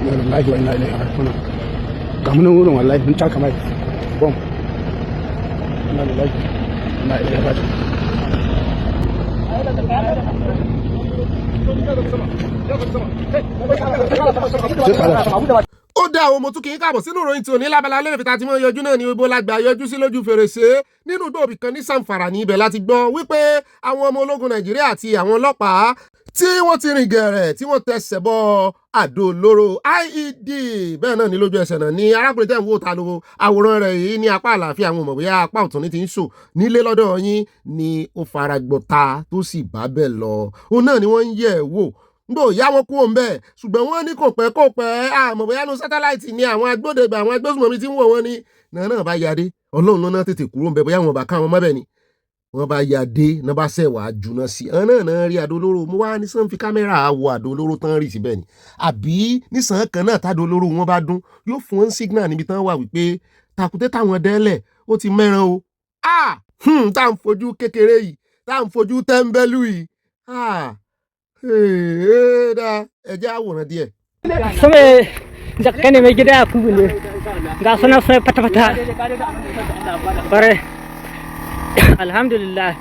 wallahi wa inna ilaihi raji'un kamun wurin wallahi mun taka mai bom inna lillahi wa inna ilaihi raji'un ó dá àwọn ọmọ tún kì í káàbọ̀ sínú ìròyìn tí ò ní lábala lẹ́rẹ̀ẹ́ tá a ti mọ́ yọjú náà ní ibo lágbà yọjú sí lójú fèrèsé nínú dòbí kan ní Zamfara ní ibẹ̀ láti gbọ́ wípé àwọn ọmọ ológun Nàìjíríà àti àwọn ọlọ́pàá tí wọ́n ti rìn gẹ̀rẹ̀ tí wọ́n tẹsẹ̀ bọ àdó olóró IED bẹ́ẹ̀ náà ní lójú ẹsẹ̀ náà ní arákùnrin tẹ̀ ń wò ta lo àwòrán rẹ̀ yìí ní apá àlàáfíà àwọn ọmọ bóyá apá ọ̀tún ní ti ń sò nílé lọ́dọ̀ yín ni ó fara gbọ́ta tó sì bá bẹ̀ lọ òun náà ni wọ́n ń yẹ̀ wò ńgbò ìyá wọn kú òun bẹ́ẹ̀ ṣùgbọ́n wọ́n ní kò pẹ́ àmọ́ bóyá nu sátáláìtì ni àwọn agbódegbà àwọn agbésùmọ̀mí tí ń wò wọ́n ní náà bá yadé ọlọ́run náà tètè kúrò ń bẹ bóyá wọn bá ká wọn mọ́bẹ̀ ni wọ́n bá yadé náà bá ṣẹ̀ wá jùnà sí náà rí àdó olóró mo wá ní sàn fi kámẹ́rà wo àdó olóró tán rí síbẹ̀ ni àbí nísàn kan náà tádó olóró wọn bá dún yóò fún wọn signal níbi tán wà wípé tàkúté táwọn dẹ́lẹ̀ ó ti mẹ́ran o tá à ń fojú kékeré yìí tá à ń fojú tẹ́ńbẹ́lú yìí ẹjẹ́ àwòrán díẹ̀. Sọ́mẹ̀ jàkẹ́ni mi gidi àkúgbìlẹ̀ ga sọ́nà sọ́nà pátápátá bẹ̀rẹ̀ alhamdulillah.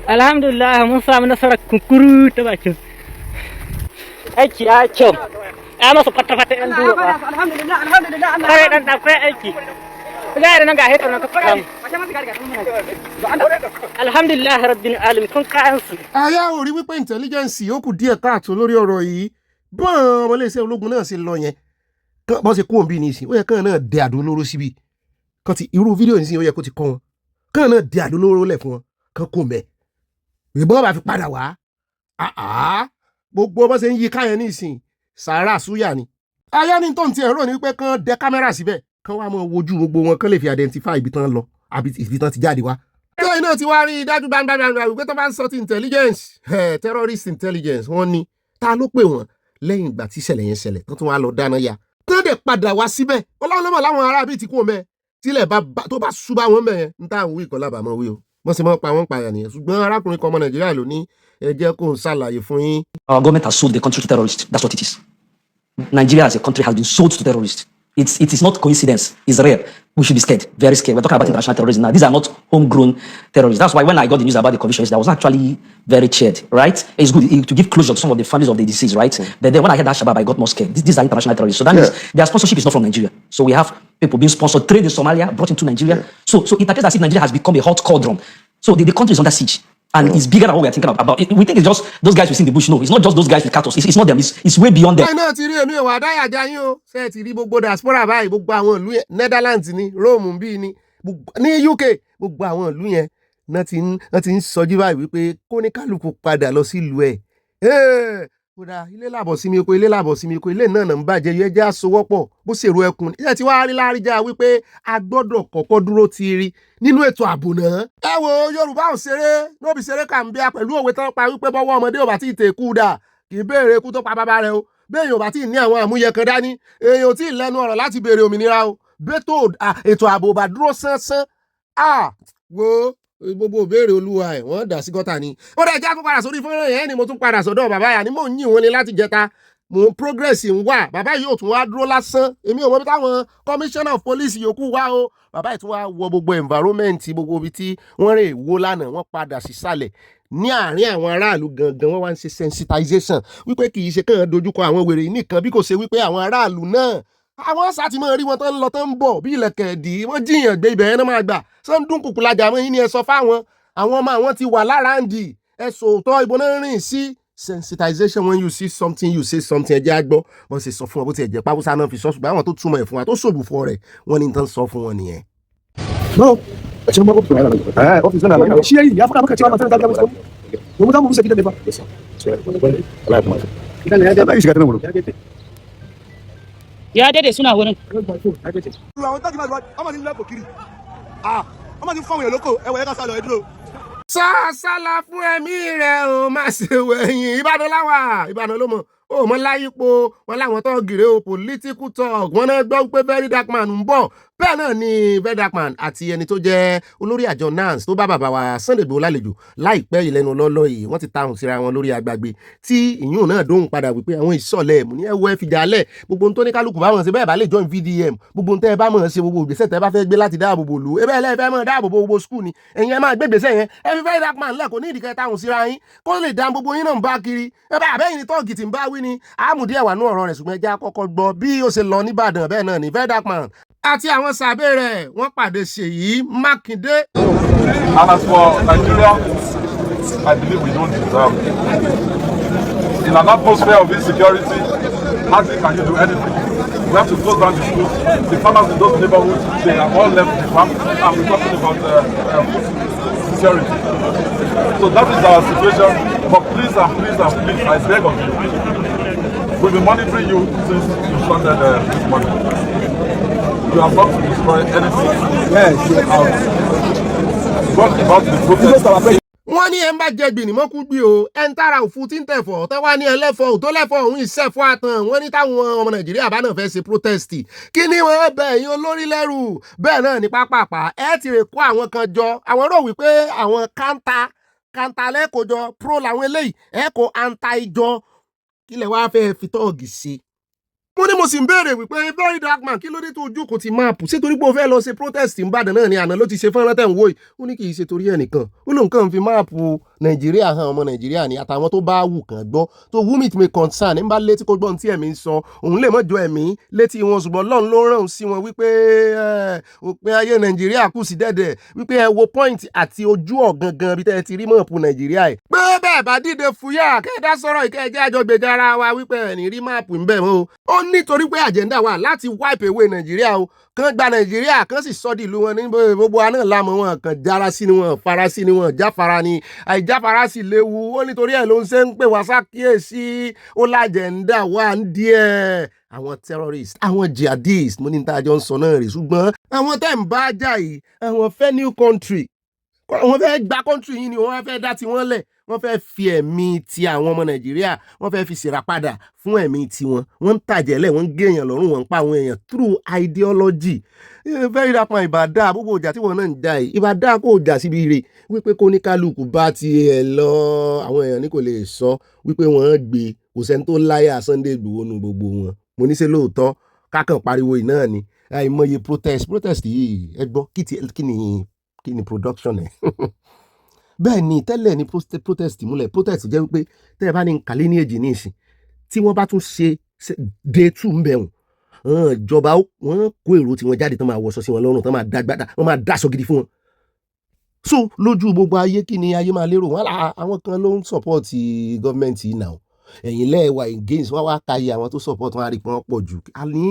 Alhamdulillah mun samu nasarar kunkuru ta bakin aiki ya kyau ya masa pátápátá yan duro ba alhamdulillah kare dan akwai aiki alhamdulillah rabbil alamin kun káàsì. Aya ò rí wípé intelligence ó kù díẹ̀ káàtó lórí ọ̀rọ̀ yìí bọ́n ọmọléeṣẹ́ ológun náà ṣe lọ yẹn bọ́n ṣe kú òun bí ní ìsìn ó yẹ kán náà dẹ àdó olóró síbi kan ti irú fídíò yìí ó yẹ kó ti kọ́ wọn kán náà dẹ àdó olóró lẹ̀ fún wọn kán kó mẹ́ ìbọn bá fi padà wá gbogbo bọ́n ṣe ń yí káyẹn ní ìsìn sàárà súyà ni. Aya ní tó ń tiẹ̀ rò ní wípé kán dẹ kámẹ́rà síbẹ̀ kán wá mọ́ wojú gbogbo wọn kán lè fi identify ibi tán lọ àbí ibi tán ti jáde wá. Ẹjọ́ iná ti wá rí dájú gbangba wípé tó bá ń sọ ti intelligence terrorist intelligence wọ́n ní ta ló pè wọ́n lẹ́yìn ìgbà tí ìṣẹ̀lẹ̀ yẹn ṣẹlẹ̀ tó tún wá lọ dáná ya. Tó dẹ̀ padà wá síbẹ̀ ọlọ́run lọ́mọ láwọn ará bíi ti kú ọmọ ẹ̀ tílẹ̀ tó bá ṣúbà wọn mẹ́ẹ̀ ń tà ń wí ìkọlá àbámọ́ wí o wọ́n sì máa pa wọ́n pààyàn nìyẹn ṣùgbọ́n arákùnrin kan ọmọ Nàìjíríà ló ní ẹ jẹ́ kó ń ṣàlàyé fún yín. Our government has sold the country to terrorists. That's what it is. Nigeria as a country has been sold to terrorists. It is not coincidence. It's rare. We should be scared. Very scared. We're talking about international terrorism now. These are not homegrown terrorists. That's why when I got the news about the convictions, I was actually very cheered, right? It's good to give closure to some of the families of the deceased, right? But then when I heard that Shabab, I got more scared. These are international terrorists. So that means their sponsorship is not from Nigeria. So we have people being sponsored, trained in Somalia, brought into Nigeria. So it appears as if Nigeria has become a hot cauldron. So the country is under siege. And it's bigger than what we're thinking about. We think it's just those guys we see in the bush. No, it's not just those guys with cattle. It's not them. It's way beyond them. Náà ti rí èmi ò wá dáyàjá yín o. Ṣé ti rí gbogbo diaspora báyìí gbogbo àwọn ìlú yẹn Netherlands ni Rome bí ni ní UK gbogbo àwọn ìlú yẹn náà ti ń sọjú báyìí wípé kó ní kálukú padà lọ sí ìlú ẹ̀. Kódà ilé làbọ̀ sí mi oko ilé làbọ̀ sí mi oko ilé náà ń bàjẹ́ yẹ jẹ́ àsowọ́pọ̀ bó ṣèrò ẹkùn ilé tí wàá rí láríjà wípé a gbọ́dọ̀ kọ́kọ́ dúró ti rí nínú ètò ààbò náà. Ẹ wo Yorùbá ò ṣeré nóbi ṣeré kà ń bí a pẹ̀lú òwe tán pa wípé bọ́wọ́ ọmọdé ò bá tí ì tẹ̀kú dà kì í béèrè ikú tó pa bàbá rẹ̀ o béèyàn ò bá tí ì ní àwọn àmúyẹ kan dání èèyàn ò tí ì lẹ́nu ọ̀rọ̀ láti béèrè òmìnira o bẹ́tò ètò ààbò bá dúró sánsán wo gbogbo ìbéèrè olúwa ẹ̀ wọ́n dà sí gọ́tà ni. Ó dẹ̀ já tún padà sórí fọ́nrán yẹn ni mo tún padà sọ́dọ̀ bàbá yà ni mò ń yìn wọ́n ni láti jẹta mò ń progress ń wà bàbá yìí ò tún wá dúró lásán èmi ò mọ̀ bí táwọn commissioner of police yòókù wá o bàbá yìí tún wá wọ gbogbo environment gbogbo ibi tí wọ́n rè wó lánàá wọ́n padà sísàlẹ̀ ní àárín àwọn aráàlú gangan wọ́n wá ń ṣe sensitization wípé kì í ṣe kàn dojúkọ àwọn wèrè nìkan bí kò ṣe wípé àwọn aráàlú náà àwọn sátìmọ́ rí wọn tán lọ tán ń bọ̀ bí ilẹ̀kẹ̀ dì wọ́n jiyàn gbé ibẹ̀ yẹn náà máa gbà sọ́ndún kùkù lajà mọ́ yín ni ẹ sọ fáwọn àwọn ọmọ àwọn ti wà lára ń di ẹ sòótọ́ ìbọn náà rìn sí sensitization when you see something you say something ẹ jẹ́ àgbọ́ wọ́n sì sọ fún wọn bó ti ẹ̀jẹ̀ pápúsá náà fi sọ ṣùgbọ́n àwọn tó túmọ̀ ẹ̀ fún wa tó ṣòbù fún rẹ̀ wọ́n ní tán sọ fún wọn nìyẹn. No, ẹ ṣe ń bọ́ kó fún ẹ ọ́fíìsì náà lọ́wọ́ ṣí ẹ̀yìn yàtọ̀ àbúkẹ́ tí wọ́n máa tẹ́lẹ̀ dáadáa mo mú táwọn mú sẹ́kí dẹ́gbẹ́ Ya dade suna wurin. Sálà fún ẹ̀mí rẹ̀ ò má ṣe wẹ̀yìn Ìbàdàn láwà Ìbàdàn ló mọ̀ ó mọ láyípo wọn láwọn tó gèrè o political talk wọn náà gbọ́ pé very dark man ń bọ̀ bẹ́ẹ̀ náà ni vedakman àti ẹni tó jẹ́ olórí àjọ NANS tó bá bàbá wa Sunday Igboho lálejò láìpẹ́ ìlẹ́nu lọ́lọ́ yìí wọ́n ti tahùn síra wọn lórí agbágbé tí ìyún náà dóhùn padà wípé àwọn ìsọ̀lẹ̀ mú ní ẹwọ́ ẹ fi jalẹ̀ gbogbo ohun tó ní kálukú bá wọn ṣe bẹ́ẹ̀ bá lè join VDM gbogbo ohun tẹ́ ẹ bá mọ̀ ṣe gbogbo ìgbésẹ̀ tẹ́ ẹ bá fẹ́ gbé láti dáàbò bò lù ẹ bẹ́ẹ̀ lẹ́ẹ̀ fẹ́ mọ̀ dáàbò bò gbogbo skul ni ẹ̀yin ẹ máa gbé ìgbésẹ̀ yẹn ẹ fi vedakman lẹ̀ kò ní ìdíkẹ́ tahùn síra yín kó lè dá gbogbo yín náà ń bá kiri ẹ bá àbẹ́yìn ní tọ́ọ̀gì tí ń bá wí ni àmùdí ẹ̀wà nú ọ̀rọ̀ rẹ̀ ṣùgbọ́n ẹja kọ́kọ́ gbọ́ bí ó ṣe lọ níbàdàn bẹ́ẹ̀ náà ni vedakman àti àwọn sàbẹ̀ rẹ̀ wọ́n pàdé Seyi Makinde. And as for Nigeria, I believe we don't deserve it. In an atmosphere of insecurity, hardly can you do anything. We have to close down the schools. The farmers in those neighborhoods, they are all left the farm, and we're talking about food security. So that is our situation. But please and please and please, I beg of you, we've been monitoring you since you started this morning. You are about to destroy anything. Yes. What about the protest? wọ́n ní ẹ ń bá jẹ gbìnì mọ́kú gbé o ẹ ń tààrà òfu tí ń tẹ̀fọ̀ tẹ́ wá ní ẹlẹ́fọ̀ ò tó lẹ́fọ̀ òun ìṣẹ̀fọ́ àtàn wọ́n ní táwọn ọmọ Nàìjíríà bá náà fẹ́ ṣe protest kí ni wọ́n bẹ̀ ẹ̀yin olórí lẹ́rù bẹ́ẹ̀ náà ní pápápá ẹ ti rè kó àwọn kan jọ àwọn rò wípé àwọn kanta lẹ́kọ̀ọ́jọ pro làwọn eléyìí ẹ kó anta ìjọ kí lẹ wá fẹ́ fi tọ́ọ̀gì ṣe. mo ní mo sì ń béèrè wípé very dark man kí ló dé tó ojú kò ti máàpù ṣé torí pé o fẹ́ lọ ṣe protest nìbàdàn náà ni àná ló ti ṣe fọ́nrán tẹ̀ ń wò yìí ó ní kì í ṣe torí ẹnìkan ó lóun kàn fi máàpù Nàìjíríà hàn ọmọ Nàìjíríà ni àtàwọn tó bá wù kàn gbọ́ tó whom it may concern ń bá létí kó gbọ́n tí ẹ̀mí ń sọ òun lè mọ́jọ ẹ̀mí létí wọn ṣùgbọ́n Ọlọ́run ló rán sí wọn wípé òpin ayé Nàìjíríà kù sí dẹ̀dẹ̀ wípé ẹ wo point àti ojú ọ̀gangan bí tẹ́ ẹ ti rí máàpù Nàìjíríà yìí pé bẹ́ẹ̀ bá dìde fúyà kẹ́ẹ̀dá sọ̀rọ̀ ìkẹ́ẹ̀jẹ́ àjọgbèjà ara wa wípé ẹ̀ ní rí máàpù ń bẹ̀ mọ́ ó nítorí pé àjẹ́ndà wà láti wipe away Nàìjíríà o kàn gba Nàìjíríà kàn sì sọ́dí ìlú wọn ní gbogbo wa náà lámọ̀ wọn kàn jára sí ni wọn fara sí ni wọn jáfara ni àìjáfara sì léwu ó nítorí ẹ̀ ló ń ṣe ń pè wá sákíyèsí ó lájẹ̀ndà wà ń díẹ̀ àwọn terrorist àwọn jihadist mo ní tá a jọ ń sọ náà rè ṣùgbọ́n àwọn tẹ́ ń bá jà yìí àwọn fẹ́ new country wọ́n fẹ́ gba country yìí ni wọ́n fẹ́ dá tiwọn lẹ̀ wọ́n fẹ́ fi ẹ̀mí ti àwọn ọmọ Nàìjíríà wọ́n fẹ́ fi ṣèràpadà fún ẹ̀mí tiwọn wọ́n ń tàjẹ̀lẹ̀ wọ́n ń gé èèyàn lọ́rùn wọ́n ń pa àwọn èèyàn through ideology very dark man ìbàdà gbogbo ìjà tí wọ́n náà ń jà yìí ìbàdà kò jà síbi ire wípé kó ní kálukú bá tiẹ̀ lọ àwọn èèyàn ní kò lè sọ wípé wọ́n gbé kò sẹ́ni tó láyà Sunday Igboho nu gbogbo wọn mo ní ṣe lóòótọ́ kákan pariwo yìí náà ni àìmọye protest yìí ẹ gbọ́ kí ni production ẹ̀ bẹ́ẹ̀ ni tẹ́lẹ̀ ni protest múlẹ̀ protest jẹ́ wípé tẹ́ ẹ bá ní kàlẹ́ ní èjì ní ìsìn tí wọ́n bá tún ṣe day 2 ń bẹ̀rùn ìjọba wọ́n kó èrò tí wọ́n jáde tán máa wọṣọ sí wọn lọ́rùn tán máa dágbádá wọ́n máa dáṣọ gidi fún wọn. so lójú gbogbo ayé kí ni ayé máa lérò wọn àwọn kan ló ń support gọ́ọ̀mẹ̀ntì yìí náà ẹ̀yìn lẹ́ẹ̀wà against wọ́n wá káyé àwọn tó support wọn àrípọ̀ pọ̀ jù àní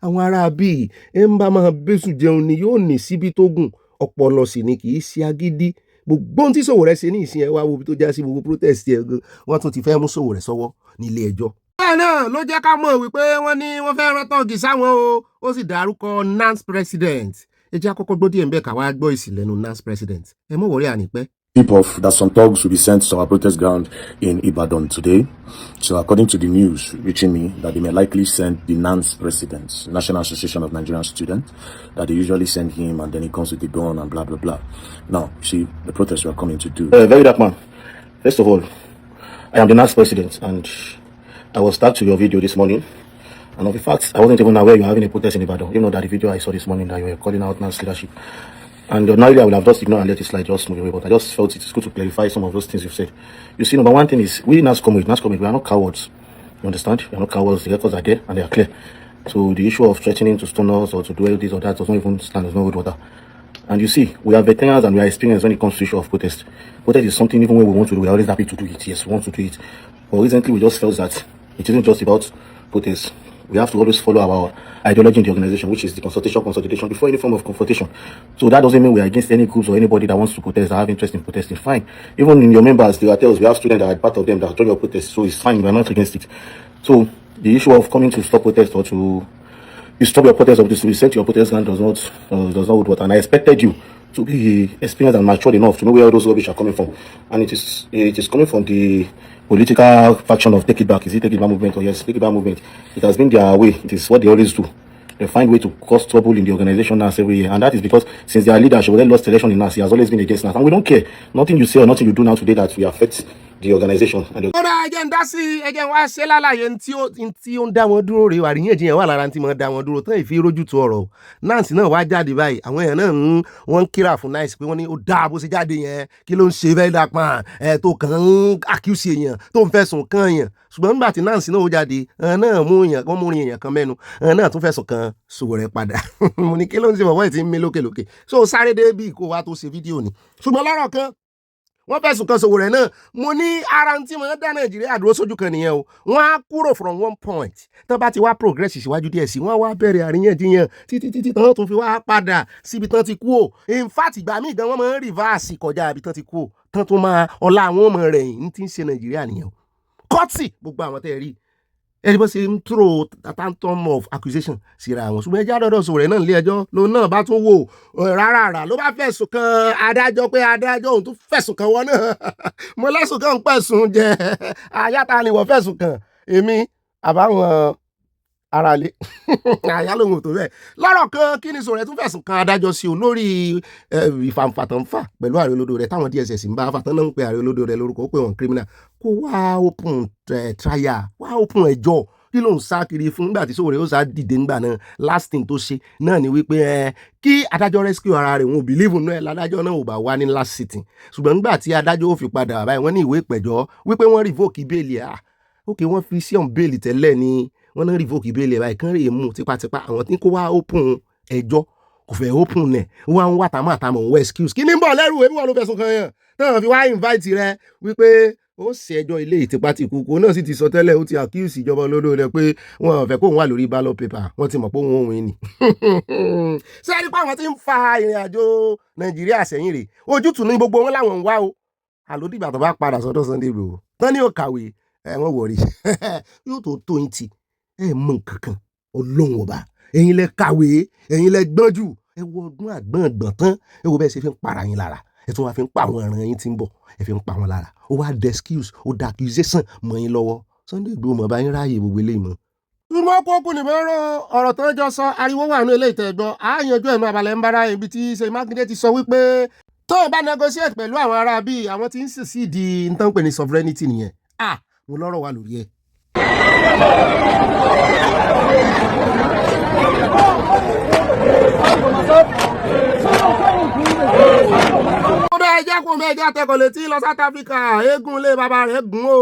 àwọn ará bíi ẹ̀ ń bá máa bẹ́sù jẹun ni yóò ní síbi tó gùn ọpọlọ sì ni kì í ṣe agídí gbogbo ohun tí Sowore ṣe ní ìsìn ẹ wá wo bí tó já sí gbogbo protest ẹ gan wọ́n tún ti fẹ́ mú Sowore sọ́wọ́ nílé ẹjọ́. bẹ́ẹ̀ náà ló jẹ́ ká mọ̀ wípé wọ́n ní wọ́n fẹ́ rán tọ́ọ̀gì sáwọn o ó sì dárúkọ NANS president ẹ jẹ́ àkọ́kọ́ gbọ́ díẹ̀ ń bẹ̀ ká wá gbọ́ èsì lẹ́nu NANS president ẹ mọ̀ wọ́rí ànípẹ́. Tip off that some thugs will be sent to our protest ground in Ibadan today. So according to the news reaching me, that they may likely send the NANS president, National Association of Nigerian Students, that they usually send him and then he comes with the gun and blah, blah, blah. Now, see, the protest we are coming to do. Very dark man. First of all, I am the NANS president and I was tagged to your video this morning. And of the fact, I wasn't even aware you were having a protest in Ibadan. You know that the video I saw this morning that you were calling out NANS leadership. And ordinarily I would have just ignored and let it slide, just move away. But I just felt it's good to clarify some of those things you've said. You see, number one thing is, we NANS comrades, we are not cowards. You understand? We are not cowards. The records are there and they are clear. So the issue of threatening to stone us or to do this or that does not even stand. There's no good water. And you see, we are veterans and we are experienced when it comes to the issue of protest. Protest is something even when we want to do, we are always happy to do it. Yes, we want to do it. But recently we just felt that it isn't just about protest. We have to always follow our ideology in the organization, which is the consultation before any form of confrontation. So that doesn't mean we are against any groups or anybody that wants to protest, that have interest in protesting. Fine. Even in your members, there are tells we have students that are part of them that join your protest. So it's fine. We are not against it. So the issue of coming to stop protest or to stop your protest or to reset your protest ground does not hold water. And I expected you to be experienced and matured enough to know where all those rubbish are coming from. And it is coming from the political faction of Take It Back. Is it Take It Back movement or yes, Take It Back movement? It has been their way. It is what they always do. they find way to cause trouble in the organization NAS every year. And that is because since their leader, Showore, lost election in NAS, he has always been against NAS. And we don't care. Nothing you say or nothing you do now today that will affect the organization. And the... Kódà ẹjẹ́ ń dá sí ẹjẹ́ wá ṣe lálàyé tí ó ń dá wọn dúró rè wà àríyànjiyàn wà lára tí mo dá wọn dúró tán ìfi rójú tu ọ̀rọ̀ Nancy náà wá jáde báyìí àwọn èèyàn náà wọ́n ń kíra fún Nice pé wọ́n ní ó dáa bó ṣe jáde yẹn kí ló ń ṣe fẹ́ dàpọ̀ tó kàn ń accuse èèyàn tó ń fẹ̀sùn kàn èèyàn ṣùgbọ́n nígbà tí Nancy náà ó jáde náà mú èèyàn kan mẹ́nu náà tún fẹ̀sùn kan Sowore padà mo ní kí ló ń ṣe bọ̀bọ̀ ẹ̀ tí ń mí lókèlókè so sáré dé bí kó wá tó ṣe fídíò ni ṣùgbọ́n lọ́rọ̀ kan wọ́n fẹ̀sùn kan Sowore náà mo ní ara tí mo dá Nàìjíríà dúró sójú kan nìyẹn o wọ́n á kúrò from one point tán bá ti wá progress síwájú díẹ̀ sí wọ́n wá bẹ̀rẹ̀ àríyànjiyàn títí tán tún fi wá padà síbi tán ti kú o in fact ìgbà míì gan wọ́n máa ń reverse kọjá ibi tán ti kú o tán tún máa ọlá àwọn ọmọ rẹ̀ yìí ti ń ṣe Nàìjíríà nìyẹn o kọ́tì gbogbo àwọn tẹ́ rí ẹni bó ṣe ń throw tantum of accusation síra àwọn ṣùgbọ́n ẹjẹ́ àdọ́dọ̀ Sowore náà nílé ẹjọ́ lòun náà bá tún wò rárá ló bá fẹ̀sùn kan adájọ́ pé adájọ́ òun tún fẹ̀sùn kan wọ́n náà mo lẹ́sùn kan ń pẹ̀sùn jẹ àyàtà ni wọ́n fẹ̀sùn kan èmi àbáwọn aráalé àyà lòun ò tó bẹ́ẹ̀ lọ́rọ̀ kan kí ni Sowore tún fẹ̀sùn kan adájọ́ sí o lórí ìfàǹfà tán fà pẹ̀lú ààrẹ olódò rẹ̀ táwọn DSS ń bá fàtán náà ń pe ààrẹ olódò rẹ̀ lórúkọ ó pè wọ́n criminal kó wá open trial wá open ẹjọ́ kí ló ń sá kiri fún nígbà tí Sowore ó sá dìde nígbà náà last thing tó ṣe náà ni wípé kí adájọ́ rescue ara rẹ̀ wọn ò believe nínú ẹ̀ ládájọ́ náà ò bá wá ní last sitting ṣùgbọ́n nígbà tí adájọ́ ó fi padà báyìí wọ́n ní ìwé ìpẹ̀jọ́ wípé wọ́n revoke bail ok wọ́n fi sí on bail tẹ́lẹ̀ ni wọ́n náà revoke bail báyìí kán rèé mú tipátipá àwọn tí kò wá open ẹjọ́ kò fẹ́ open nẹ̀ wọ́n wá àtàmọ̀ wọ́n excuse kí ní bọ̀ lẹ́rù èmi wà ló fẹ̀sùn kan yẹn táwọn fi wá invite rẹ wípé ó ṣe ẹjọ́ ilé ìtìpátìkúkú náà sì ti sọ tẹ́lẹ̀ ó ti accuse ìjọba olódò rẹ̀ pé wọn ò fẹ́ kóun wà lórí ballot paper wọ́n ti mọ̀ pé òun òun ni. ṣé ẹni pé àwọn tí ń fa ìrìn àjò Nàìjíríà sẹ́yìn rè ojútùú ní gbogbo wọn làwọn ń wá o àlódìgbà tó bá padà sọ́dọ̀ Sunday Igboho tán ní ó kàwé wọ́n wọ̀rí yóò tó tó yín ti mọ nǹkan kan Ọlọ́run ọba ẹ̀yin lẹ kàwé ẹ̀yin lẹ gbọ́n jù ẹ wọ ọdún àgbọ̀n tán ẹ wo bẹ́ẹ̀ ṣe fi ń para yín lára ẹ tún wá fi ń pa àwọn ọ̀ràn yín tí ń bọ̀ ẹ fi ń pa wọn lára ó wá dé excuse ó dá accusation mọ́ yín lọ́wọ́ Sunday Igboho mọ̀ bá yín ráàyè gbogbo eléyìí mọ́. túmọ̀ kókó ni mẹ́rọ ọ̀rọ̀ tán jọ sọ ariwo wà ní ilé ìtẹ̀gbọ́ àáyanjú ẹ̀nu abalẹ̀ ń bára ibi tí Seyi Makinde ti sọ wípé tó o bá negotiate pẹ̀lú àwọn ará bíi àwọn tí ń sì sí di nǹkan pè ní sovereignty nìyẹn mo lọ́rọ̀ wà lórí ẹ̀. kódà ẹjẹ́ kún bẹ́ẹ̀ jẹ́ àtẹ̀kọ̀ létí lọ South Africa eégún ilé bàbá rẹ̀ gùn ó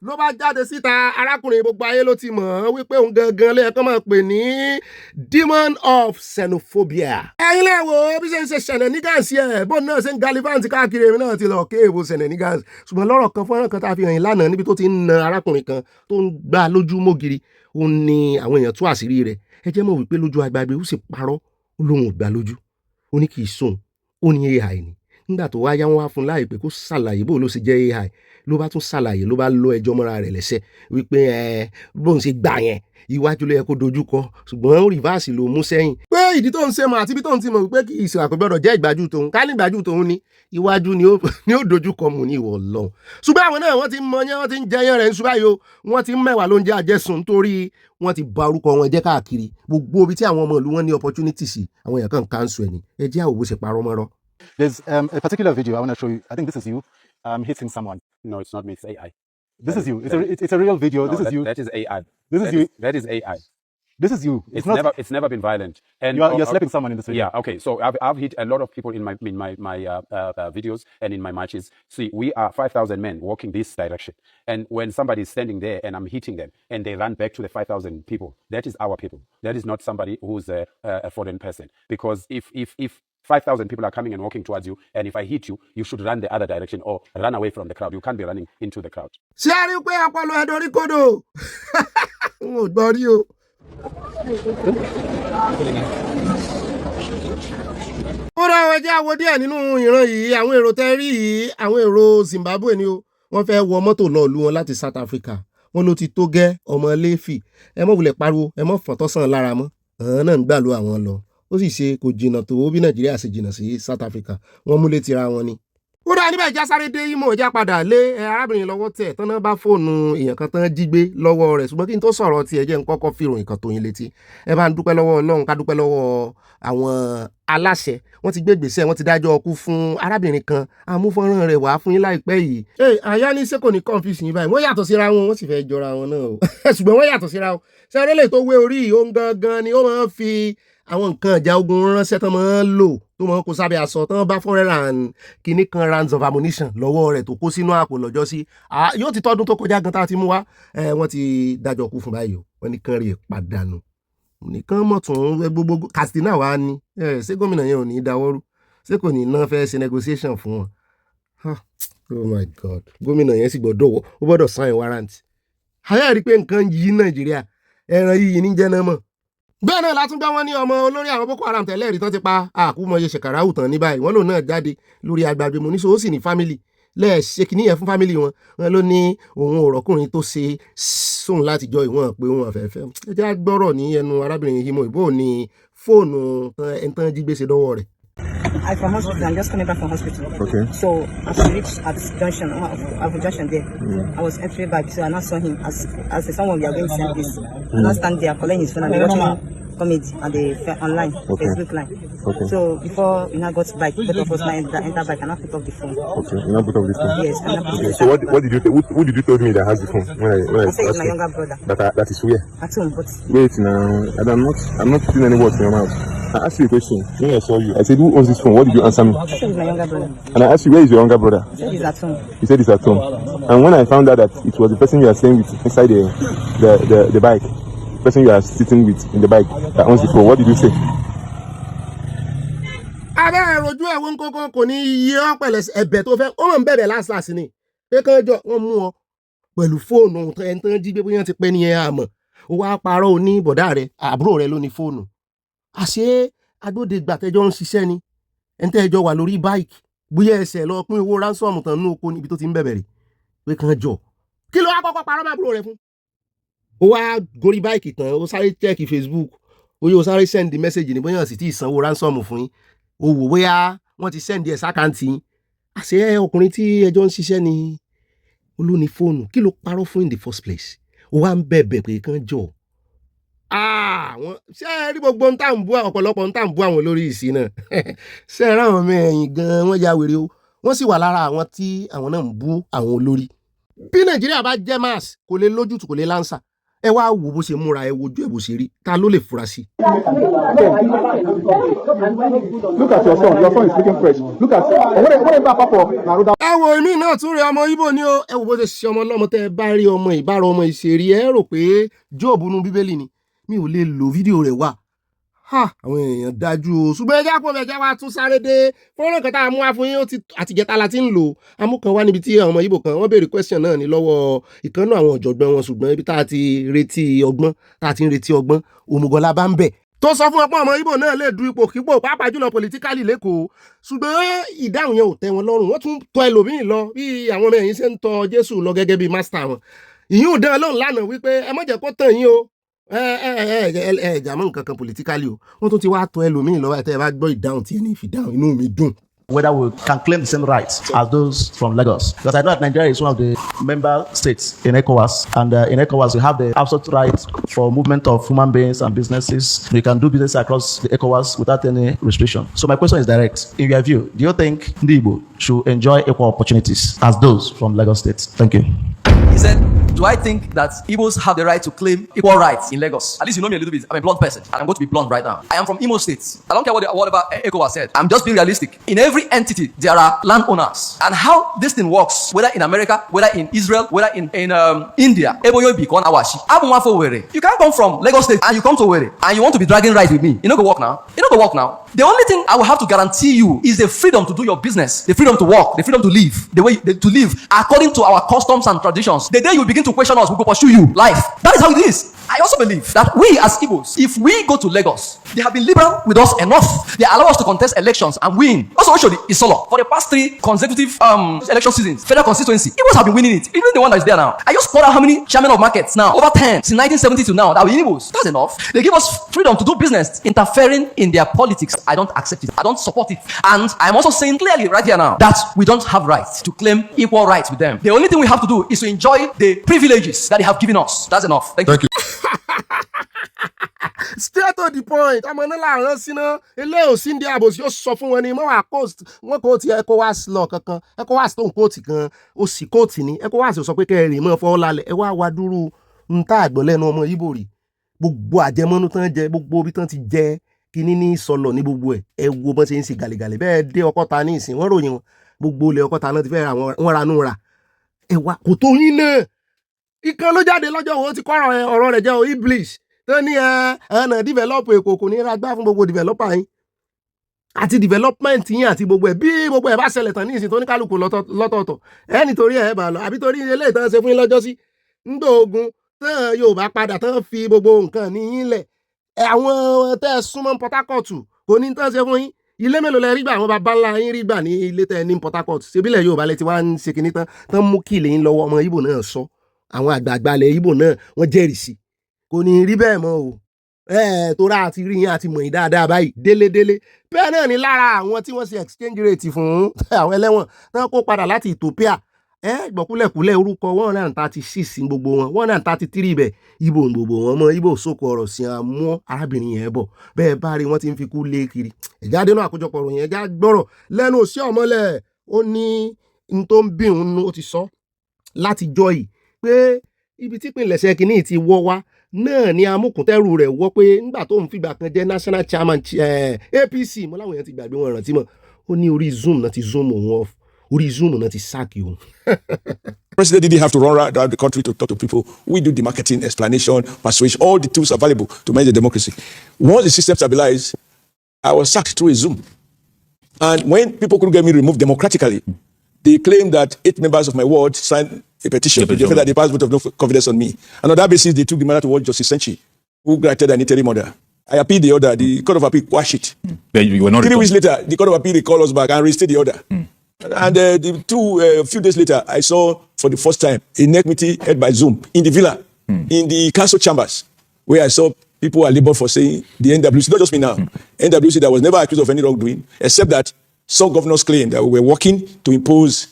ló bá jáde síta arákùnrin gbogbo ayé ló ti mọ̀ ọ́n wípé òun gangan lẹ́ẹ̀kan máa pè ní demon of xenophobia. ẹ̀yin lè wo bí ṣe ń ṣe shenanigans ẹ̀ bó náà ṣe ń galivanti káàkiri èmi náà ti lọ kéèbó shenanigans ṣùgbọ́n lọ́rọ̀ kan fọ́nrán kan tá a fi hàn yín lánàá níbi tó ti ń na arákùnrin kan tó ń gbá lójú mọ́gìrì ó ní àwọn èèyàn tú àṣírí rẹ̀ ẹ jẹ́ mọ̀ wípé lójú agbágbé ó sì parọ́ ó lóun ò gbà lójú ó ní kì í sùn ó ní AI ni nígbà tó wáyá wọn wá fún láìpẹ́ kó ṣàlàyé bó ló ṣe jẹ́ AI ló bá tún ṣàlàyé ló bá lọ ẹjọ́ mọ́ra rẹ̀ lẹ́sẹ̀ wípé bóun ṣe gbà yẹn iwájú ló yẹ kó dojú kọ ṣùgbọ́n rìvásì ló mú sẹ́yìn pé ìdí tó ń ṣe mọ̀ àti ibi tó ń ti mọ̀ wípé kì í ṣe àkọ́gbọ́dọ̀ jẹ́ ìgbájú tòun ká ní ìgbájú tòun ni iwájú ni ó dojú kọ mù ní ìwọ Ọlọ́run ṣùgbọ́n àwọn náà wọ́n ti mọ yẹn wọ́n ti ń jẹyàn rẹ̀ ń ṣúbà yìí o wọ́n ti ń mẹ́wàá ló ń jẹ́ àjẹsùn nítorí wọ́n ti bà orúkọ wọn jẹ́ káàkiri gbogbo ibi tí àwọn ọmọ ìlú wọn ní opportunity sí àwọn èèyàn kan cancel ẹ̀ ní ẹ jẹ́ àwòbó ṣe parọ́ mọ́rọ́. There's a particular video I want to show you. I think this is you hitting someone. No, it's not me. It's AI. This is you. It's a real video. No, this is you. That is AI. This is you. That is AI. This is you. It's never been violent. And you're slapping someone in this video. Yeah. Okay. So I've hit a lot of people in my videos and in my matches. See, we are 5,000 men walking this direction, and when somebody is standing there and I'm hitting them and they run back to the 5,000 people, that is our people. That is not somebody who's a foreign person. Because if 5,000 people are coming and walking towards you, and if I hit you, you should run the other direction or run away from the crowd. You can't be running into the crowd. ṣé a rí pé ọpọlọ ẹ dorí kodò n ò gbọ́ rí o. ó rọ ẹjẹ́ àwo díẹ̀ nínú ìran yìí àwọn èrò tẹ́ rí yìí àwọn èrò Zimbabwe ni o wọ́n fẹ́ wọ mọ́tò lọ lù wọn láti South Africa wọ́n ló ti tó gẹ́ ọmọ Léfì ẹ mọ̀ wulẹ̀ pariwo ẹ mọ̀ fọ̀tọ́sàn lára mọ́ àwọn náà ń gbà lọ àwọn lọ ó sì ṣe kò jìnnà tó bí Nàìjíríà ṣe jìnnà sí South Africa wọ́n múlé tira wọn ni. ó dáa níbẹ̀ já sáré dé Imo já padà lé arábìnrin lọ́wọ́ tẹ̀ tán náà bá fóònù èèyàn kan tán jí gbé lọ́wọ́ rẹ̀ ṣùgbọ́n kí n tó sọ̀rọ̀ tiẹ̀ jẹ́ n kọ́kọ́ fi ìròyìn kan tó yín létí ẹ bá ń dúpẹ́ lọ́wọ́ Ọlọ́run ká dúpẹ́ lọ́wọ́ àwọn aláṣẹ wọ́n ti gbé ìgbésẹ̀ wọ́n ti dájọ́ ọkú fún arábìnrin kan amúfọ́nrán rẹ̀ wá fún yín láìpẹ́ yìí. àyà ní sẹ́kò ní confuse yín báyìí wọ́n yàtọ̀ síra wọn wọ́n sì fẹ́ jọra wọn náà o ṣùgbọ́n wọ́n yàtọ̀ síra wọn sẹ́rẹ́ lè tó wé orí yìí ó ń gangan ni ó máa ń fi àwọn nǹkan ìjà ogun ránṣẹ́ tán máa ń lò tó máa ń kó sábẹ́ aṣọ tán bá fọ́nrẹ́ kìíní kan rounds of ammunition lọ́wọ́ rẹ̀ tó kó sínú àpò lọ́jọ́ sí yóò ti tọ́dún tó kọjá gan tá a ti mú wá wọ́n ti dájọ́ kú fún báyìí o wọ́n ní kán rí ìpàdánù nìkan mọ̀tún gbogbo Katsina wa ni ṣé gómìnà yẹn ò ní í dáwọ́rú ṣé kò ní í ná fẹ́ ṣe negotiation fún wọn oh my god gómìnà yẹn sì gbọ́dọ̀ sign warrant àyà rí i pé nǹkan yí Nàìjíríà ẹran yìí ní jẹ́ náà mọ̀ bẹ́ẹ̀ náà látún gbá wọn ní ọmọ olórí àwọn Boko Haram tẹ́lẹ̀ rí tán ti pa àkúmọye ṣèkàràwù tán ní báyìí wọ́n lòun náà jáde lórí agbègbè mo ní so ó sì ní fámìlì lẹ́ẹ̀ṣẹ̀ kìíní yẹn fún fámìlì wọn ló ní òun ọ̀rọ̀kùnrin tó ṣe sóun láti jọ ìwọ̀n pé òun àfẹ́fẹ́ ẹ jẹ́ gbọ́rọ̀ ní ẹnu arábìnrin Imo ìbò ní fóònù ẹ̀ńtán jí gbèsè dọ́wọ́ rẹ̀. I'm from hospital. I'm just coming back from hospital. Okay. So as we reached at junction, junction there, I was entering back. So I now saw him as someone we are going to send this. I now stand there calling his phone and watching comedy at the online Facebook line. Okay. So before we now got back, both of us now enter back and I pick up the phone. Okay. You now put up the phone. Yes. Okay. So what did you who did you tell me that has the phone? When I said it's my younger brother. That is where? At home, but wait now. I'm not putting any words in your mouth. I asked you a question. When I saw you, I said, who owns this phone? What did you answer me? I said it's my younger brother. And I asked you, where is your younger brother? He said he's at home. He said he's at home. And when I found out that it was the person you are staying with inside the bike, the person you are sitting with in the bike that owns the phone, what did you say? abẹ́rẹ́ rojú ẹ̀wọ̀n kókó kò ní iye ọ̀pẹ̀lẹ̀ ẹ̀bẹ̀ tó fẹ́ ó mọ̀ ń bẹ̀rẹ̀ láṣàṣì ni pé kán jọ wọ́n mú ọ pẹ̀lú fóònù ẹni tán jí gbé bóyá ti pẹ́ ní ẹ̀ àmọ́ ó wá parọ́ òní bọ̀dá rẹ̀ àbúrò rẹ̀ ló ní fóònù àṣé agbódegbà tẹjọ́ ń ṣiṣẹ́ ni ẹni tẹ́jọ́ wà lórí báìkì bóyá ẹsẹ̀ lọ pín owó ránsọ́ọ̀mù tán ní oko níbi tó ti ń bẹ̀bẹ̀ rẹ̀ pé kán jọ kí ló wá kọ́kọ́ parọ́ máa búrò rẹ̀ fún. ó wá gorí báìkì tán ó sáré chẹ́ẹ̀kì Facebook ó yóò sáré sẹ́ndì mẹ́sẹ̀gì ní bóyá sì ti ìsanwó ránsọ́ọ̀mù fún yín ó wò bóyá wọ́n ti sẹ́ndì ẹ̀ sákàǹtì yín àṣé ọkùnrin tí ẹjọ́ ń ṣiṣẹ́ ni olóní fóònù kí ló parọ́ fún in the first place ó wá ń bẹ̀bẹ̀ pé kán jọ wọ́n ṣe é rí gbogbo ń tà ń bú ọ̀pọ̀lọpọ̀ ń tà ń bú àwọn olórí ìsìn náà ṣe é ráwọn ọmọ ẹ̀yìn gan-an wọ́n ya wèrè o wọ́n sì wà lára àwọn tí àwọn náà ń bú àwọn olórí. bí Nàìjíríà bá jẹ́ mass kò lè lójútùú kò lè láǹsà ẹ wá wò bó ṣe múra ẹ wojú ẹ bó ṣe rí ta ló lè fura sí. Look at your son is speaking French. Look at ẹ wo èmi náà tún rí ọmọ Ìgbò ni o ẹ wò bó ṣe ṣe ọmọ ọlọ́mọ tẹ́ ẹ bá rí ọmọ ìbára ọmọ ìṣeré ẹ rò pé Jóòbù nínú Bíbélì ni mi ò lè lo fídíò rẹ̀ wá àwọn èèyàn dájú o ṣùgbọ́n ẹjẹ́ àpò ẹ̀jẹ̀ wa tún sáré dé fọ́nrán kan tá a mú wá fún yín àtìjẹta la ti ń lò amúkan wá níbi tí àwọn ọmọ Ìgbò kan wọ́n béèrè question náà ní lọ́wọ́ ìkànnì àwọn ọ̀jọ̀gbọ́n wọn ṣùgbọ́n ibi tá a ti ń retí ọgbọ́n òmùgọ̀lá bá ń bẹ̀ tó sọ fún ọ̀pọ̀ ọmọ Ìgbò náà lè du ipò kípò pàápàá jùlọ politically lẹ́kọ̀ọ́ ṣùgbọ́n ìdáhùn yẹn ò tẹ́ wọn lọ́rùn wọ́n tún tọ ẹlòmíì lọ bí àwọn ọmọ ẹ̀yìn ṣe ń tọ Jésù lọ gẹ́gẹ́ bí master wọn ìyún dán lóhùn lánàá wípé ẹ má jẹ́ kó tàn yín o jàmọ́ nǹkan kan politically o wọ́n tún ti wá tọ ẹlòmíì lọ́wọ́ ẹ̀ tẹ́ ẹ bá gbọ́ ìdáhùn tí ẹni ìfìdáhùn inú mi dùn. Whether we can claim the same rights as those from Lagos. Because I know that Nigeria is one of the member states in ECOWAS. And in ECOWAS, we have the absolute right for movement of human beings and businesses. You can do business across the ECOWAS without any restriction. So my question is direct. In your view, do you think Ndibo should enjoy equal opportunities as those from Lagos State? Thank you. He said, do I think that Igbos have the right to claim equal rights in Lagos? At least you know me a little bit. I'm a blunt person, and I'm going to be blunt right now. I am from Imo State. I don't care whatever ECOWAS said. I'm just being realistic. In every entity, there are landowners. And how this thing works, whether in America, whether in Israel, whether in India, you can't come from Lagos State and you come to Owerri and you want to be dragging rights with me. You know go work now. You know go work now. The only thing I will have to guarantee you is the freedom to do your business, the freedom to work, the freedom to live, the way to live according to our customs and traditions. The day you begin begin to question us, we go pursue you. Life. That is how it is. I also believe that we as Igbos, if we go to Lagos, they have been liberal with us enough. They allow us to contest elections and win. Also, actually, it's solo. For the past 3 consecutive election seasons, federal constituency, Igbos have been winning it. Even the one that is there now. I just poured out how many chairmen of markets now? Over 10 since 1970 to now. That were Igbos. That's enough. They give us freedom to do business. Interfering in their politics, I don't accept it. I don't support it. And I'm also saying clearly right here now that we don't have rights to claim equal rights with them. The only thing we have to do is to enjoy the privileges that they have given us. That's enough. Thank you. Straight to the point. I'm gonna learn sina. Ele o sin dia bos yo sọ fún wọn ni mo wa coast. Wọ́n ko ti ECOWAS law kankan. ECOWAS tó ń quote kan. Ó sì quote ni. ECOWAS sọ pé kẹ́ rí mo fo lálẹ́. Ẹ wá dúró nta àgbọn lẹ́nu ọmọ Ìgbò rí. Gbogbo àjẹmọ́nú tán jẹ, gbogbo bí tán ti jẹ kíní ní sọlọ ní gbogbo ẹ̀. Ẹ wo bọ́n ṣe ń ṣe gàlégàlé. Bẹ́ẹ̀ dé Ọkọ́ta ní ìsìn wọ́n ròyìn wọn. Gbogbo ilẹ̀ Ọkọ́ta náà ti fẹ́ ra wọn ranú ra. Ẹ wá kò tó yín náà. Ìkan ló jáde lọ́jọ́ wo ti kọ́rọ̀ ọ̀rọ̀ rẹ̀ jẹ́ o Iblis. Tó ní ẹ̀nà develop èkó kò ní ra gbá fún gbogbo developer yín àti development yín àti gbogbo ẹ̀ bí gbogbo ẹ̀ bá ṣẹlẹ̀ tán ní ìsìn tó ní kálukú lọ́tọ̀ọ̀tọ̀ ẹ̀ nítorí ẹ̀ bá lọ àbí torí ilé ìtàn ṣe fún yín lọ́jọ́ sí ńgbà ogun tán Yorùbá padà tán fi gbogbo nǹkan ní yín lẹ̀ àwọn tẹ́ ẹ súnmọ́ Port Harcourt kò ní tán ṣe fún yín ilé mélòó lẹ rí gbà àwọn baba ńlá yín rí gbà ní ilé tẹ́ ẹ ní Port Harcourt ṣebílẹ̀ Yorùbá lẹ ti wá ń ṣe kinní tán mú kí ilé yín lọ́wọ́ ọmọ Ìgbò náà sọ àwọn àgbààgbà ilẹ̀ Ìgbò náà wọ́n jẹ́rìí sí kò ní rí bẹ́ẹ̀ mọ́ o tóra àti rí yín àti mọ̀ yín dáadáa báyìí délédélé bẹ́ẹ̀ náà ni lára àwọn tí wọ́n ṣe exchange rate fún àwọn ẹlẹ́wọ̀n tán kó padà láti Ethiopia gbọ̀kúlẹ̀kúlẹ̀ orúkọ 136 gbogbo wọn 133 ibẹ̀ Ìgbò gbogbo wọn mọ́ Ìgbò sóko ọ̀rọ̀ sí àmọ́ arábìnrin yẹn bọ̀ bẹ́ẹ̀ bá rí wọ́n ti ń fi kú lé kiri ẹ̀já dénú àkójọpọ̀ ròyìn ẹ̀já gbọ́rọ̀ lẹ́nu òsì ọmọlẹ̀ ó ní n tó ń bí òun ó ti sọ láti jọ yìí pé ibi tí ìpínlẹ̀ṣẹ̀ kìíní ti wọ́ wá náà ni amúkùntẹ́rù rẹ̀ wọ́ pé nígbà tó ń fìgbà kan jẹ́ national chairman APC mo láwọn èèyàn ti gbàgbé wọn rántí mọ́ ó ní orí Zoom náà ti zoom òun off orí Zoom náà ti sáàkì òun. President didn't have to run around the country to talk to people. We do the marketing, explanation, persuasion, all the tools available to manage the democracy. Once the system stabilized, I was sacked through a Zoom. And when people couldn't get me removed democratically, they claimed that 8 members of my ward signed a petition to declare that they passed vote of no confidence on me. And on that basis, they took the matter to World Justice Senchi, who granted an interim order. I appealed the order. The Court of Appeal quashed it. You were not 3 weeks later, the Court of Appeal recalled us back and restated the order. And a few days later, I saw for the first time a NEC meeting held by Zoom in the villa, in the council chambers, where I saw people were labored for saying the NWC, not just me now, NWC that was never accused of any wrongdoing, except that some governors claimed that we were working to impose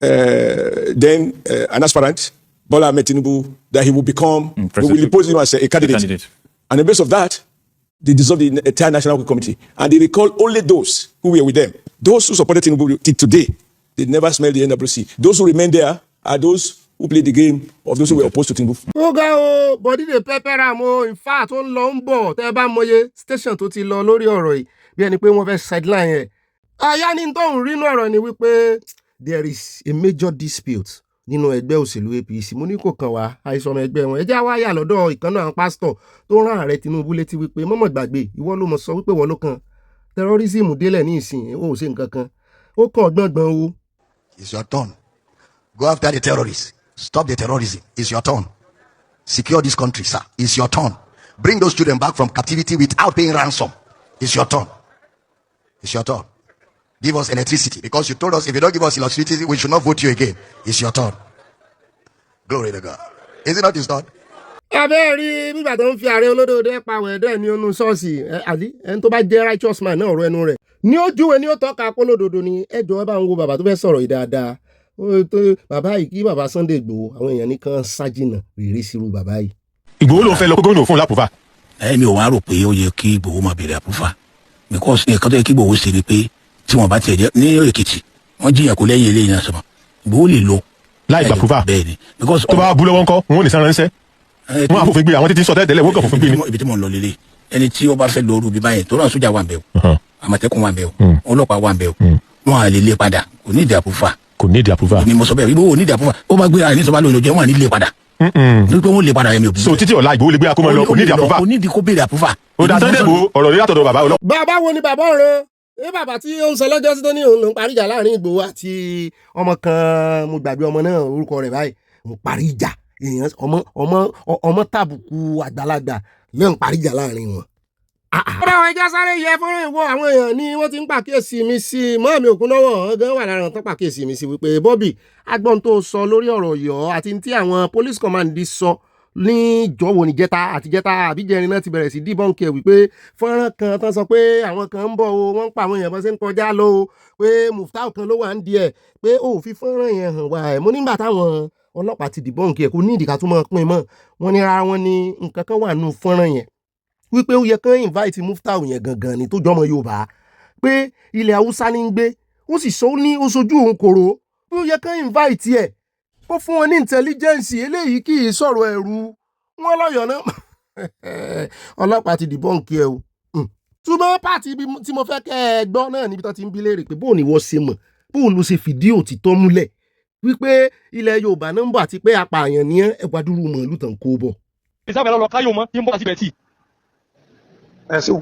an aspirant, Bola Ahmed Tinubu, that he will become, we will impose him as a candidate. And on the basis of that, they dissolved the entire National Committee. And they recalled only those who were with them. Those who supported Tinubu today, they never smelled the NWC. Those who remain there are those who played the game of those who were opposed to Tinubu. Ó ga o, body dey pepper am o, in fact, ó ń lọ ń bọ̀, tẹ́ bá mọye station tó ti lọ lórí ọ̀rọ̀ yìí, bí ẹni pé wọ́n fẹ́ sideline ẹ̀. Àyà ni tó ń rínú ọ̀rọ̀ ni wípé there is a major dispute nínú ẹgbẹ́ òṣèlú APC. Mo ní kò kàn wá àìsàn ọmọ ẹgbẹ́ wọn. Ẹ jẹ́ wá yà lọ́dọ̀ ìkànnà àwọn pásítọ̀ tó rán ààrẹ Tinubu létí wípé mọ́mọ́ gbàgbé ìwọ ló mọ̀ sọ wípé wọ́n ló kan terrorism délẹ̀ ní ìsìn ó ṣe nǹkan kan. Ó kàn gbọ̀ngbọ̀n o. It's your turn. Go after the terrorists. Stop the terrorism. It's your turn. Secure this country, sir. It's your turn. Bring those children back from captivity without paying ransom. It's your turn. It's your turn. Give us electricity, because you told us if you don't give us electricity, we should not vote you again. It's your turn. Glory to God. Is it not his turn? Abẹ́rí bíbà tó ń fi ààrẹ olódòdó pa wẹ̀dẹ́ ní onú ṣọ́ọ̀ṣì àbí ẹni tó bá jẹ́ righteous man náà ọ̀rọ̀ ẹnu rẹ̀ ní ó júwe ní ó tọ́ka polódodo ni ẹjọ́ ẹ bá ń wo bàbá tó fẹ́ sọ̀rọ̀ yìí dáadáa bàbá yìí kí bàbá Sunday Igboho àwọn èèyàn nìkan sájìnà rèé sírú bàbá yìí. Igboho ló ń fẹ́ lọ gómìnà fún lápòfà. Mi ò wá rò pé ó yẹ kí Igboho máa bèrè àpòfà because nǹkan tó yẹ kí Igboho ṣe ni pé tí wọ́n bá tiẹ̀ jẹ́ ní Èkìtì wọ́n jiyàn kó lẹ́yìn eléyìí náà sọ̀rọ̀ Igboho lè lọ láì gbà àpòfà bẹ́ẹ̀ ni because tó bá bú lọ́wọ́ ńkọ́ wọn ò ní sanra ńṣẹ́ wọn àfòfin gbé àwọn títí sọ tẹ́lẹ̀ wọ́n kàn fòfin gbé ni. ibi tí mo ń lọ lélẹ̀ ẹni tí ó bá fẹ́ lọ rúbi báyìí tó náà sójà wà ń bẹ̀ o àmọ̀tẹ́kùn wà ń bẹ̀ o ọlọ́pàá wà ń bẹ̀ o wọn à lè lé padà kò ní ìdí àpòfà. kò ní ìdí àpòfà. ni mo sọ bẹ́ẹ̀ Igboho ò ní ìdí àpòfà ó bá gbé àyè ní sọ́ba lóyún jẹ́ wọn à ní lé padà. nítorí pé wọ́n lè padà ẹ̀mí òbí. so títí ọ̀la Igboho lè gbé akómọ lọ kò ní ìdí àpòfà. kò ní ìdí kó béèrè àpòfà. ó dá Sunday Igboho ọ̀rọ̀ yóò yàtọ̀ bàbá ọlọ́. Bàbá wo ni bàbá ọ̀rọ̀ bàbá tí ó ń sọ lọ́jọ́ sí tó ní òun ló ń parí ìjà láàrin Igboho àti ọmọ kan mo gbàgbé ọmọ náà orúkọ rẹ̀ báyìí mo parí ìjà èèyàn ọmọ tàbùkù àgbàlagbà lè ń parí ìjà láàrin wọn. ọ̀rọ̀ àwọn ẹja sáré yẹ fọ́nrán ìwọ àwọn èèyàn ni wọ́n ti ń pàkíyèsí mi sí mọ́ọ̀mí Òkúnlọ́wọ́ ọ̀gán wà lára tó pàkíyèsí mi sí wípé Bobby agbọ́n tó sọ lórí ọ̀rọ̀ yọ̀ àti tí àwọn police command sọ ní ìjọ́wò níjẹta àtijẹta àbíjẹrin náà ti bẹ̀rẹ̀ sí dìbọ́ǹkì ẹ̀ wípé fọ́nrán kan tán sọ pé àwọn kan ń bọ̀ o wọ́n ń pa àwọn èèyàn bọ́ sí ń kọjá lọ o pé Muftau kan ló wà ń di ẹ̀ pé ó fi fọ́nrán yẹn hàn wá ẹ̀ mo nígbà táwọn ọlọ́pàá ti dìbọ́ǹkì ẹ̀ kò ní ìdíkà tó máa pín mọ́ wọn ní rárá wọn ní nǹkan kan wà nù fọ́nrán yẹn wípé ó yẹ kán invite Muftau yẹn gangan ni tó jọmọ Yorùbá pé ilẹ̀ Haúsá ní ń gbé ó sì sọ ní ó sojú òun kòrò pé ó yẹ kán invite ẹ̀ kó fún wọn ní intelligence eléyìí kì í sọ̀rọ̀ ẹ̀rù wọn lọ́yọ̀ọ́ náà ọlọ́pàá ti dìbọ́ǹkì ẹ̀ o ṣùgbọ́n pàtì tí mo fẹ́ kẹ́ ẹ gbọ́ náà níbi tó ti ń bí léèrè pé bóun ni wọ́n ṣe mọ̀ bóun ló ṣe fìdí òtítọ́ múlẹ̀ wípé ilẹ̀ Yorùbá náà ń bọ̀ àti pé apààyàn ní ẹ̀wà dúró màálù tàn kó bọ̀. ìsáfẹ́ lọ́lọ́ káyọ̀ mọ́ tí ń bọ̀ àti bẹ̀tì. ẹ ṣeun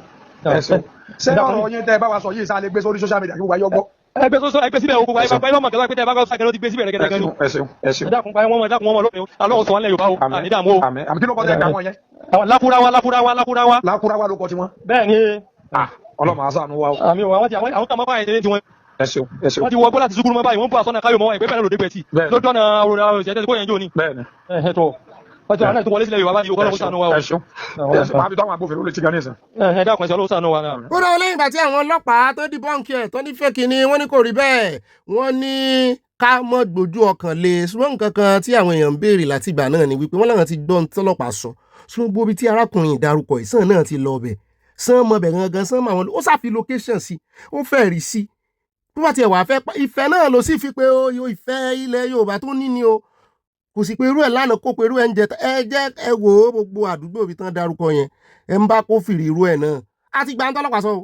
ṣé ọ̀rọ̀ yín tẹ́ ẹ bá wa sọ yìí sáà lè gbé sórí social media kí gbogbo ayé gbọ́. ẹgbẹ́ síbẹ̀ o gbogbo ayé bá ọmọ kẹta pé tẹ́ ẹ bá gbọ́ sàkẹ́rẹ́ ó ti gbé síbẹ̀ rẹ̀kẹ̀tẹ̀ gan-an. ẹ ṣeun. ẹ̀dàkùn pa wọn lópin o alọ́ sọ wọn lẹ Yorùbá o àní dààmú o. àmì kí ló kọ́ tẹ́ ká wọn yẹn. lákúráwá ló kọ tiwọn. bẹ́ẹ̀ ni. ọlọ́mọ àṣàánú wa o. àmì o àwọn kan máa bá yẹn tiwọn. ẹ ṣeun. wọ́n ti wọ bọ́lá ti sukuru mọ́ báyìí wọ́n bọ́ àsọ́nà káyọ̀ mọ́ ẹgbẹ́ fẹ́ràn lòdì gbẹ̀tì lójú ọ̀nà òṣèlú kó yẹn jò ní. bẹ́ẹ̀ni. wọ́n ti wà náà tó wọlé sílẹ̀ Yorùbá báyìí ọlọ́run ṣàánú wa o. ẹ ṣeun. máa fi tó àwọn agbófinró lè ti gan ní ìsìn. ẹ dákun ẹ̀sọ́ ọlọ́run ṣàánú wa náà. ó dáwọ́ lẹ́yìn ìgbà tí àwọn ọlọ́pàá tó dìbọ́ǹkì ẹ̀ tó ní fẹ́ẹ̀kì ni wọ́n ní kò rí bẹ́ẹ̀ wọ́n ní ká mọ́ gbójú ọkàn lé ṣùgbọ́n nǹkan kan tí àwọn èèyàn ń béèrè láti ìgbà náà ni wípé wọ́n láwọn ti gbọ́ tọ́lọ́pàá sọ ṣùgbọ́n gbóbi tí arákùnrin ìdarúkọ ìsàn náà ti lọ bẹ̀ sàn mọ́ bẹ̀ gangan sàn mọ́ àwọn ó ṣàfi location sí ó fẹ́ rí sí bí wọ́n ti ẹ̀ wá fẹ́ ìfẹ́ náà ló sì fi pé ìfẹ́ ilẹ̀ Yorùbá tó ní ni o kò sì pé irú ẹ̀ lánàá kó pé irú ẹ̀ ń jẹ ẹ jẹ́ ẹ wò ó gbogbo àdúgbò ibi tán darúkọ yẹn ẹ ń bá kó fìrí irú ẹ̀ náà á ti gba ń tọ́lọ́pàá sọ o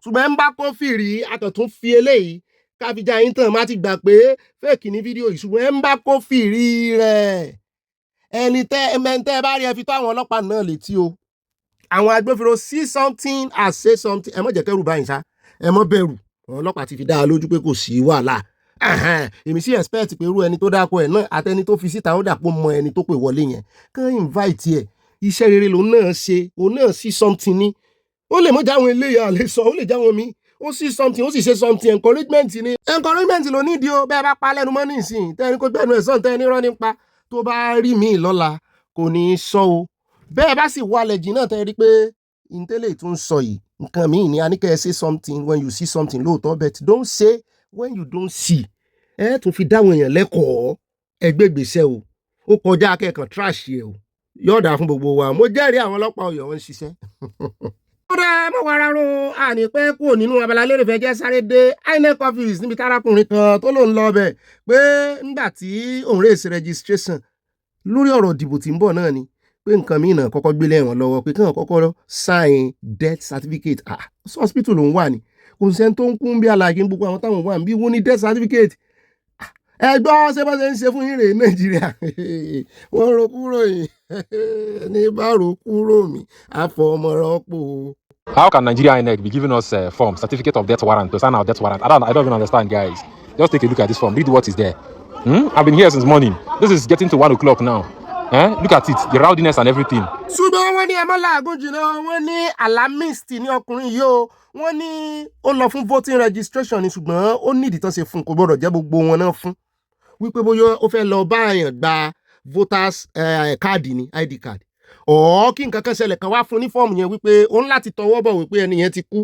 ṣùgbọ́n ẹ ń bá kó fìrí akọ̀tún fi eléyìí káfíjà yín tàn má ti gbà pé fẹ́ẹ̀kì ní fídíò yìí ṣùgbọ́n ẹ ń bá kó fìrí rẹ̀ ẹni tẹ́ bá rí ẹ fi tó àwọn ọlọ́pàá náà létí o àwọn agbófinró see something and say something ẹ mọ̀ jẹ́ kẹ́rù báyìí sá ẹ mọ̀ bẹ̀rù àwọn ọlọ́pàá ti fi dá a lójú pé kò sí wàhálà èmi sì expect pé irú ẹni tó dáko ẹ̀ náà àtẹni tó fi síta ó dàpọ̀ mọ ẹni tó pè wọlé yẹn kàn invite ẹ̀ iṣẹ́ rere lòun náà ṣe òun náà see something ní ó lè mọ̀ jáwọn eléyà lè sọ ó lè jáwọn mi ó see something ó sì ṣe something encouragement ni encouragement ló ní ìdí o bẹ́ẹ̀ bá pa lẹ́nu mọ́ nísìnyí tẹ́ni kó gbẹ́nu ẹ̀ sọ̀n tẹ́ni rán nípa tó bá rí mi lọ́la kò ní í sọ o bẹ́ẹ̀ bá sì wálẹ̀ jì náà tẹ́ rí pé ìntẹ́lẹ̀ tó ń sọ yìí nǹkan míì ni a ní kẹ́ ẹ say something when you see something lóòótọ́ but don't say when you don't see ẹ tún fi dáwọn èèyàn lẹ́kọ̀ọ́ ẹgbẹ́ gbèsè o ó kọjá akẹ́kọ̀ọ́ trash yẹ o yọ̀ọ̀dà fún gbogbo wa mo jẹ́rìí àwọn ọlọ́pàá Ọ̀yọ́ wọn ń ṣiṣẹ́. ó dá mọ́ wàrà ro àní pé kúrò nínú abala lérè fẹ́ jẹ́ sáré dé INEC office níbi tárákùnrin kan tó lòun lọ bẹ̀ pé nígbà tí òun rèé sí registration lórí ọ̀rọ̀ ìdìbò tí ń bọ̀ náà ni pé nǹkan míì náà kọ́kọ́ gbélé ẹ̀wọ̀n lọ́wọ́ pé kàn kọ́kọ́ sign death certificate hospital ló ń wà ní kò sẹ́ni tó ń kún bí alàyè gbogbo àwọn táwọn wà bí wọ́n ní death certificate ẹgbọ́ ṣe bá ṣe ń ṣe fún yín rèé Nàìjíríà wọ́n ro kúrò yìí ní bá ro kúrò mi àfọmọ́rọ́pò. How can Nigeria INEC be giving us a form, certificate of death warrant, to sign our death warrant? I don't even understand, guys. Just take a look at this form, read what is there. I've been here since morning. This is getting to 1 o'clock now. Look at it, the rowdiness and everything. ṣùgbọ́n wọ́n ní ẹmọ́ làágùn jìnnà wọ́n ní alarmist ní ọkùnrin yìí o wọ́n ní ó lọ fún voting registration ni ṣùgbọ́n ó ní ìdí tán ṣe fún kò gbọ́dọ̀ jẹ́ gbogbo wọn náà fún wípé bóyá ó fẹ́ lọ bá àyàn gba voters card ni ID card ọ̀ kí nǹkan kan ṣẹlẹ̀ kan wá fún ní fọ́ọ̀mù yẹn wípé òun láti tọwọ́ bọ̀ wípé ẹni yẹn ti kú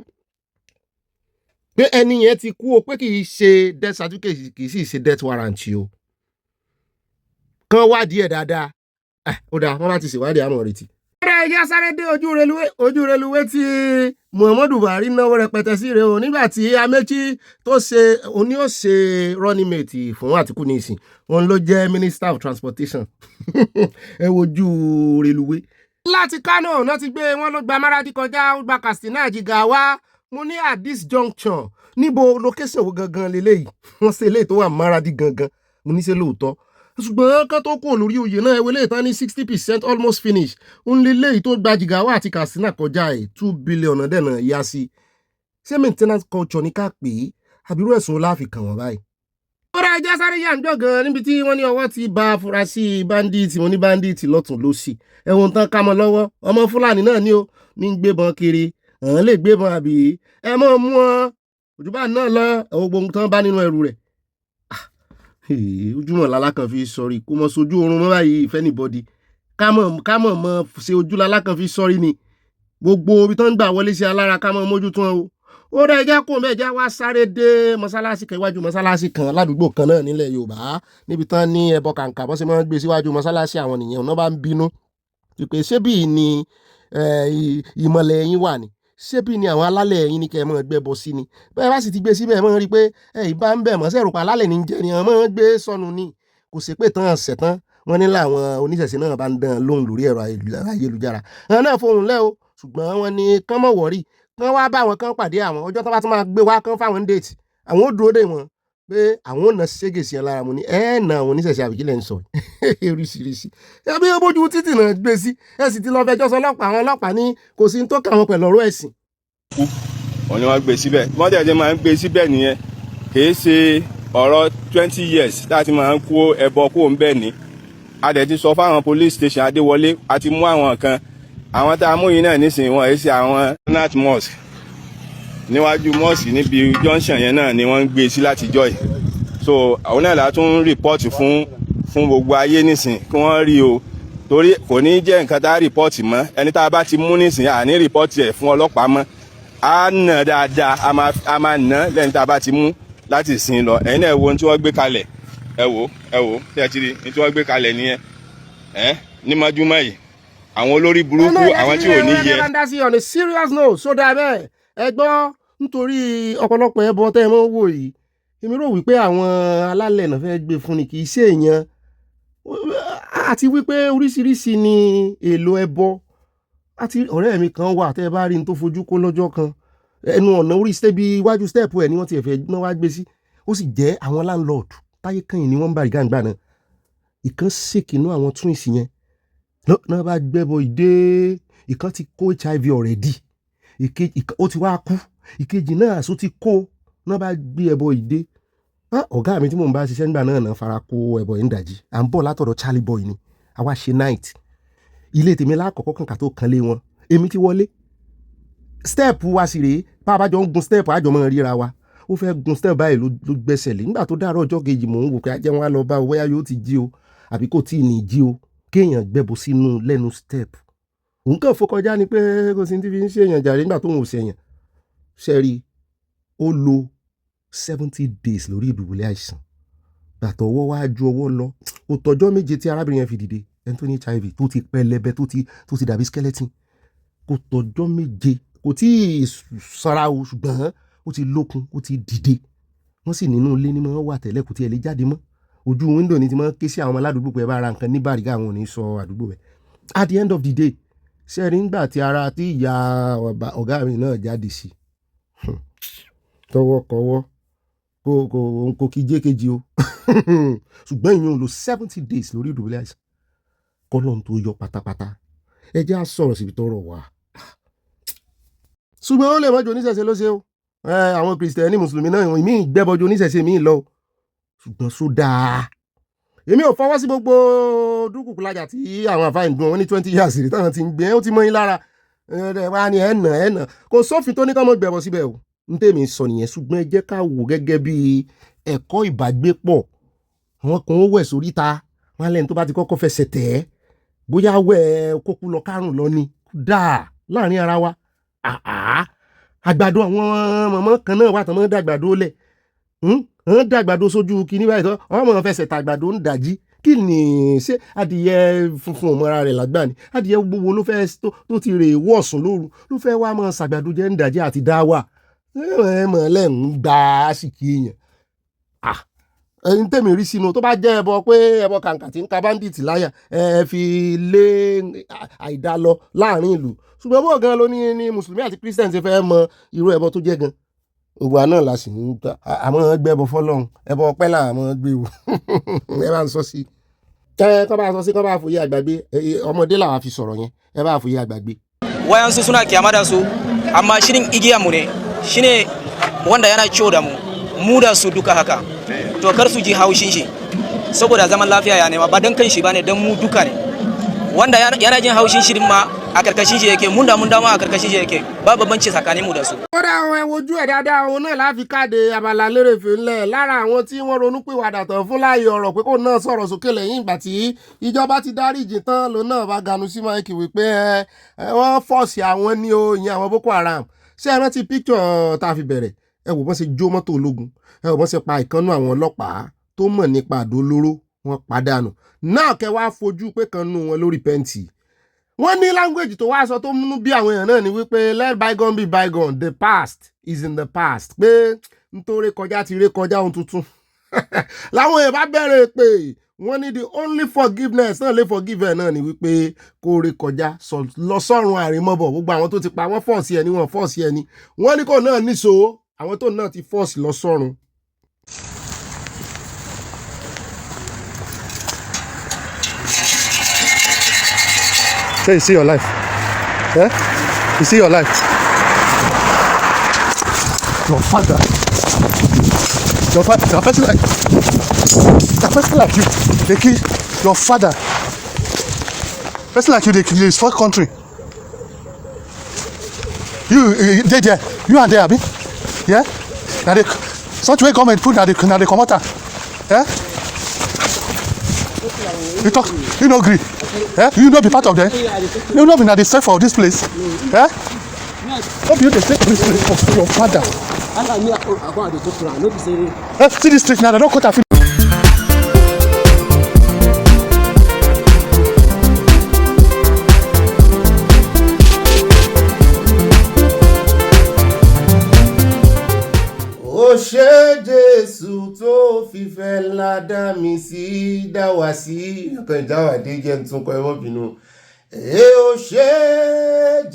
pé ẹni yẹn ti kú o pé kì í ṣe death certificate kì í sì ṣe death warrant o kan wádìí ẹ̀ dáadáa ó dáa wọ́n bá ti ṣèwádìí àmọ́ retí. ọ̀rẹ́ ẹ̀yà sáré dé ojú reluwé tí Muhammadu Buhari náwó rẹpẹtẹ sí rèé o nígbà tí Amechi tó ṣe òní ó ṣe running mate fún Àtìkù nísìn òun ló jẹ́ Minister of Transportation ẹ wojú reluwé. láti Kano náà ti gbé wọn ló gba Maradi kọjá ó gba Katsina Jigawa mo ní at this juncture níbo location wo gangan leléyìí wọ́n ṣe eléyìí tó wà Maradi gangan mo ní ṣe lóòótọ́ ṣùgbọ́n ká tó kó lórí oyè náà ewé lè tán ní 60% almost finish ń lé léyìí tó gba Jigawa àti Katsina kọjá ẹ̀ 2 billion dẹ̀nà yá sí ṣé maintenance culture ní ká pè é àbírú ẹ̀sùn láàfin kàn wọ́n báyìí. ó rà ẹja sáré yà ń jọ gan níbi tí wọ́n ní ọwọ́ ti bá afurasí báńdíìtì wọn ní báńdíìtì lọ́tún lọ́sì ẹ̀wọ̀n tán ká mọ́ lọ́wọ́ ọmọ fúlàní náà ni ó ní gbébọn kiri àwọn lè gbébọn àbí ẹ mọ́ mú wọn òjúbà náà lọ ẹ̀wọ̀n gbogbo tán bá nínú ẹrù rẹ̀ ojúmọ̀ lálákan fi sọrí kó mọ sojú oorun mọ́ báyìí if anybody kámọ̀ mọ́ ṣe ojú lálákan fi sọrí ni gbogbo ibi tán ń gbà wọlé sí alára kámọ̀ mójútó wọn o ó rẹ ẹjá kó mẹjá wá sáré dé mọ́sálásí kan iwájú mọ́sálásí kan ládùúgbò kan náà nílẹ̀ Yorùbá níbi tán ní ẹbọ kàǹkà bọ́n ṣe máa ń gbé síwájú mọ́sálásí àwọn nìyẹn ọ̀nà bá ń bínú pé ṣé bí ni ìmọ̀lẹ̀ yín wà ní ṣé bí ni àwọn alálẹ̀ yín ní kẹ́ ẹ máa gbé bọ́ sí ni bẹ́ẹ̀ bá sì ti gbé síbẹ̀ mọ́ rí i pé ìbá ń bẹ̀ mọ́ sẹ́rù pa alálẹ̀ ní jẹ́ ni àwọn máa ń gbé sọnù ni kò sí pé tán ṣẹ̀ tán wọ́n ní láwọn oníṣẹ̀ṣe náà bá ń dán lóhùn lórí ẹ̀rọ ayélujára àwọn náà fohùn lẹ́ o ṣùgbọ́n wọ́n ní kán mọ̀ wọ́rì kán wá bá wọn kán pàdé àwọn ọjọ́ tó bá tún máa gbé wá kán fáwọn déètì àwọn ò dúró dè wọn pé àwọn ò nà ṣégè sí ẹ lára mu ni ẹ nà àwọn oníṣẹ̀ṣe àbíkílẹ̀ ń sọ oríṣiríṣi ẹbí ó bójú títì náà gbé sí ẹ sì ti lọ fẹjọ́ sọ ọlọ́pàá àwọn ọlọ́pàá ní kò sí ní tó kà wọn pẹ̀lú ọ̀rọ̀ ẹ̀sìn. wọ́n ní wọ́n gbé síbẹ̀ wọ́n tẹ̀sí máa ń gbé síbẹ̀ nìyẹn kìí ṣe ọ̀rọ̀ 20 years láti máa ń kó ẹbọ kó ń bẹ̀ ní a dẹ̀ ti sọ fáwọn police station Adéwọlé a ti mú àwọn kan àwọn tá a mú yìí náà nísìnyí wọn èsì àwọn nat mosque níwájú mosque níbi junction yẹn náà ni wọ́n ń gbé sí látijọ́ yìí so àwọn náà la tún rìpọ́ọ̀tì fún gbogbo ayé nísìnyí kí wọ́n rí o torí kò ní jẹ́ nǹkan tá a rìpọ́ọ̀tì mọ́ ẹni tá a bá ti mú nísìnyí à ní rìpọ́ọ̀tì ẹ̀ fún ọlọ́pàá mọ́ a nà dáadáa a máa nà lẹ́yìn tá a bá ti mú láti sìn lọ ẹ̀yin náà wo ohun tí wọ́n gbé kalẹ̀ ẹ wò tí ẹ ti rí ní tí wọ́n gbé kalẹ̀ nìyẹn ní mọ́júmọ́ yìí àwọn olórí burúkú àwọn tí ò ní yẹ. on a serious note sódà bẹ́ẹ̀ ẹ gbọ́ nítorí ọ̀pọ̀lọpọ̀ ẹbọ tẹ́ ẹ mọ́ wò yìí èmi rò wípé àwọn alálẹ̀ náà fẹ́ gbé fún ni kì í ṣe èèyàn àti wípé oríṣiríṣi ni èlò ẹbọ àti ọ̀rẹ́ mi kan wà tẹ́ ẹ bá rí ní tó fojú kó lọ́jọ́ kan ẹnu ọ̀nà orí stẹ́ẹ̀bì iwájú stẹ́ẹ̀pù ẹ̀ ni wọ́n ti ẹ̀fẹ̀ náà wá gbé sí ó sì jẹ́ àwọn landlord táyé kẹ́yìn ni wọ́n ń bá ìgbàǹgbà náà ìkan ṣèkínú àwọn twins yẹn náà bá gbẹ́bọ ìdè ìkan ti kó HIV already ó ti wá kú ìkejì náà àṣọ ti kó náà bá gbé ẹbọ ìdè ọ̀gá mi tí mò ń bá ṣiṣẹ́ nígbà náà fara kó ẹbọ ìdajì à ń bọ̀ látọ̀dọ̀ Charlie boy ni àwa ṣe night ilé tèmi lákọ̀ọ́kọ́ kàǹkà tó kan lé wọn èmi ti wọlé step wa sì rèé bá a bá jọ ń gun step àjọ mọ́ ríra wa ó fẹ́ gun step báyìí ló gbẹ́sẹ̀ lé nígbà tó dàárọ̀ ọjọ́ kejì mò ń wò pé ajẹ́ wọn á lọ bá o bóyá yóò ti jí o àbí kò tí ì ní jí o kéèyàn gbẹ́bọ sínú lẹ́nu step òun kàn fọkọjá ni pé kò sí ti fi ń ṣèyàn jàre nígbà tó ń ṣèyàn ṣẹ́rí ó lo 70 days lórí ìdùbúlẹ̀ àìsàn gbàtọ̀ ọwọ́ wá ju ọwọ́ lọ kò tọ́jọ́ méje tí arábìnrin yẹn fi dìde ẹni tó ní HIV tó ti pẹlẹbẹ tó ti dàbí skeleton kò tọ́jọ́ méje kò tí ì sanra o ṣùgbọ́n ó ti lókun ó ti dìde wọ́n sì nínú ilé ní mọ́ wà tẹ́lẹ̀ kò tí ẹ lè jáde mọ́ ojú wíńdò ní ti mọ́ ké sí àwọn ọmọ aládùúgbò pé ẹ bá ra nǹkan ní Bàrígà àwọn ò ní sọ àdúgbò rẹ̀ at the end of the day sẹ́rí ńgbà tí ara tí ìyá ọ̀gá mi náà jáde sí tọwọ́kọwọ́ kò kí jẹ́ kejì o ṣùgbọ́n ìyẹn lò 70 days lórí ìdùbúlẹ̀ àìsàn kọ́lọ́n tó yọ pátápátá ẹ jẹ́ á sọ̀rọ̀ síbi tọ́rọ̀ wà ṣùgbọ́n ó lè mọ́jọ oníṣẹ̀ṣe ló ṣe o àwọn kìrìsìtẹ́nì mùsùlùmí náà ìmí ìgbẹ́bọjọ oníṣẹ̀ṣe mi lọ ṣùgbọ́n sódà èmi ò fọwọ́ sí gbogbo dúkùkù lájà tí àwọn àfáà ń dún wọn ní 20 years rí táwọn ti ń gbé ó ti mọ́ yín lára wá ní ẹ̀nà kò sófin tó ní ká mọ́ gbẹ̀bọ síbẹ̀ o ń tèmi sọ nìyẹn ṣùgbọ́n ẹ jẹ́ ká wò gẹ́gẹ́ bí ẹ̀kọ́ ìbágbépọ̀ àwọn kan ó wẹ̀ sóríta wọn lẹ́ni tó bá ti kọ́kọ́ fẹsẹ̀ tẹ̀ ẹ́ bóyá wẹ̀ kókú lọ kárùn lọ ni dáa láàrin ara wa àgbàdo àwọn mọ̀mọ́ kan náà wà tán mọ́ dàgbàdo lẹ̀ ń dàgbàdo sójú kìíní báyìí tán ọmọ fẹsẹ̀ tàgbàdo ń dàjí kí ni ṣé adìyẹ funfun ọmọra rẹ̀ lágbà ni adìyẹ gbogbo ló fẹ́ tó ti rè wọ́ ọ̀sùn lóru ló fẹ́ wá mọ́ ṣàgbàdo jẹ́ ń dàjí àti dáwà mọ̀ lẹ́ ń gba àsìkí èèyàn ẹni tẹ̀mí rí sínú tó bá jẹ́ ẹbọ pé ẹbọ kàǹkà tí ń ka báńdíìtì láyà ẹ fi lé àìdá lọ láàrin ìlú ṣùgbọ́n bó gan ló ní mùsùlùmí àti kírísítẹ̀n ti fẹ́ mọ irú ẹbọ tó jẹ́ gan òwà náà la sì ń ta àmọ́ gbé ẹbọ fọlọ́run ẹbọ ọpẹ́ là àmọ́ gbé wò ẹ bá ń sọ sí kọ́ bá sọ sí kọ́ bá fòye àgbàgbé ọmọdé làwọn fi sọ̀rọ̀ yẹn ẹ bá fòye àgbàgbé. wayansu suna kyama da su amma shirin igiya mu ne shine wanda yana ciwo da mu da su duka haka to kar su ji haushin shi saboda zaman lafiya ya nema ba dan kan shi bane dan mu duka ne wanda yana jin haushin shi ma a karkashin shi yake mun da ma a karkashin shi yake ba banci tsakanin mu da su. kódà àwọn ẹwojú ẹ̀ dáadáa òun náà láfi káde abala lérèfé ńlẹ̀ lára àwọn tí wọ́n ronú pìwàdà tán fún láàyè ọ̀rọ̀ pé kò náà sọ̀rọ̀ sókè lẹ́yìn ìgbà tí ìjọba ti dáríjì tán lòun náà bá ganu sí máìkì wípé wọ́n fọ́ọ̀sì àwọn ní o ìyẹn àwọn Boko Haram ṣé ẹ rántí píkítọ̀ tá a fi bẹ̀rẹ̀ ẹ wò bọ́n ṣe jó mọ́tò ológun ẹ wò bọ́n ṣe pa ìkànnú àwọn ọlọ́pàá tó mọ̀ nípa àdó olóró wọn pàdánù náà kẹ wá fojú pé kan nù wọn lórí pẹ́ǹtì wọ́n ní language tó wá sọ tó múnú bí àwọn èèyàn náà ni wípé let bygone be bygone the past is in the past pé nítorí kọjá ti ré kọjá ohun tuntun láwọn èèyàn bá bẹ̀rẹ̀ pé wọ́n ní the only forgiveness náà lè forgive ẹ̀ náà ni wípé kó ré kọjá lọ sọ́run àrèmọ́bọ̀ gbogbo àwọn tó ti pa wọ́n fọ́ọ̀sì ẹni wọ́n fọ́ọ̀sì ẹni wọ́n ní kò náà níṣó àwọn tó náà ti fọ́ọ̀sì lọ sọ́run. Say you see your life. Yeah? You see your life. Your father. A person like you, they kill your father. A person like you, they kill his first country. You there. You and there, Abi. Yeah? Now they such way government put now they come out. Yeah? You talk, you no agree. Yeah? You not be part of them. You not be now the self for this place. Yeah? What you the self for this place for your father? See this street now, they don't cut a ó ṣé Jésù tó fìfẹ́ ńlá dá mi sí dá wá sí ọ̀tọ̀ ìjáwádé jẹ́ tún kọ ẹwọ́ bínú. Ó ṣé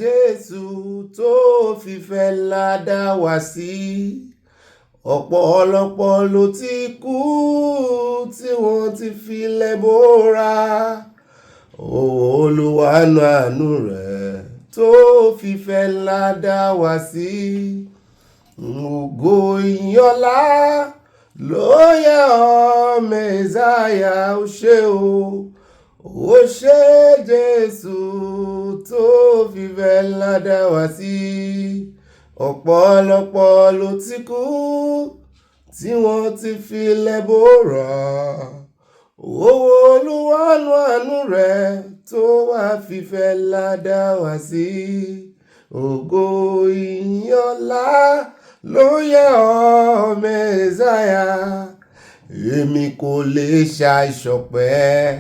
Jésù tó fìfẹ́ ńlá dá wá sí ọ̀pọ̀lọpọ̀ ló ti kú tí wọ́n ti fi lẹ́bọ̀ra Olúwa àánú rẹ̀ tó fìfẹ́ ńlá dá wá sí. Ògo ìyọ́lá ló yẹ ọ́ Mẹ́sáyà ó ṣé ó ṣé Jésù tó fìfẹ́ ńlá dá wá sí ọ̀pọ̀lọpọ̀ ló ti kú tí wọ́n ti fi lẹ́bọ̀ra Olúwa àánú rẹ̀ tó wá fìfẹ́ ńlá dá wá sí ògo ìyọ́lá ló yẹ ọ́ Mẹ́sáyà èmi kò lè ṣàìṣọpẹ́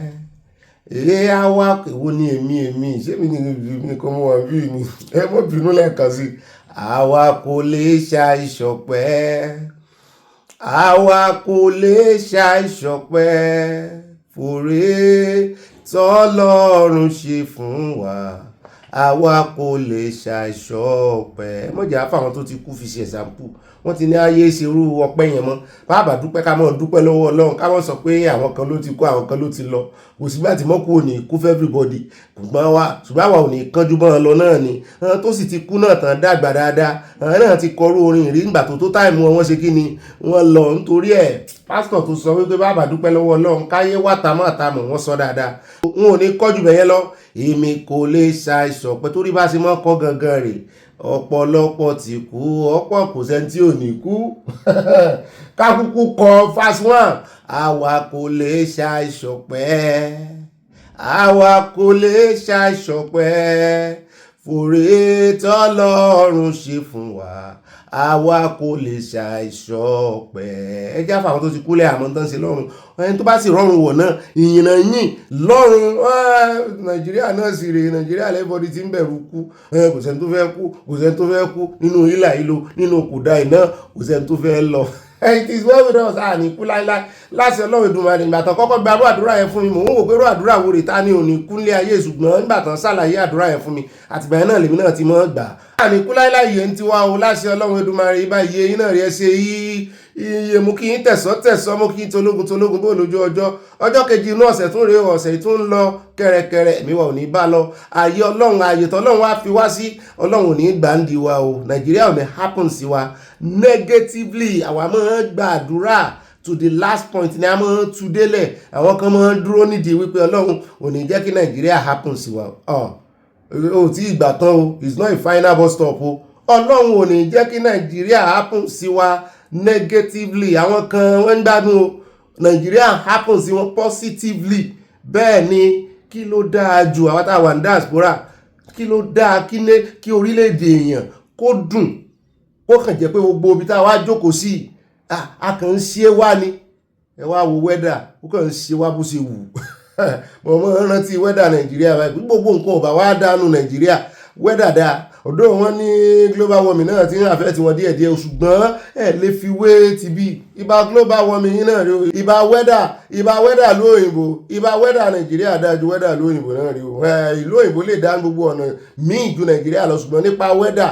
àwa èwo ni èmi ṣé mi ni kò mọ̀ wá bí ni ẹ mọ́ bínú lẹ́ẹ̀kan sí àwa kò lè ṣàìṣọpẹ́ fòrè tọ́lọ́run ṣe fún wa àwa kò lè ṣàìṣọpẹ́ mọ̀jà fáwọn tó ti kú fi ṣe ẹ̀sàmpù wọ́n ti ní ayé ṣerú ọpẹ́ yẹn mọ́ bàbá dúpẹ́ ká mọ̀ dúpẹ́ lọ́wọ́ Ọlọ́run ká mọ̀ sọ pé àwọn kan ló ti kú àwọn kan ló ti lọ kò sígbà tí mọ́kù ò ní kú fún everybody ṣùgbọ́n àwa ò ní kánjú bọ́n lọ náà ni àwọn tó sì ti kú náà tán dàgbà dáadáa àwọn náà ti kọrú orin ìrí nígbà tó táìmù wọn ṣe kí ni wọ́n lọ nítorí ẹ̀ pásítọ̀ tó sọ wípé bàbá dúpẹ́ lọ́wọ́ Ọlọ́run káyé wà támọ̀ wọ́n sọ dáadáa wọn ò ní kọ́jú bẹ̀yẹn lọ èmi kò lè ṣàìṣọpẹ́ torí bá ṣe mọ́ kọ́ gangan rè ọ̀pọ̀lọpọ̀ ti kú ọ̀pọ̀ kò sẹ́ni tí ò ní kú kákúkú kọ fásitì 1 àwa kò lè ṣàìṣọpẹ́ fòrè tọ́lọ́run ṣe fún wa àwa kò lè ṣàìṣọpẹ́ ẹ já fáwọn tó ti kúlẹ̀ àmọ́ tán ṣe lọ́run ẹni tó bá sì rọrùn wọ̀ náà ìyìnà yìn lọ́run Nàìjíríà náà sì rèé Nàìjíríà lẹ́bọ̀dì tí ń bẹ̀rù kú kò sẹ́ni tó fẹ́ kú nínú ìlà ìlò nínú kùdà iná kò sẹ́ni tó fẹ́ lọ. It is well with us àní kú láíláí láti Ọlọ́run Èdùmàrè ìgbà tán kọ́kọ́ gba àdúrà yẹn fún mi mò ń wò pé àdúrà wo rè ta ni òní kúnlé ayé ṣùgbọ́n nígbà tán ṣàlàyé àdúrà yẹn fún mi àtìgbà yẹn náà lèmi náà ti mọ́ gbà àní kú láíláí yẹn ti wá o láti Ọlọ́run Èdùmàrè ibà iye yín náà rí ẹ ṣe iye mú kí yín tẹ̀sán mú kí yín tológun bó lójú ọjọ́ kejì inú ọ̀sẹ̀ tún rèé ọ̀sẹ̀ tún ń lọ kẹrẹkẹrẹ èmi wa ò ní bá lọ ààyè Ọlọ́run ààyè tọ́lọ́run wá fi wá sí Ọlọ́run ò ní gbà ń di wa o Nàìjíríà ò ní happen sí wa negatively àwa máa ń gba àdúrà to the last point ní a máa tú délẹ̀ àwọn kan máa ń dúró nídìí wípé ọlọ́run ò ní jẹ́ kí nàìjíríà happen sí wa o tí ìgbà tán o it's not a final bus stop o ọlọ́run ò ní jẹ́ kí nàìjíríà happen sí wa negatively àwọn kan wọ́n ń gbádùn o nàìjíríà happen sí wọn positively bẹ́ẹ̀ ni kí ló dáa ju àwọn táwa ní diaspora kí ló dáa kí orílẹ̀-èdè èèyàn kó dùn kó kàn jẹ́ pé gbogbo ibi tá a wá jókòó sí a kàn ń ṣe wá ni ẹ wá wo wẹ́dà ó kàn ń ṣe wá bó ṣe wù mo mọ̀ rántí wẹ́dà nàìjíríà báyìí gbogbo nǹkan ò bá wá dánú nàìjíríà wẹ́dà dáa ọ̀dọ́ wọn ní global warming náà ti ń àfẹ́ tí wọ́n díẹ̀díẹ̀ ṣùgbọ́n ẹ̀ lè fi wé ti bí ibà global warming yìí náà rí o ibà wẹ́dà lóyìnbó ibà wẹ́dà nàìjíríà dájú wẹ́dà lóyìnbó náà rí o ìlú òyìnbó lè dá gbogbo ọ̀nà míì ju nàìjíríà lọ ṣùgbọ́n nípa wẹ́dà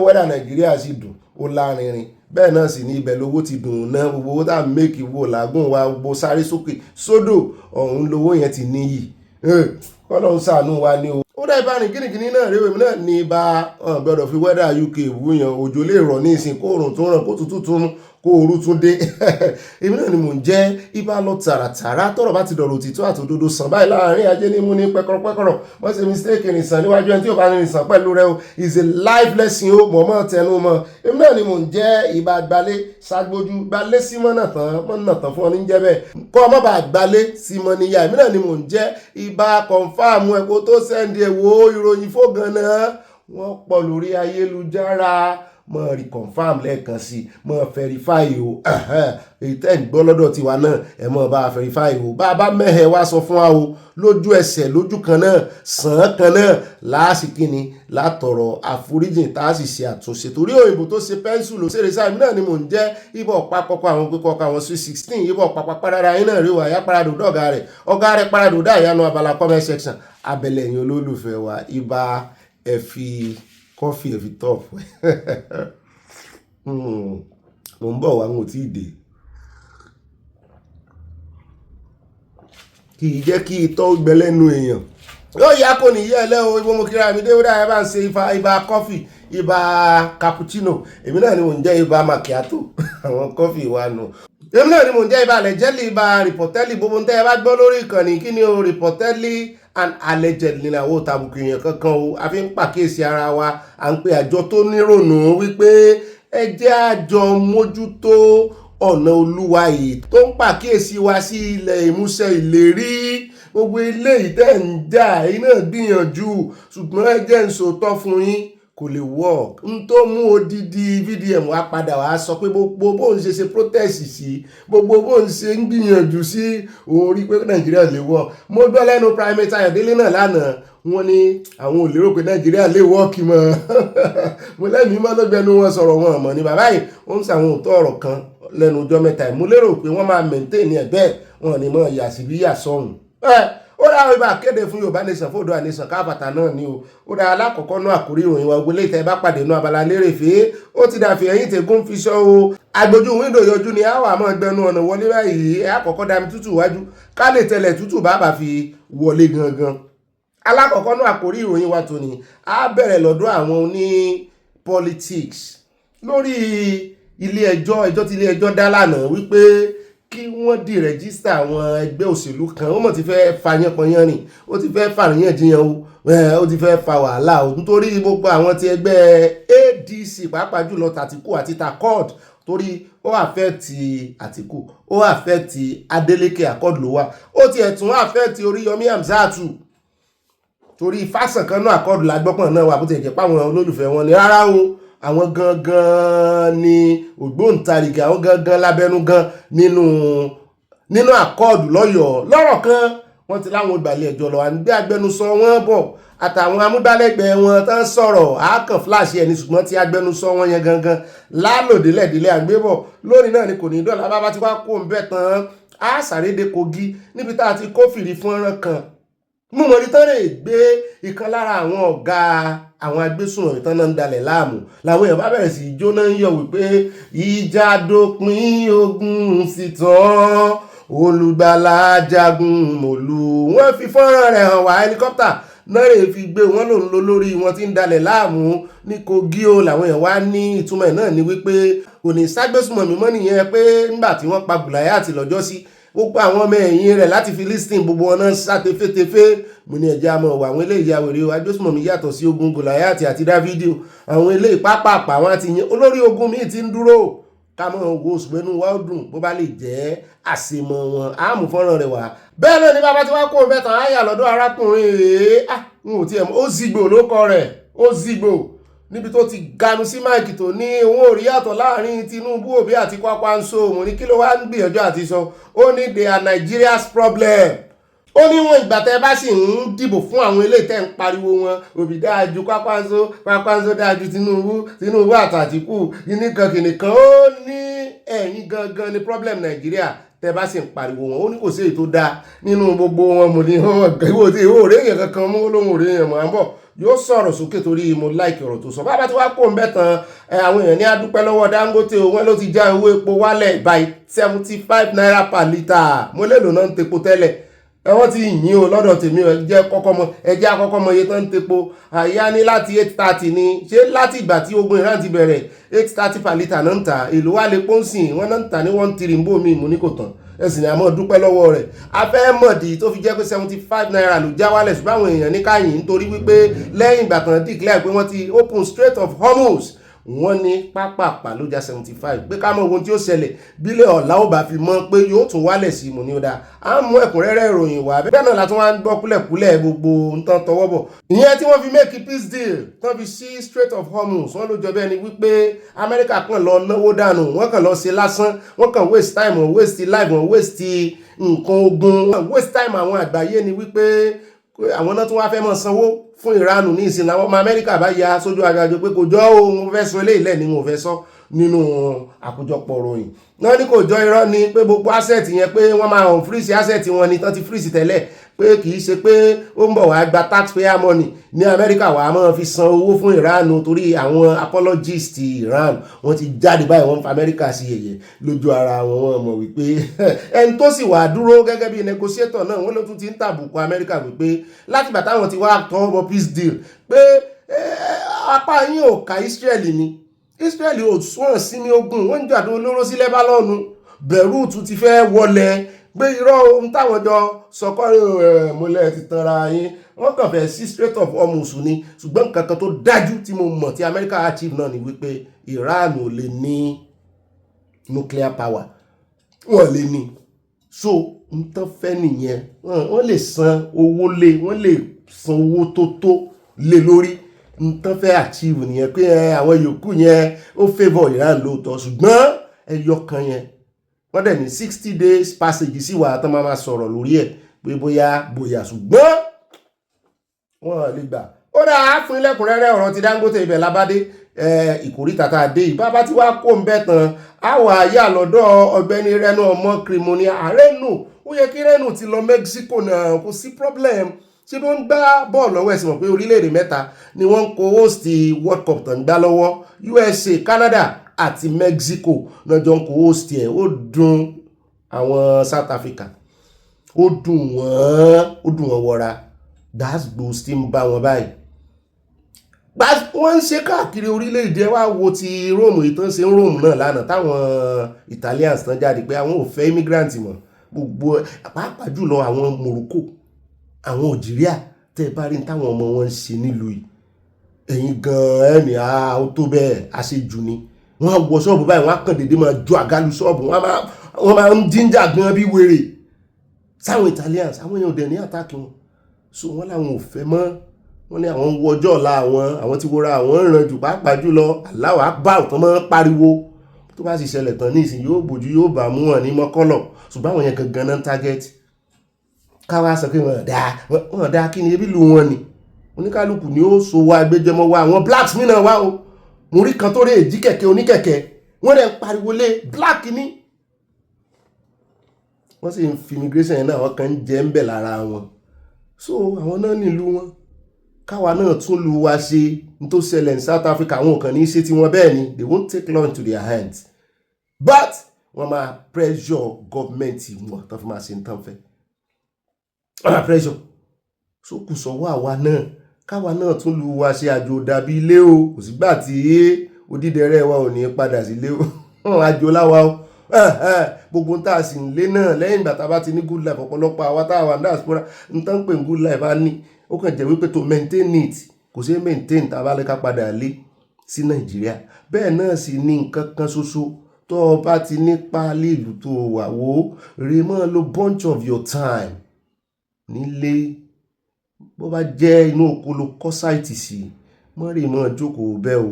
wẹ́dà nàìjíríà sì dùn ó lárinrin bẹ́ẹ̀ náà sì ní ibẹ̀ lówó ti dùn náà gbogbo owó tá à ń mẹ́kì wo làágùn wa gbogbo sáré sókè sódò ọ̀hún lówó yẹn ti níyì kọ́lọ́hún ṣàánú wa ní o. ó dá ibà rìn gínìgínní náà rí èmi náà ní ibà gbọ́dọ̀ fi wẹ́dà UK wúyan òjò lè rọ̀ ní ìsìn kó òrùn tó ràn kó tutù tún kó ooru tún dé èmi náà ni mò ń jẹ́ ibà lọ tààràtàrà tọ́rọ̀ bá ti dọ̀rọ̀ òtítọ́ àtòdodo sàn báyìí láàrin ajé ní mú ní pẹ́kọ̀rọ̀pẹ́kọ̀rọ̀ wọ́n ṣe mistake nìsàn níwájú ẹni tí ò bá ní nìsàn pẹ̀lú rẹ o is a life lesson o mọ̀ọ́mọ́ tẹnu mọ́ èmi náà ni mò ń jẹ́ ibà gbalé ṣàgbójú gbalé símọ́ náà tán fún ọ ní jẹ́ bẹ́ẹ̀ kọ́ ọmọ bá gbalé símọ́ níyà èmi náà ni mò ń jẹ́ ibà confam ẹ̀kọ́ tó sẹ́ndì ẹ̀wò ìròyìn fógan náà wọ́n pọ̀ lórí ayélujára mọ̀ rí confam lẹ́ẹ̀kan sí mọ̀ verify o èyí tẹ́ ń gbọ́ lọ́dọ̀ tiwa náà ẹ̀ mọ̀ bá verify o bá a bá mẹ́hẹ̀ wá sọ fún wa o lójú ẹsẹ̀ lójú kan náà sàn án kan náà láàsìkíni látọ̀rọ̀ àforíjìn tá a sì ṣe àtúnṣe torí òyìnbó tó ṣe pẹ́ńsù ló ṣeré sáà mi náà ni mò ń jẹ́ ibọ̀ pápákọ̀ àwọn pípọ̀kọ̀ àwọn sweet 16 ibọ̀ pápákọ̀ yín náà rí o àyà paradò dọ̀gá rẹ̀ ọ̀gá rẹ̀ paradò dá ìyanu abala comment section abẹ́lẹ̀ ẹ̀yin olólùfẹ́ wa ibà ẹ̀ fi kọfí ẹ̀ fi tọ́ọ̀pù mo ń bọ̀ wá mo tí ì dé kì í jẹ́ kí itọ́ gbẹ lẹ́nu èèyàn yóò yá kò ní yẹ́ ẹlẹ́ o ibo mo kíra mi dé ó dáa ẹ bá ń ṣe ibà kọfí ibà cappuccino èmi náà ni mò ń jẹ́ ibà macchiato àwọn kọfí wa nù èmi náà ni mò ń jẹ́ ibà lẹ́jẹ́lì ibà rìpọ̀tẹ́lì gbogbo ń tẹ́ ẹ bá gbọ́ lórí ìkànnì kí ni o rìpọ̀tẹ́lì and allegedly na wo tàbùkù èèyàn kankan o a fi ń pàkíyèsí ara wa à ń pe àjọ tó nírònú wípé ẹ jẹ́ àjọ mójútó ọ̀nà olúwa yìí tó ń pàkíyèsí wa sí ilẹ̀ ìmúṣẹ ìlérí gbogbo ilé ìtẹ́ ń jà èyí náà gbìyànjú ṣùgbọ́n ẹ jẹ́ ń sòótọ́ fún yín kò lè work n tó mú odidi VDM wá padà wá sọ pé gbogbo bóun ṣe protest sí gbogbo bóun ṣe ń gbìyànjú sí òun rí pé nàìjíríà lè work mo gbọ́ lẹ́nu Primate Ayọ̀délé náà lánàá wọ́n ní àwọn ò lérò pé nàìjíríà lè work mọ́ mo lẹ́mìí mọ́ lọ́gbẹ́nu wọn sọ̀rọ̀ wọn mọ̀ ní bàbá yìí ó ń sàwọn òótọ́ ọ̀rọ̀ kan lẹ́nu ọjọ́ mẹ́ta mo lérò pé wọ́n máa maintain ẹ̀bẹ́ wọn ni mọ́ yà sí bí yà sọ́hùn ó dáa ibà kéde fún Yorùbá Nation fún Oòduà Nation káfàtà náà ni o ó dáa alákọ̀ọ́kọ́ náà àkórí ìròyìn wa gbélé ìtẹ́ bá pàdé náà abala lérèfé ó ti dàfẹ́ ẹ̀yìn tẹ̀gún fi ṣọ́ o agbójú wíńdò yọjú ni àwọn àmọ́ gbẹnu ọ̀nà wọlé báyìí ẹ̀ àkọ́kọ́ dami tútù wájú ká lè tẹ̀lẹ̀ tútù bàbà fi wọlé gangan alákọ̀ọ́kọ́ náà àkórí ìròyìn wa tòní á bẹ̀rẹ̀ lọ́dọ̀ àwọn oní politics lórí ilé ẹjọ́ tí ilé ẹjọ́ dá lánàá wípé kí wọ́n di rẹ́gísítà àwọn ẹgbẹ́ òṣèlú kan ó mọ̀ ti fẹ́ fa yánpọnyán rìn ó ti fẹ́ fàríyànjiyàn ó ti fẹ́ fa wàhálà ó nítorí gbogbo àwọn ti ẹgbẹ́ ADC pàápàá jùlọ tàtíkù àti takọ́ọ̀d torí ó àfẹ́ẹ̀tì àtíkù ó àfẹ́ẹ̀tì Adeleke àkọ́ọ̀d ló wà ó ti ẹ̀tún àfẹ́ẹ̀tì Oríyọmí Hamzatu torí fásán kan náà àkọ́ọ̀d lágbọ́pọ̀ náà wà bó ti ẹ̀jẹ̀ páwọn olólùfẹ́ wọn ni rárá o àwọn gangan ni ògbóǹtarìgì àwọn gangan lábẹ́nú gan nínú àkọọ̀dù lọ́yọ̀ọ́ lọ́rọ̀ kan wọ́n ti láwọn ìgbàlẹ̀ ẹjọ́ lọ àgbé agbẹnusọ wọn bọ̀ àtàwọn amúgbálẹ́gbẹ̀ẹ́ wọn tán sọ̀rọ̀ àákàn fúláṣì ẹni ṣùgbọ́n tí agbẹnusọ wọn yẹn gangan lálòdélẹ̀délẹ̀ àgbébọ̀ lónìí náà ni kò ní dọ́là bá ti wá kó ń bẹ̀ tán á sàrédé Kogi níbi tá a ti kófìrí fún ọ̀ràn kan mú mọ̀rí tán lè gbé ìkan lára àwọn ọ̀gá àwọn agbésùnmọ̀mí tán náà ń dalẹ̀ láàmú làwọn èèyàn bá bẹ̀rẹ̀ sí jóná ń yọ̀ wípé ìjà dópin ogun sì tán olùgbàlà jagun mòlú wọ́n fi fọ́nrán rẹ̀ hàn wá helicopter náírà fi gbé wọn lòun ló lórí wọn tí ń dalẹ̀ láàmú ní Kogi o làwọn èèyàn wá ní ìtumọ̀ náà ni wípé kò ní ságbésùmọ̀ mímọ́ nìyẹn pé nígbà tí wọ́n pa Gòláyátì lọ́jọ́ sí gbogbo àwọn ọmọ ẹ̀yìn rẹ̀ láti Filistin gbogbo wọn náà sá tefetefe mo ní ẹja mọ̀ wà àwọn eléyìí àwèrè o agbésùmọ̀mí yàtọ̀ sí ogun Gòláyátì àti Dáfídì o àwọn eléyìí pápápá wọn àti yẹn olórí ogun míì ti ń dúró ká mọ̀ wo ṣùgbọ́n wa ó dùn bó bá lè jẹ́ àṣemọ̀ wọn àmú fọ́nrán rẹ̀ wá bẹ́ẹ̀ náà ni bàbá tí wọ́n kó bẹ́ẹ̀ tán áyà lọ́dọ̀ arákùnrin rèé n ò tiẹ̀ mọ̀ ó zigbo ló kọ rẹ̀ ó zigbo níbi tó ti ganu sí máìkì tó ní òun ò rí yàtọ̀ láàrin Tinubu Obi àti Kwakwanso mo ní kí ló wá ń gbìyànjú àti sọ ó ní they are Nigeria's problem ó ní wọn ìgbà tẹ́ bá sì ń dìbò fún àwọn eléyìí tẹ́ ń pariwo wọn Obi dáa ju Kwakwanso dáa ju Tinubu àtàtìkù kìnìkan ó ní ẹ̀yin gangan ni problem Nàìjíríà tẹ́ bá sì ń pariwo wọn ó ní kò sí èyí tó dáa nínú gbogbo wọn mo ní ìwò tí ìwò òré èèyàn kankan mú lóhùn òré èèyàn mọ̀ à ń bọ̀ yóò sọ̀rọ̀ sókè torí mo láìkì ọ̀rọ̀ tó sọ bàbá tí wàá kó ń bẹ́ tán àwọn èèyàn ní adúpẹ́ lọ́wọ́ Dangote wọn ló ti já owó epo wálẹ̀ by 75 naira per litre mo lè lò náà ń tepo tẹ́lẹ̀ wọ́n ti yìn o lọ́dọ̀ tèmi ẹjẹ́ àkọ́kọ́ mọ iye tán ń tepo àyà ní láti 830 ni ṣé láti ìgbà tí ogun Iran ti bẹ̀rẹ̀ 830 per litre náà ń ta èlò wà lè pọ́nsìn wọ́n náà ń ta ní 1.3 mbó mi mú ní kò tán ẹ̀sìn ni a mọ̀ dúpẹ́ lọ́wọ́ rẹ̀ afẹ́ mọ̀dí tó fi jẹ́ pé 75 naira ló já wálẹ̀ ṣùgbọ́n àwọn èèyàn ní káyìn nítorí wípé lẹ́yìn ìgbà kan declare pé wọ́n ti open Strait of Hormuz wọ́n ní pápápá ló já 75 pé ká mọ̀ ohun tí ó ṣẹlẹ̀ bílẹ̀ ọ̀la ó bá fi mọ́ pé yóò tún wálẹ̀ sí mu ní ó dáa á mú ẹ̀kúnrẹ́rẹ́ ìròyìn wá bẹ́ẹ̀ náà látún wá ń gbọ́ kúlẹ̀kúlẹ̀ gbogbo nǹkan tọwọ́ bọ̀ ìyẹn tí wọ́n fi make peace deal tán fi sí Strait of Hormuz wọ́n ló jọ bẹ́ẹ̀ ni wípé Amẹ́ríkà kàn lọ náwó dànù wọ́n kàn lọ ṣe lásán wọ́n kàn waste time wọ́n waste life wọ́n waste nǹkan ogun wọ́n waste time àwọn àgbáyé ni wípé àwọn náà tún wá fẹ́ mọ́ sanwó fún ìránù ní ìsìn àwọn ọmọ Amẹ́ríkà bá ya sójú agbájọ pé kò jọ ohun fẹ́ sọ eléyìí lẹ́ni wọn ò fẹ́ sọ nínú àkójọpọ̀ ròyìn náà ní kò jọ irọ́ ni pé gbogbo asset yẹn pé wọ́n máa hàn freeze asset wọn ni tán ti freeze tẹ́lẹ̀ pé kì í ṣe pé ó ń bọ̀ wá gba taxpayer money ní Amẹ́ríkà wàá máa fi san owó fún ìránù torí àwọn apologists ti Iran wọ́n ti jáde báyìí wọ́n fa Amẹ́ríkà sí yẹ̀yẹ́ lójú ara wọn wọ́n mọ̀ wípé ẹni tó sì wà dúró gẹ́gẹ́ bí negotiator náà wọ́n ló tún ti ń tàbùkù Amẹ́ríkà wípé láti bàtà àwọn ti wá tọ́ ọmọ peace deal pé apá yín ò ka Israeli ni Israeli ò sún sí ní ogun wọ́n ń jàdó olóró sí Lebanon Beirut ti fẹ́ wọlé gbé irọ́ ohun táwọn jọ sọkọ́ mọ́lẹ̀ ti tanra yín wọ́n kàn fẹ́ sí Strait of Hormuz ni ṣùgbọ́n nǹkan kan tó dájú tí mo mọ̀ tí Amẹ́ríkà achieve náà ni wípé Iran ò lè ní nuclear power wọ́n lè ní so n tán fẹ́ nìyẹn wọ́n lè san owó lé wọ́n lè san owó tó lé lórí n tán fẹ́ achieve nìyẹn pé àwọn yòókù yẹn ó favour Iran lóòótọ́ ṣùgbọ́n ẹyọ kan yẹn wọ́n dẹ̀ ní 60 days passage sí wà tán máa sọ̀rọ̀ lórí ẹ̀ pé bóyá ṣùgbọ́n wọ́n lè gbà ó dáa fún ilẹ̀kùnrẹ́rẹ́ ọ̀rọ̀ ti Dangote ibẹ̀ lábádé ìkórìtà tá a dé yìí bàbá tí wàá kó ń bẹ́ tán àwọ̀ àyà lọ́dọ̀ Ọgbẹ́ni Reno Omokri mo ní Reno ó yẹ kí Reno ti lọ Mexico náà kò sí problem ṣé ló ń gbá bọ́ọ̀lù lọ́wọ́ ẹ̀sìn mọ̀ pé orílẹ̀-èdè mẹ́ta ni wọ́n ń kó host Worldcup tán gbá lọ́wọ́ USA Canada àti Mexico lọ́jọ́ ń kó host ẹ̀ ó dùn àwọn South Africa ó dùn wọ́n wọra gbàgbó tí ń bá wọn báyìí wọ́n ń ṣe káàkiri orílẹ̀-èdè wá wo ti Rome ìtàn ṣe ń Rome náà lánàá táwọn Italians tán jáde pé àwọn ò fẹ́ immigrant mọ́ gbogbo pàápàá jùlọ àwọn Morocco àwọn Algeria tẹ́ bá rí táwọn ọmọ wọn ń ṣe nílùú yìí ẹ̀yin gan-an ẹ̀mí ó tó bẹ́ẹ̀ àṣejù ni wọ́n á wọ ṣọ́ọ̀bù báyìí wọ́n á kàn déédéé máa ju àgálù ṣọ́ọ̀bù wọ́n máa ń jíjà gan bí wèrè sáwọn Italians àwọn èèyàn dẹ̀ ní àtàkì wọn so wọ́n làwọn ò fẹ́ mọ́ wọ́n ní àwọn wo ọjọ́ ọ̀la àwọn tí wọ́ra àwọn ìrìn jù pàápàá jùlọ Allahu Akbar tó máa ń pariwo tó bá sì ṣẹlẹ̀ tán ní ìsìn yóò bójú yóò bá mú wọn ní mọ́kọ́lọ̀ ṣùgbọ́n àwọn yẹn gangan náà target káwá sọ pé wọ́n dá kí ni ebi lu wọn ni oníkálukú ni ó so wa gbẹjẹmọ wa àwọn blacks mìíràn wá o mo rí kan tó rí èjì kẹ̀kẹ́ oníkẹ̀kẹ́ wọ́n rẹ̀ ń pariwo lé black ni wọ́n sì ń fi immigration yẹn náà wọ́n kàn ń jẹ́ ń bẹ̀ lára wọn so àwọn náà nílùú wọn káwa náà tún lu wa ṣe ní tó ṣẹlẹ̀ ní South Africa àwọn kan ní í ṣe tí wọ́n bẹ́ẹ̀ ni they won't take law into their hands but wọ́n máa pressure government wọn tó fi máa ṣe ní tán fẹ́ wọ́n máa pressure sókù sọ́wọ́ àwa náà káwa náà tún lu wa ṣe àjò dàbí ilé o kò sígbà tí odídẹrẹ́ wa ò ní padà sílé o àjò láwa o gbogbo tá a sì ń lé náà lẹ́yìn ìgbà tá a bá ti ní good life ọ̀pọ̀lọpọ̀ àwa tá a wà ní diaspora ń tán pé good life á ní ó kàn jẹ́ wípé to maintain it kò sí maintain tá a bá lè ká padà lé sí Nàìjíríà bẹ́ẹ̀ náà sì ní nǹkan kan ṣoṣo tó o bá ti ní páálí ìlú tó wà wò rè mọ́ lo bunch of your time nílé bó bá jẹ́ inú oko ló kọ́ sáìtì sí mọ́ rè mọ́ jókòó bẹ́ẹ̀ o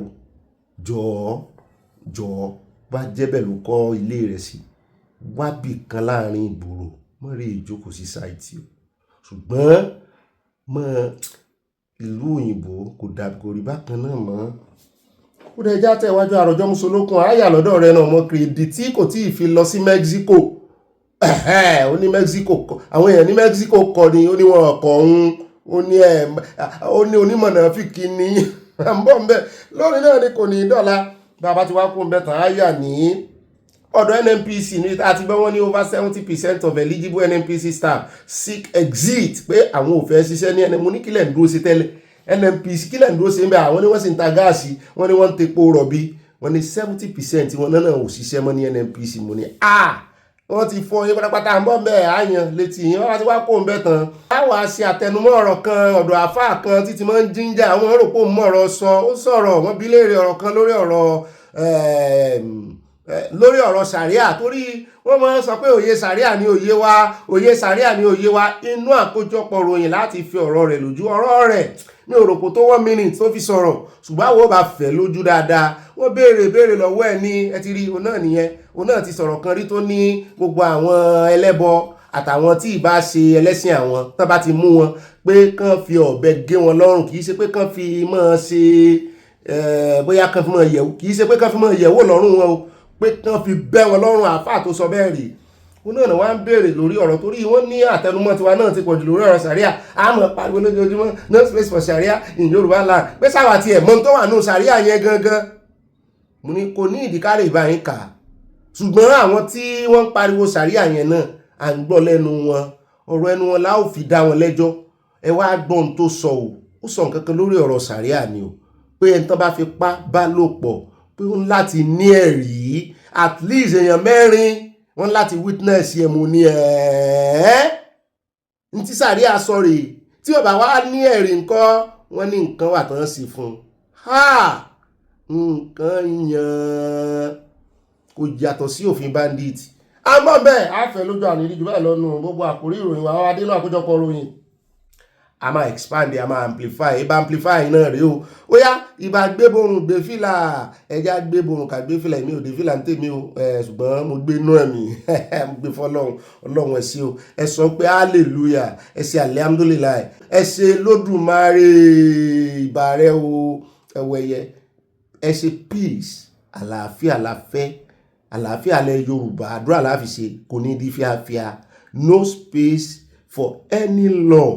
jọ̀ọ́ bá jẹ́ bẹ́ẹ̀ ló kọ́ ilé rẹ̀ sí wábì kan láàrin ìgboro mọ́ rè jókòó sí sáìtì o ṣùgbọ́n mọ́ ìlú òyìnbó kò dàbí kò rí bákan náà mọ́ ó dẹ̀ já tẹ̀ wájú àròjọ́ mùsùlùkùn àyà lọ́dọ̀ rẹ̀ náà Omokri ìdí tí kò tí ì fi lọ sí Mexico ó ní Mexico àwọn èèyàn ní Mexico kọ ni ó ní wọn ọkọ̀ òun ó ní onímọ̀nà fìkì ní àmbọ̀ mbẹ́ lórí náà ni kò ní dọ́là bàbá ti wá kún bẹ́tàn àyà ní ọ̀dọ̀ NNPC ní àti bẹ́ wọ́n ní over 70% of eligible NNPC staff seek exit pé àwọn ò fẹ́ ṣiṣẹ́ ní ẹni mo ní kílẹ̀ ń dúró sí tẹ́lẹ̀ NNPC kílẹ̀ ń dúró sí ń bẹ́ àwọn ní wọ́n sì ń ta gáàsì wọ́n ní wọ́n ń tepo rọ̀bì wọ́n ní 70% wọn náà ò ṣiṣẹ́ mọ́ ní NNPC mo ní wọ́n ti fọ́ yín pátápátá ń bọ́ bẹ́ẹ̀ àyàn létí yín wọ́n ti wá kó ń bẹ́ tán láwọn àṣẹ àtẹnumọ́ ọ̀rọ̀ kan ọ̀dọ̀ àfáà kan títí máa ń jíjà àwọn rò pé òun mọ̀ ọ̀rọ̀ sọ ó sọ̀rọ̀ wọ́n bi léèrè ọ̀rọ̀ kan lórí ọ̀rọ̀ sàríà torí wọ́n máa ń sọ pé òye sàríà ni òye wa inú àkójọpọ̀ ròyìn láti fi ọ̀rọ̀ rẹ̀ lójú ọ̀rọ̀ rẹ̀ ní òròpó tó 1 minute tó fi sọ̀rọ̀ ṣùgbọ́n àwọn ò bá fẹ́ lójú dáadáa wọ́n béèrè lọ́wọ́ ẹ̀ ní ẹ ti rí òun náà nìyẹn òun náà ti sọ̀rọ̀ kan rí tó ní gbogbo àwọn ẹlẹ́bọ àtàwọn tí ìbá ṣe ẹlẹ́sìn àwọn tán bá ti mú wọn pé kán fi ọ̀bẹ gé wọn lọ́rùn kì í ṣe pé kán fi máa ṣe bóyá kán fi máa yẹ̀wò kì í ṣe pé kán fi máa yẹ̀wò lọ́rùn wọn o pé kán fi bẹ́ wọn lọ́rùn àáfàá tó sọ bẹ́ẹ̀ rí òun náà wá ń béèrè lórí ọ̀rọ̀ torí wọ́n ní àtẹnumọ́ tiwa náà ti pọ̀jù lórí ọ̀rọ̀ sàríà àmọ́ pariwo lójoojúmọ́ no space for sàríà in Yorùbá land pé sáwà tiẹ̀ mọ́ tó wà nù sàríà yẹn gangan mo ní kò ní ìdíkárè ìbáyín kà ṣùgbọ́n àwọn tí wọ́n ń pariwo sàríà yẹn náà à ń gbọ́ lẹ́nu wọn ọ̀rọ̀ ẹnu wọn láò fi dá wọn lẹ́jọ́ ẹ wá gbọ́ ohun tó sọ ó sọ nǹkan kan lórí ọ̀rọ̀ sàríà ni o pé ẹni tán bá fi pa bá lò pọ̀ pé ó ń láti ní ẹ̀rí at least èèyàn 4 wọ́n láti witness yẹn mo ní ní tí sàríà sọ rèé tí ó bá wá ní ẹ̀rí nǹkan wọ́n ní nǹkan wà tán sí fún nǹkan yan kò yàtọ̀ sí òfin bandit àmọ́ bẹ́ẹ̀ àfẹ́ lójú àní ìdíjú bẹ́ẹ̀ lọ́nu gbogbo àkórí ìròyìn wa wá dé náà àkójọpọ̀ ròyìn a máa expand a máa amplify ibà amplify náà rèé o ó yá ibà gbéborùn gbé fìlà ẹja gbéborùn kà gbé fìlà èmi ò dé fìlà ní tèmi o ṣùgbọ́n mo gbé inú ẹ̀mí mo gbé fọlọ́run ọlọ́run ẹ ṣé o ẹ sọ pé hallelujah ẹ ṣe alhamdulillah ẹ ṣe lódùmarè ìbà rẹ o ẹwẹyẹ ẹ ṣe peace àlàáfíà láfẹ́ àlàáfíà lẹ Yorùbá àdúrà láfi ṣe kò ní di fíafíà no space for any law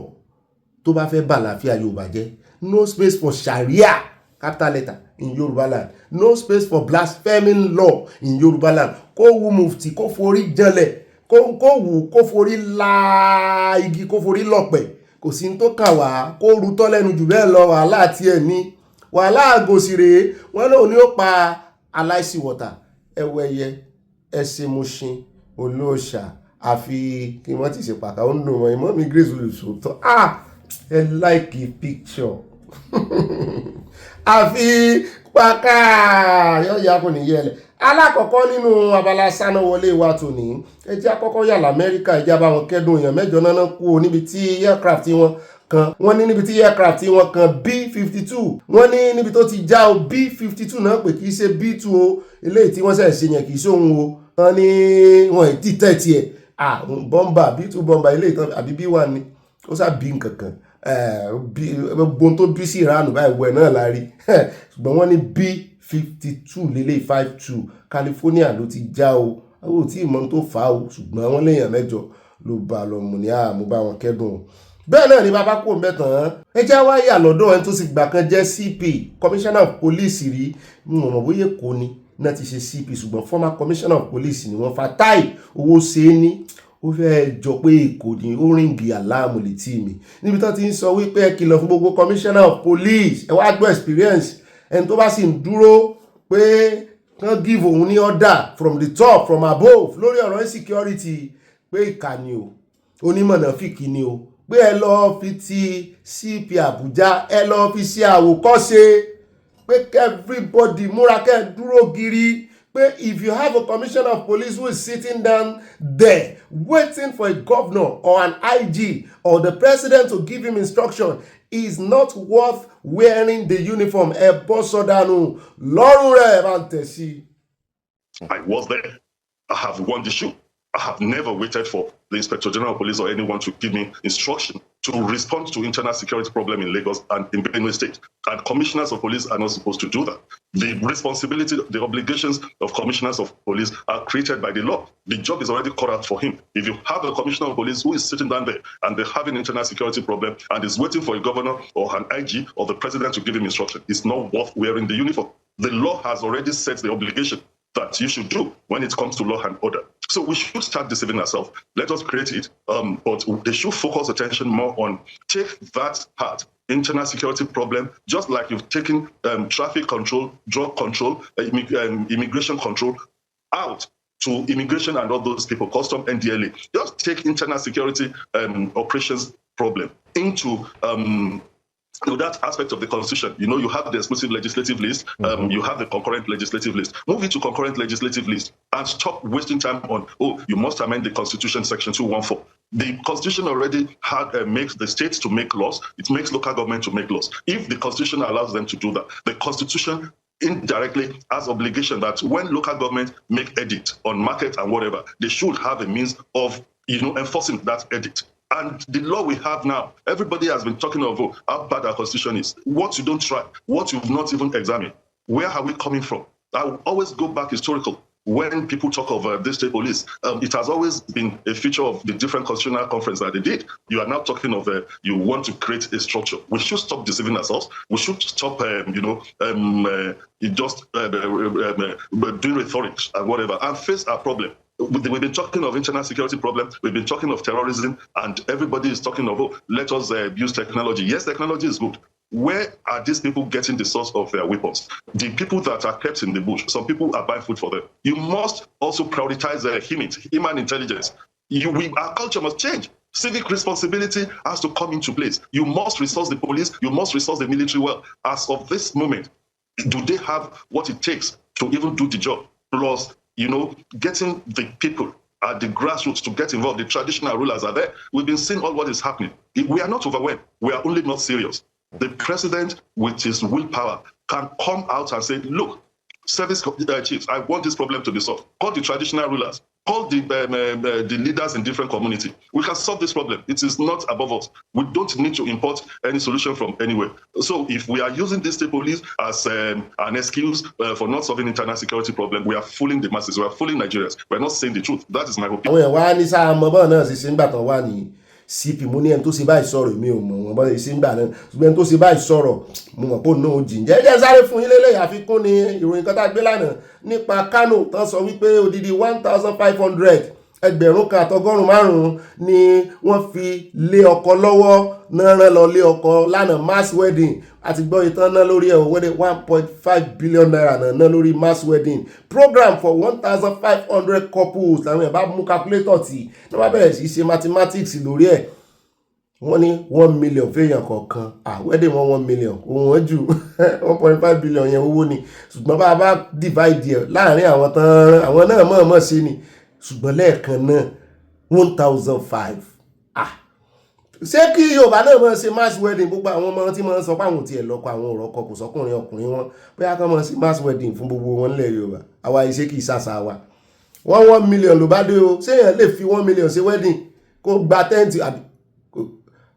tó bá fẹ́ bà àlàáfíà Yorùbá jẹ́ no space for sharia capital letter in Yorùbá land no space for blaspheming law in Yorùbá land kó wu mufti kó forí janlẹ̀ kó wù kó forí la igi kó forí lọ̀pẹ̀ kò sí tó kà wá kó rutọ́ lẹ́nu jù bẹ́ẹ̀ lọ wàhálà àti ẹ̀ ní wàhálà àgòsì rèé wọ́n lóun ní ó pa aláìsí wọ̀tà ẹwẹ́yẹ ẹsẹ̀ mọ̀ṣin olóòṣà àfi kí wọ́n ti ṣe pàkà ó ń dùn wọ́n ìmọ̀ mi grace olùsòótọ́ ẹ like picture àfi pàkà yọ̀ọ̀yà kò ní yẹlẹ̀ alákọ̀ọ́kọ́ nínú Abala Sanawole wa tòní ẹ jẹ́ àkọ́kọ́ yà l'Amẹ́ríkà ẹ jẹ́ bá wọn kẹ́dùn èèyàn 8 náà kú níbi tí aircraft wọn kan wọ́n ní níbi tí aircraft wọn kan B-52 wọ́n ní níbi tó ti já o B-52 náà pé kìí ṣe B-2 o eléyìí tí wọ́n ṣẹ̀ ṣe yẹn kìí ṣe òun o wọ́n ní wọ́n ti tẹ̀tì ẹ̀ bọ́mbà B-2 bọ́mbà eléyìí tán àbí B-1 ni ó sá bí nkankan gbogbo tó bí sí ìránù báyìí wẹ̀ náà la rí ṣùgbọ́n wọ́n ní B-52 lélẹ̀ 52 California ló ti já o àwọn ò tí ì mọ̀ tó fà á o ṣùgbọ́n wọ́n léèyàn 8 ló bá lọ mú ní àmú bá wọn kẹ́dùn o bẹ́ẹ̀ náà ni bàbá kò mẹ́tàn ẹ jẹ́ wáyé àlọ́dọ̀ ẹni tó sì gbà kan jẹ́ CP commissioner of police rí mọ̀ bóyá kò ní náà ti ṣe CP ṣùgbọ́n former commissioner of police ni wọ́n Fatai owó ṣe é ní ó fẹ́ jọ pé èkó ni ó ríǹgì àláàmù létí mi níbi tó ti ń sọ wípé ẹ kìlọ̀ fún gbogbo commissioner of police ẹ wá gbọ́ experience ẹni tó bá sì ń dúró pé kán give òun ní order from the top from above lórí ọ̀rọ̀ insecurity pé ìkànnì o onímọ̀nàfíkì ni o pé ẹ lọ́ọ́ fi ti CP Àbújá ẹ lọ́ọ́ fi ṣe àwòkọ́ṣe pé everybody múra kẹ́ dúró gírí pé if you have a commissioner of police who is sitting down there waiting for a governor or an IG or the president to give him instruction is not worth wearing the uniform. Ẹ bọ́ sọ́dánù lọ́rùn rẹ̀ bá ń tẹ̀ sí. I was there. I have won the show. I have never waited for the Inspector General of Police or anyone to give me instruction to respond to internal security problem in Lagos and in Benue State. And commissioners of police are not supposed to do that. The responsibility, the obligations of commissioners of police are created by the law. The job is already cut out for him. If you have a commissioner of police who is sitting down there and they have an internal security problem and is waiting for a governor or an IG or the president to give him instruction, it's not worth wearing the uniform. The law has already set the obligation that you should do when it comes to law and order. So we should start deceiving ourselves. Let us create it, but they should focus attention more on take that part, internal security problem, just like you've taken traffic control, drug control, immigration control out to immigration and all those people, custom, NDLA. Just take internal security operations problem into that aspect of the constitution. You know, you have the exclusive legislative list, you have the concurrent legislative list. Move it to concurrent legislative list and stop wasting time on, oh, you must amend the constitution section 214. The constitution already makes the states to make laws. It makes local government to make laws. If the constitution allows them to do that, the constitution indirectly has obligation that when local government make edit on market and whatever, they should have a means of, you know, enforcing that edit. And the law we have now, everybody has been talking of how bad our constitution is. What you don't try, what you've not even examined, where are we coming from? I will always go back historical. When people talk of the state police, it has always been a feature of the different constitutional conference that they did. You are now talking of you want to create a structure. We should stop deceiving ourselves. We should stop, doing rhetoric and whatever, and face our problem. We've been talking of internal security problems. We've been talking of terrorism, and everybody is talking of, oh, let us use technology. Yes, technology is good. Where are these people getting the source of their weapons? The people that are kept in the bush, some people are buying food for them. You must also prioritize human intelligence. Our culture must change. Civic responsibility has to come into place. You must resource the police. You must resource the military well. As of this moment, do they have what it takes to even do the job? Plus, you know, getting the people at the grassroots to get involved. The traditional rulers are there. We've been seeing all what is happening. We are not overwhelmed. We are only not serious. The president, with his willpower, can come out and say, look, service chiefs, I want this problem to be solved. Call the traditional rulers. Call the leaders in different communities. We can solve this problem. It is not above us. We don't need to import any solution from anywhere. So if we are using this state police as an excuse for not solving internal security problem, we are fooling the masses. We are fooling Nigerians. We are not saying the truth. That is my opinion. CP mo ní ẹni tó ṣe báyìí sọ̀rọ̀ mi ò mọ̀ wọ́n bá ṣe ń gbà náà ṣùgbọ́n ẹni tó ṣe báyìí sọ̀rọ̀ mo mọ̀ pé òun náà jìn jẹ́ sáré fún yín lélẹ́yìn àfikún ni ìròyìn kan tá a gbé lánàá nípa Kano tán sọ wípé odidi 1,500 ẹgbẹ̀rún kan àtọgọ́rùn-ún márùn-ún ni wọ́n fi lé ọkọ lọ́wọ́ náà rán lọ lé ọkọ lánàá mass wedding àti gbọ́ ìtàn náà lórí ẹ̀ wọ́n dé 1.5 billion naira náà lórí mass wedding program for 1,500 couples làwọn ẹ̀ bá mú calculator tí wọ́n bá bẹ̀rẹ̀ sí ṣe mathematics lórí ẹ̀ wọ́n ní 1 million fẹ́yàn kọ̀ọ̀kan wedding wọn 1 million òun wọ́n jù 1.5 billion yẹn owó ni ṣùgbọ́n bá a bá divide ẹ̀ láàrin àwọn tán àwọn náà mọ̀ọ́mọ̀ ṣe ni ṣùgbọ́n lẹ́ẹ̀kan náà 1,005 ṣé kí Yorùbá náà máa ṣe mass wedding gbogbo àwọn ọmọ tí máa ń sọ pé àwọn tiẹ̀ lọ́kọ àwọn òrọ́kọ kò sọ́kùnrin ọkùnrin wọn bóyá kán máa ṣe mass wedding fún gbogbo wọn nílẹ̀ Yorùbá àwa iṣẹ́ kì í ṣàṣà wa 1 million ló bá dé o ṣé èèyàn lè fi 1 million ṣe wedding kó gba tent àbí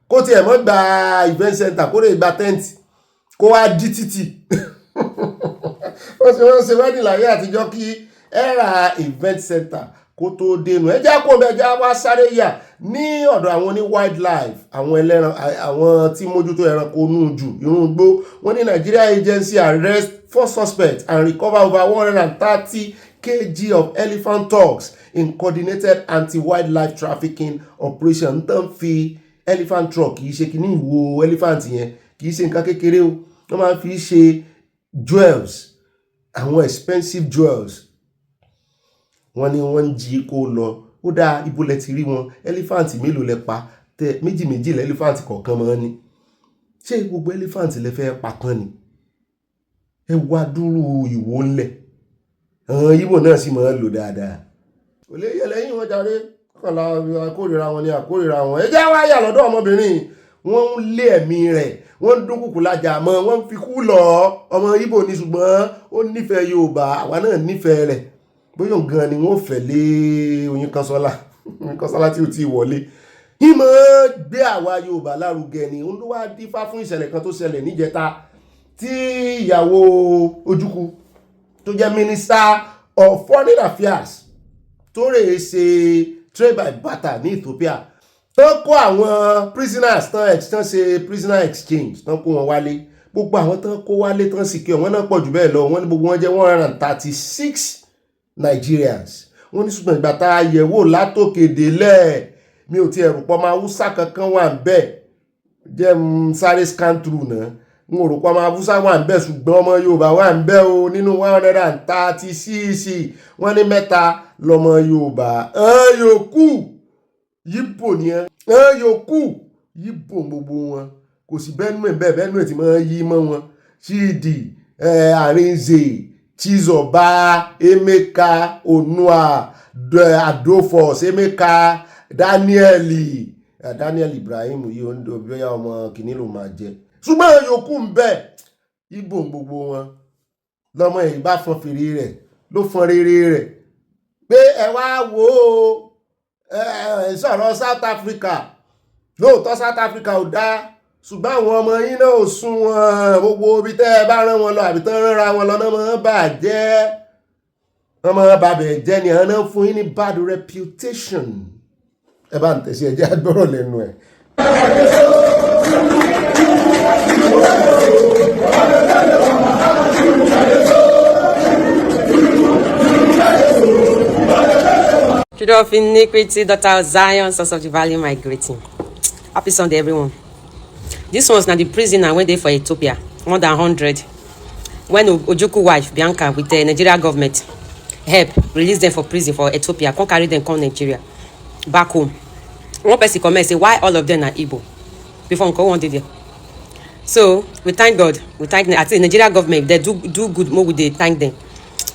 kó tiẹ̀ mọ́ gba event center kó lè gba tent kó wá dí títì wọ́n ṣe wedding láyé àtijọ́ kí era event center kó tó dénú ẹjá kó bẹjá wá sáré yà ní ọ̀dọ̀ àwọn ní wildlife àwọn ẹlẹ́ran àwọn tí mójútó ẹranko nù jù irun gbó wọ́n ní Nigeria agency arrest 4 suspects and recover over 130 kg of elephant tugs in coordinated anti-wildlife trafficking operation. Tán fi elephant truck kì í ṣe kíní ìwo elephant yẹn kì í ṣe nǹkan kékeré o. Wọ́n máa fi ṣe jewels, àwọn expensive jewels. Wọ́n ní wọ́n ń jí kó lọ. Ó dáa, ibo lẹ ti rí wọn? Elephant mélòó lẹ pa? Tẹ méjì lẹ elephant kọ̀ọ̀kan mọ́ ni. Ṣé gbogbo elephant lẹ fẹ́ pa tán ni? Ẹ wá dúró ìwo ńlẹ̀. Àwọn Ìgbò náà sì máa ń lò dáadáa. Kò lè yẹ lẹ́yìn wọn jàre. Kàn la àkórìíra wọn ni àkórìíra wọn. Ẹ jẹ́ wá yà lọ́dọ̀ ọmọbìnrin. Wọ́n ń lé ẹ̀mí rẹ̀. Wọ́n ń dúnkùkù lájà mọ́. Wọ́n ń fi kú lọ. Ọmọ Ìgbò ni ṣùgbọ́n ó nífẹ̀ẹ́ Yorùbá. Àwa náà nífẹ̀ẹ́ rẹ̀. Bóyá gan ni wọ́n fẹ́ lé Oyin Kanṣọ́lá. Oyin Kanṣọ́lá tí ó ti wọlé. Ìmọ̀ gbé àwa Yorùbá lárugẹ ni. Ó ló wá dífá fún ìṣẹ̀lẹ̀ kan tó ṣẹlẹ̀ níjẹta tí ìyàwó Ojukwu tó jẹ́ Minister of Foreign Affairs tó rèé ṣe trade by barter ní Ethiopia tán kó àwọn prisoners tán ṣe prisoner exchange tán kó wọn wálé. Gbogbo àwọn tán kó wálé tán sì kí wọn náà pọ̀ jù bẹ́ẹ̀ lọ. Wọ́n ní gbogbo wọn jẹ́ 136 Nigerians. Wọ́n ní ṣùgbọ́n ìgbà tá a yẹ̀wò látòkè délẹ̀ mi ò tiẹ̀ rò pọ̀ máa Hausa kankan wà ń bẹ̀. Jẹ́ sáré scan through náà. N ò rò pọ̀ máa Hausa wà ń bẹ̀ ṣùgbọ́n ọmọ Yorùbá wà ń bẹ̀ o nínú 136. Wọ́n ní 3 lọ́mọ Yorùbá. Yòókù Yíbò ni yòókù Yíbò gbogbo wọn. Kò sí Benue bẹ́ẹ̀ Benue tí máa yí mọ́ wọn. Chidi, Arinze, Chizoba, Emeka, Onua, Adofos, Emeka, Daniel Ibrahim yìí ó ń do bí ó yá ọmọ kìíní ló máa jẹ. Ṣùgbọ́n yòókù ń bẹ Ìgbò gbogbo wọn. Lọ́mọ yìí bá fọn fèrè rẹ̀ ló fọn rere rẹ̀ pé ẹ wá wò ó sọ̀rọ̀ South Africa. Lóòótọ́ South Africa ò dá ṣùgbọ́n àwọn ọmọ yín náà ò sún wọn. Gbogbo ibi tẹ́ ẹ bá rán wọn lọ àbí tán ránra wọn lọ náà máa bàjẹ́. Wọ́n máa bàbẹ̀ jẹ́ ni àwọn náà fún yín ní bad reputation. Ẹ bá ń tẹ̀sí ẹjẹ́ agbọ́rọ̀ lẹ́nu ẹ̀. Children of iniquity, daughter of Zion, sons of the valley, my greeting. Happy Sunday, everyone. This one's now the prisoner went there for Ethiopia, more than 100. When Ojukwu wife, Bianca, with the Nigeria government, help release them for prison for Ethiopia, come carry them come Nigeria, back home. One person come and say, why all of them are Igbo? Before Uncle one day there. So, we thank God. We thank, I think the Nigeria government, they do good more, we thank them.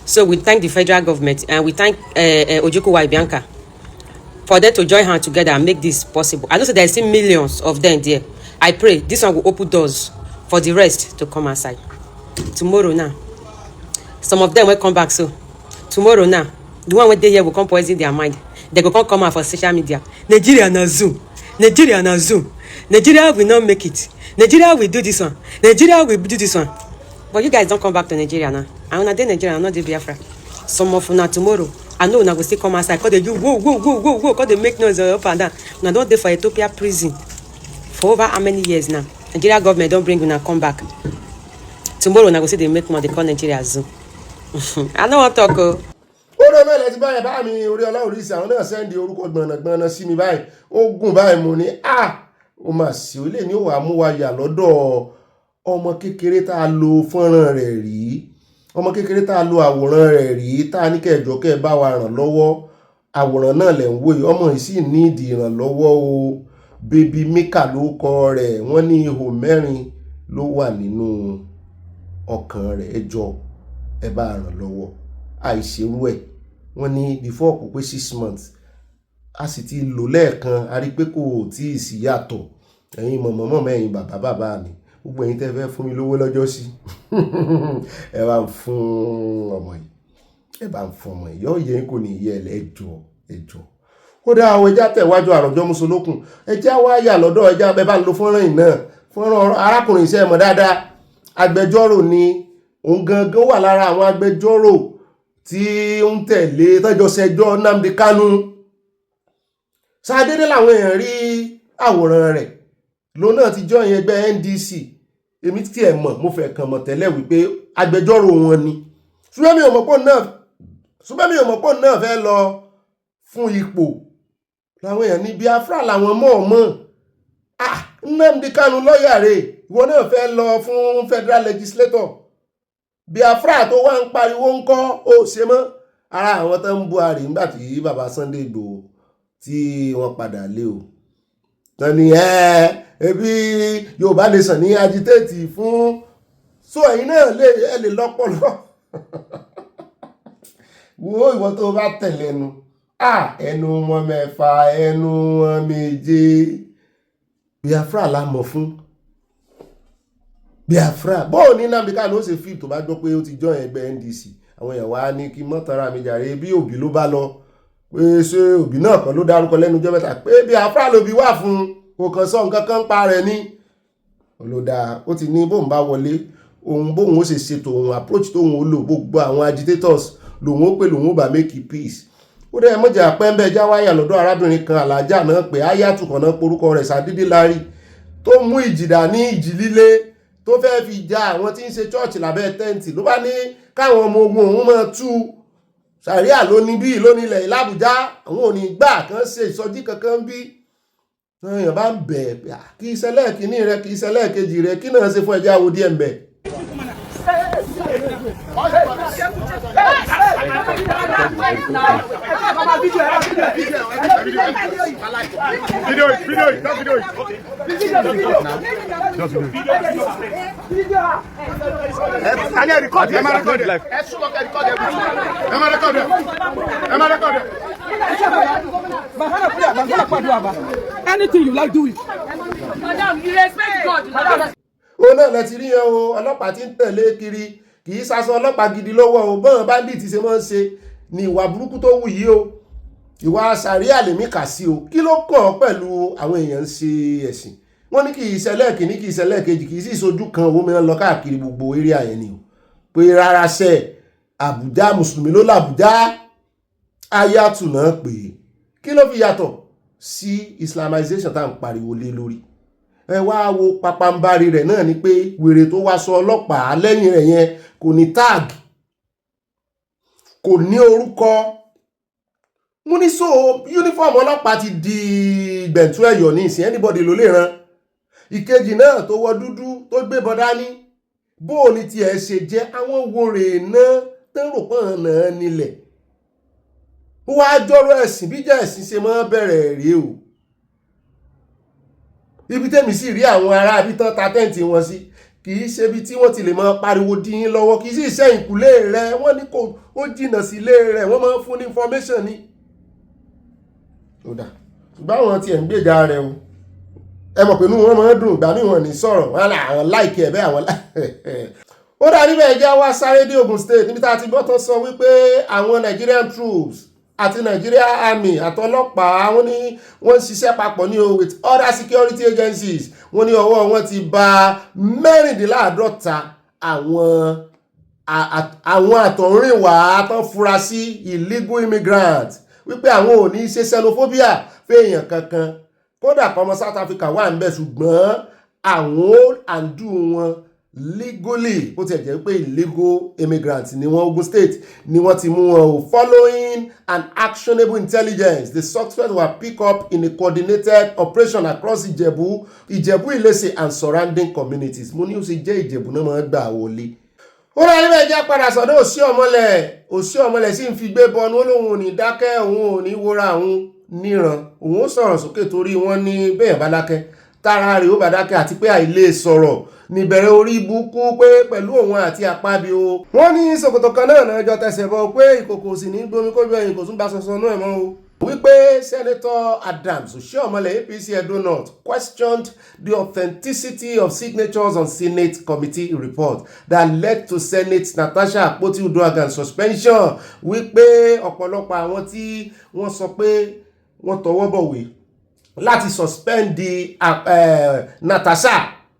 So we thank the federal government and we thank Ojukwu wife Bianca for them to join hands together and make this possible. I know there are still millions of them there. I pray this one will open doors for the rest to come outside. Tomorrow now, some of them will come back. So tomorrow now, the one when they here will come poison their mind. They go come out for social media. Nigeria na Zoom. Nigeria na Zoom. Nigeria will not make it. Nigeria will do this one. Nigeria will do this one. But you guys don't come back to Nigeria now. I wanna do Nigeria, I'm not the Biafra. Some of now tomorrow, I know una go still come outside. Cause they do whoa. Cause they make noise up and down. Una don't dey for Ethiopia prison for over how many years now? Nigeria government don't bring una come back. Tomorrow una go see they make money. They call Nigeria Zoo. I don't want to talk. Ó rẹ mẹ́lẹ̀ ti báyìí bá mi orí ọlọ́run sí àwọn náà sẹ́ndì orúkọ gbọ̀nàgbọ̀nà sí mi báyìí ó gùn báyìí mo ní ó mà sí ó lè ní òwà mú wa yà lọ́dọ̀ ọmọ kékeré tá a lo fọ́nrán rẹ̀ rí ọmọ kékeré tá a lo àwòrán rẹ̀ rí tá a ní kẹjọ kẹ bá wa ràn lọ́wọ́ àwòrán náà lẹ̀ ń wò yìí ọmọ yìí sì ní ìdí ìrànlọ́wọ́ o Baby Mika ló kọ rẹ̀ wọ́n ní ihò 4 ló wà nínú ọkàn rẹ̀ ẹjọ́ ẹ bá ràn lọ́wọ́ àìṣerú ẹ̀ wọ́n ní before kò pé 6 months a sì ti lò lẹ́ẹ̀kan a rí pé kò tí ì sí yàtọ̀ ẹ̀yin mọ̀mọ́mọ́ ẹ̀yin bàbá mi gbogbo ẹ̀yin tẹ́ fẹ́ fún mi lówó lọ́jọ́ sí ẹ bá ń fún ọmọ yìí ẹ bá ń fún ọmọ yìí yóò yẹ kò ní yẹ ẹjọ́ ó dá àwọn ẹja tẹ̀wájú àròjọ́ mùsùlùkùn ẹja wá yà lọ́dọ̀ ẹja bẹ́ẹ̀ bá ń lo fọ́nrán yìí náà fọ́nrán arákùnrin iṣẹ́ mọ̀ dáadáa agbẹjọ́rò ni òun gangan wà lára àwọn agbẹjọ́rò tí ó ń tẹ̀lé tọ́jọ́ ṣẹjọ́ Nnamdi Kanu ṣàdédé làwọn èèyàn rí àwòrán rẹ̀ lòun náà ti join ẹgbẹ́ NDC èmi tí ẹ̀ mọ̀ mo fẹ́ kàn mọ̀ tẹ́lẹ̀ wípé agbẹjọ́rò wọn ni ṣùgbọ́n mi ò mọ̀ pé náà ṣùgbọ́n mi ò mọ̀ pé òun náà fẹ́ lọ fún ipò làwọn èèyàn ní Biafra làwọn mọ̀ Nnamdi Kanu lọ́ọ̀yà rẹ̀ ìwọ náà fẹ́ lọ fún federal legislator Biafra tó wá ń pariwo ń kọ́ ó ṣe mọ́ ara àwọn tó ń Buhari nígbà tí bàbá Sunday Igboho tí wọ́n padà lé o tán ni ẹbí Yorùbá nation ní agitate fún so ẹ̀yin náà lè lọ́pọ̀lọ́ wo ìwọ tó bá tẹ̀lé ẹnu ẹnu wọn mẹ́fà ẹnu wọn méje Biafra la mọ̀ fún Biafra bóò ní Nnamdi Kanu ó ṣe fíìmù tó bá gbọ́ pé ó ti join ẹgbẹ́ NDC àwọn èèyàn wá ní kí mọ́tàrà mi jàre bí Òbí ló bá lọ pé ṣé Òbí náà kan ló dárúkọ lẹ́nu ọjọ́ mẹ́ta pé Biafra lòbí wà fún kò kàn sọ nǹkan kan pa rẹ̀ ní olódà ó ti ní bóun bá wọlé bóun ó ṣe ṣètò òun approach tóun ó lò gbogbo àwọn agitators lòun ó pè lòun ó bá make peace ó dẹ́ mọ́jà pẹ́ńbẹ́ jáwáyà lọ́dọ̀ arábìnrin kan alájà náà pé áyàtù kan náà porúkọ rẹ̀ sàdédé lárí tó mú ìjìdá ní ìjì líle tó fẹ́ fi ja àwọn tí ń ṣe chọ́ọ̀chì lábẹ́ tẹ́ǹtì ló bá ní káwọn ọmọ ogun òun máa tú sàríà lóní bí lónílẹ̀ l'Ábùjá àwọn ò ní gbà kan ṣe ìsọjí kankan bí èèyàn bá ń bẹ̀ kí ìṣẹ̀lẹ̀ kìíní rẹ kí ìṣẹ̀lẹ̀ kejì rẹ kí náà ṣe fún ẹjẹ́ àwòdí ẹ̀ ń bẹ̀. Anything you like, do it. Madam, you respect God. Ó náà lẹ ti rí yẹn o ọlọ́pàá tí ń tẹ̀lé kiri kì í sasọ ọlọ́pàá gidi lọ́wọ́ o bọ́n bandit ṣe máa ń ṣe ni ìwà burúkú tó wù yìí o ìwà sàríà lèmi kà sí o kí ló kàn ọ́ pẹ̀lú àwọn èèyàn ń ṣe ẹ̀sìn wọ́n ní kì í ṣẹlẹ̀ kìíní kì í ṣẹlẹ̀ kejì kì í sì sojú kan owó mìíràn lọ káàkiri gbogbo eré àyẹn ni o pé rárá ṣe Àbújá mùsùlùmí ló làbújá ayatù náà pé kí ló fi yàtọ̀ sí Islamization tá à ń pariwo lé lórí ẹ wá wo papambari rẹ̀ náà ni pé wèrè tó wá sọ ọlọ́pàá lẹ́yìn rẹ̀ yẹn kò ní tag kò ní orúkọ mú ní so uniform ọlọ́pàá ti di gbẹ̀ntú ẹ̀yọ̀ ní ìsìn anybody ló lè ran ìkejì náà tó wọ dúdú tó gbé bọ́dá ní bó ní tiẹ̀ ṣe jẹ́ àwọn wòrè náà tẹ́rò pọ̀n náà nílẹ̀ wọ́n á jọ́rọ̀ ẹ̀sìn bí jẹ́ ẹ̀sìn ṣe máa bẹ̀rẹ̀ rèé o ibi tẹ́mi sì rí àwọn ará ibi tán ta tẹ́ǹtì wọn sí kì í ṣe ibi tí wọ́n ti lè máa pariwo dín yín lọ́wọ́ kì í sì ṣe ìkúlé rẹ̀ wọ́n ní kò ó jìnnà sí ilé rẹ̀ wọ́n máa ń fún ní information ní. ṣùgbọ́n àwọn tiẹ̀ ń gbèjà rẹ̀ o ẹ mọ̀ pé inú wọn máa ń dùn ìgbà míì wọn ní sọ̀rọ̀ wọn àwọn láìkì ẹ̀ bẹ́ẹ̀ àwọn ó dà níbẹ̀ ẹ̀jẹ̀ wá sáré dé Ogun State níbi tá a ti gbọ́ tán sọ wípé àwọn Nigerian troops àti Nigeria Army àtọlọ́pàá wọ́n ní wọ́n ń ṣiṣẹ́ papọ̀ ní o with other security agencies wọ́n ní ọwọ́ wọn ti bà 54 àwọn àtọ̀rìnwá tán fura sí illegal immigrants wípé àwọn ò ní ṣe xenophobia fẹ́yàn kankan kódà kọ́mọ South Africa wà ń bẹ̀ ṣùgbọ́n àwọn àǹdù wọn legally ó ti jẹ́ pé illegal immigrants ni wọ́n Ogun State ni wọ́n ti mú wọn o following an actionable intelligence the suspects were picked up in a coordinated operation across Ìjẹ̀bú Ìlẹsẹ̀ and surrounding communities mo ní ó sì jẹ́ Ìjẹ̀bú náà máa gbà wọlé ó rà níbẹ̀ jẹ́ padà sọ́dọ̀ òsì ọmọlẹ̀ sì ń fi gbé bọnú olóhùn ò ní dákẹ́ òun ò ní wòra òun níran òun ó sọ̀rọ̀ sókè torí wọ́n ní bẹ́ẹ̀ bá dákẹ́ tára rẹ̀ ó bá dákẹ́ àti pé àìlè sọ̀rọ̀ níbẹ̀rẹ̀ orí ibùkú pé pẹ̀lú òun àti àpábíò wọ́n ní ṣòkòtò kan náà jọ tẹsẹ̀ bọ̀ pé ìkòkò sì ní gbomi kó bí ẹ̀yìn kò tún bá sọ̀sọ̀ náà mọ́ o wípé Senator Adams Oshiomhole APC Edo North questioned the authenticity of signatures on Senate committee report that led to Senate Natasha Akpoti-Uduaghan suspension wípé ọ̀pọ̀lọpọ̀ àwọn tí wọ́n sọ pé wọ́n tọwọ́ bọ̀wé láti suspend di Natasha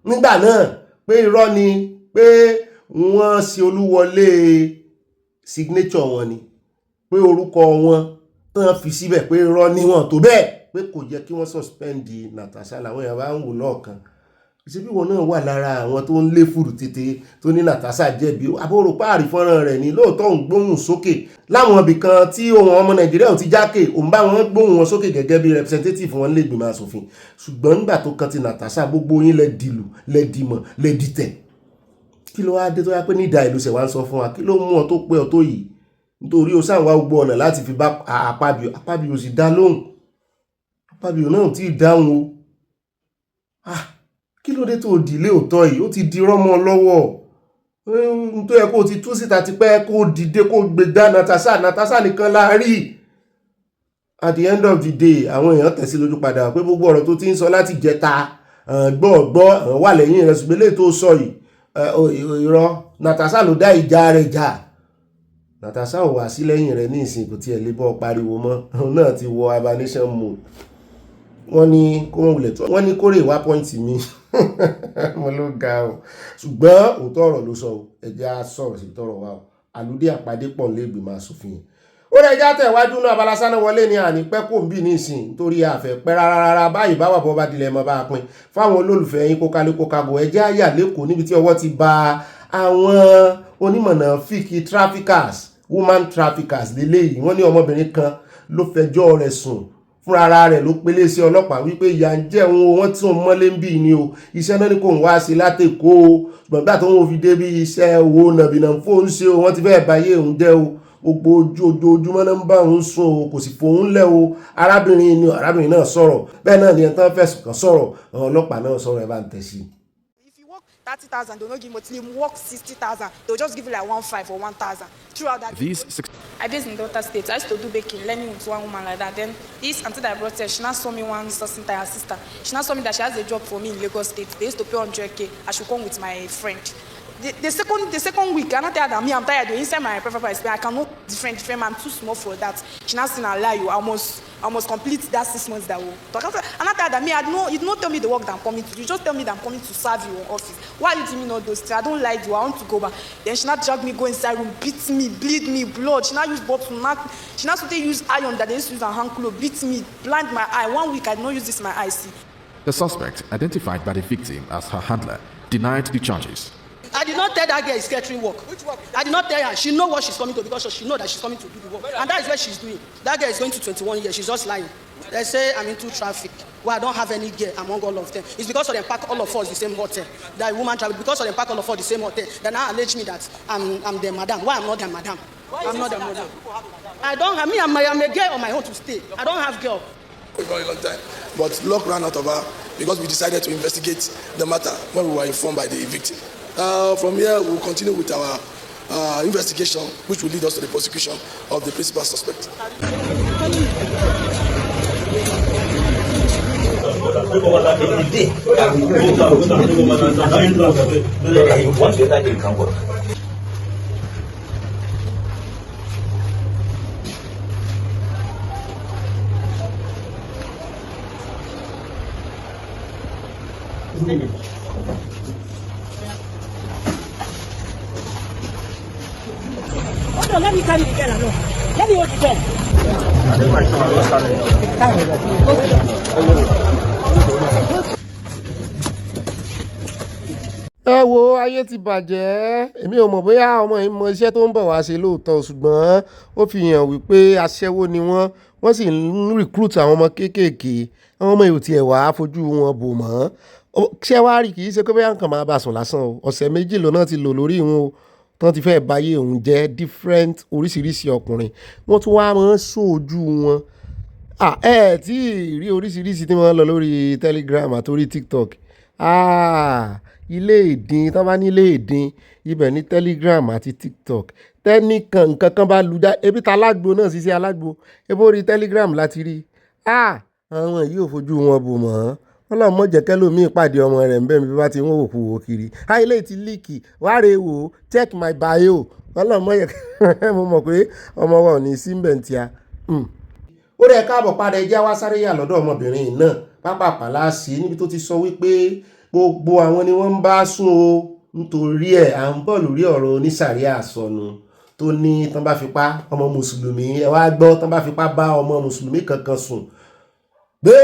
nígbà náà pé irọ́ ni pé wọ́n ṣe olúwọlé signature wọn ni pé orúkọ wọn tán fi síbẹ̀ pé irọ́ ni wọ́n tó bẹ́ẹ̀ pé kò yẹ kí wọ́n suspend di Natasha làwọn èèyàn bá ń wò lọ́ọ̀kan ṣe bí wọn náà wà lára àwọn tó ń lé fùrù tètè tó ní Natasha jẹ̀bi àbúrò páàrí fọ́nrán rẹ̀ ní lóòótọ́ ń gbóhùn sókè láwọn ibì kan tí ohun ọmọ Nàìjíríà ò ti jákè òun bá wọn gbóhùn wọn sókè gẹ́gẹ́ bí representative wọn lè gbìmọ̀ asòfin ṣùgbọ́n nígbà tó kan ti Natasha gbogbo yín lẹ dìlù lẹ dìmọ̀ lẹ dìtẹ̀ kí ló wá dé tó yá pé ní ìdá ìlú ṣẹ̀ wá ń sọ fún wa kí ló mú ọ tó pé ọ tó yìí nítorí o sáà wá gbogbo ọ̀nà láti fi bá Akpabio sì dá lóhùn Akpabio náà tí ì dáhùn o kí ló dé tó dìlé òótọ́ yìí ó ti di rọ́mọ lọ́wọ́ tó yẹ kó ti tú síta ti pẹ́ kó dìde kó gbégbá Natasha nìkan la rí at the end of the day àwọn èèyàn tẹ̀sí lójú padà pé gbogbo ọ̀rọ̀ tó ti ń sọ láti jẹta gbọ́ àwọn wà lẹ́yìn rẹ̀ ṣùgbọ́n lè tó sọ yìí irọ́ Natasha ló dá ìjà rẹ̀ jà Natasha ò wá sí lẹ́yìn rẹ̀ ní ìsìn kò tiẹ̀ lè bọ́ pariwo mọ́ òun náà ti wọ abanation mode wọ́n ní kó wọ́n wulẹ̀ tó wọ́n ní kórè wá pọ́ǹtì mi mo ló ga o ṣùgbọ́n òótọ́ ọ̀rọ̀ ló sọ o ẹ̀jẹ̀ á sọ̀rọ̀ sí tọrọ wa o àlùdí àpàdé pọ̀ lẹ́gbẹ̀ẹ́ asòfin ó rẹ̀ já tẹ̀wájú náà Abala Sanawole ní àní pẹ́ kò ń bì ní ìsìn nítorí àfẹ́ pẹ́ rárá báyìí bá wà bọ́ bá dilẹ̀ mọ́ bá a pin fáwọn olólùfẹ́ yín kókálé kókágo ẹ̀jẹ̀ àyà lẹ́kọ̀ọ́ níbi tí ọwọ́ ti ba àwọn onímọ̀nà fíkì traffickers woman traffickers lélẹ́yìí wọ́n ní ọmọbìnrin kan ló fẹjọ́ rẹ̀ sùn fúnra ara rẹ̀ ló pélé sí ọlọ́pàá wípé ìyà ń jẹ òun wọ́n tí wọ́n mọ́lé ń bì ní o iṣẹ́ náà ní kò ń wá sí látẹ̀kọ́ o ṣùgbọ́n gbà tó ń fi dé bí iṣẹ́ owó nàbìnà fóun ṣe o wọ́n ti fẹ́ẹ̀ báyé òun jẹ́ o gbogbo ojoojúmọ́ náà ń bá òun sùn o kò sì fòun lẹ̀ o arábìnrin náà sọ̀rọ̀ bẹ́ẹ̀ náà ni ẹ̀ tán fẹ̀sùn kan sọ̀rọ̀ àwọn ọlọ́pàá náà sọ̀rọ̀ ẹ̀ bá ń tẹ̀sí. 30,000, they'll not give you money. Work 60,000, they'll just give you like 1,500 or 1,000 throughout that. I based in Delta State. I used to do baking, learning with one woman like that. Then this auntie that I brought her, she now saw me one sourcing her sister. She now saw me that she has a job for me in Lagos State. They used to pay 100K. I should come with my friend. The second week, I not tell that I'm tired. Inside my preferred price, I cannot different. I'm too small for that. She now seen I lie you. I must complete that 6 months that will. I'm not tell that you don't tell me the work that I'm coming to do. You just tell me that I'm coming to serve you in office. Why are you telling me all those things? I don't like you. I want to go back. Then she now drag me, go inside room, beat me, bleed me, blood. She now use bottle. She now started use iron that they used to use on hand glove, beat me, blind my eye. 1 week I did not use this my eye. See. The suspect, identified by the victim as her handler, denied the charges. I did not tell that girl is catering work. Which work? I did not tell her. She know what she's coming to because she know that she's coming to do the work. And that is what she's doing. That girl is going to 21 years. She's just lying. They say I'm into traffic. Well, I don't have any girl among all of them. It's because of them pack all of us the same hotel. That woman travel because of them pack all of us the same hotel. They now allege me that I'm their madam. Why I'm not their madam? I'm not their madam. I don't have me. I'm a girl on my own to stay. I don't have girl. For a very long time. But luck ran out of her because we decided to investigate the matter when we were informed by the victim. From here, we'll continue with our investigation, which will lead us to the prosecution of the principal suspect. No, let me carry the girl along. Let me hold the girl. ẹ wo ayé ti bàjẹ́ èmi ò mọ̀ bóyá ọmọ yìí mọ iṣẹ́ tó ń bọ̀ wá ṣe lóòótọ́ ṣùgbọ́n ó fi hàn wípé aṣẹ́wó ni wọ́n sì ń recruit àwọn ọmọ kéékèèké àwọn ọmọ yìí ò tiẹ̀ wá fojú wọn bò mọ́ ṣé wàá rí kì í ṣe pé bóyá nǹkan máa bá sùn lásán o ọ̀sẹ̀ méjì lọ́nà ti lò lórí wọn o tán ti fẹ́ báyé òun jẹ́ different oríṣiríṣi ọkùnrin wọ́n tún wá máa ń sójú wọn tí rí oríṣiríṣi tí wọ́n lọ lórí Telegram àtòrí TikTok ilé ìdín tán bá ní ilé ìdín ibẹ̀ ní Telegram àti TikTok tẹ́nìkan nǹkan kan bá lu dá ebi ta alágbo náà ṣiṣẹ́ alágbo ebó rí Telegram láti rí àwọn yìí ò fojú wọn bò mọ́ wọ́n lọ́ọ́ mọ̀ jẹ́kẹ́ lómi ìpàdé ọmọ rẹ̀ ń bẹ́ẹ̀ mi bí wọ́n ti ń wò kú wò kiri ilé ti líìkì wáre wò check my bio wọ́n lọ́ọ́ mọ̀ yẹ mo mọ̀ pé ọmọ wa ò ní sí mbẹ̀ntíà. ó rẹ̀ káàbọ̀ padà ẹjẹ́ wá sáré yà lọ́dọ̀ ọmọbìnrin náà pápápá láàṣì níbi tó ti sọ wípé gbogbo àwọn ni wọ́n ń bá sùn o nítorí ẹ̀ à ń bọ̀ lórí ọ̀rọ̀ oníṣàríà àsọnù tó ní tán bá fipá ọmọ mùsùlùmí ẹ wá gbọ́ tán bá fipá bá ọmọ mùsùlùmí kankan sùn gbé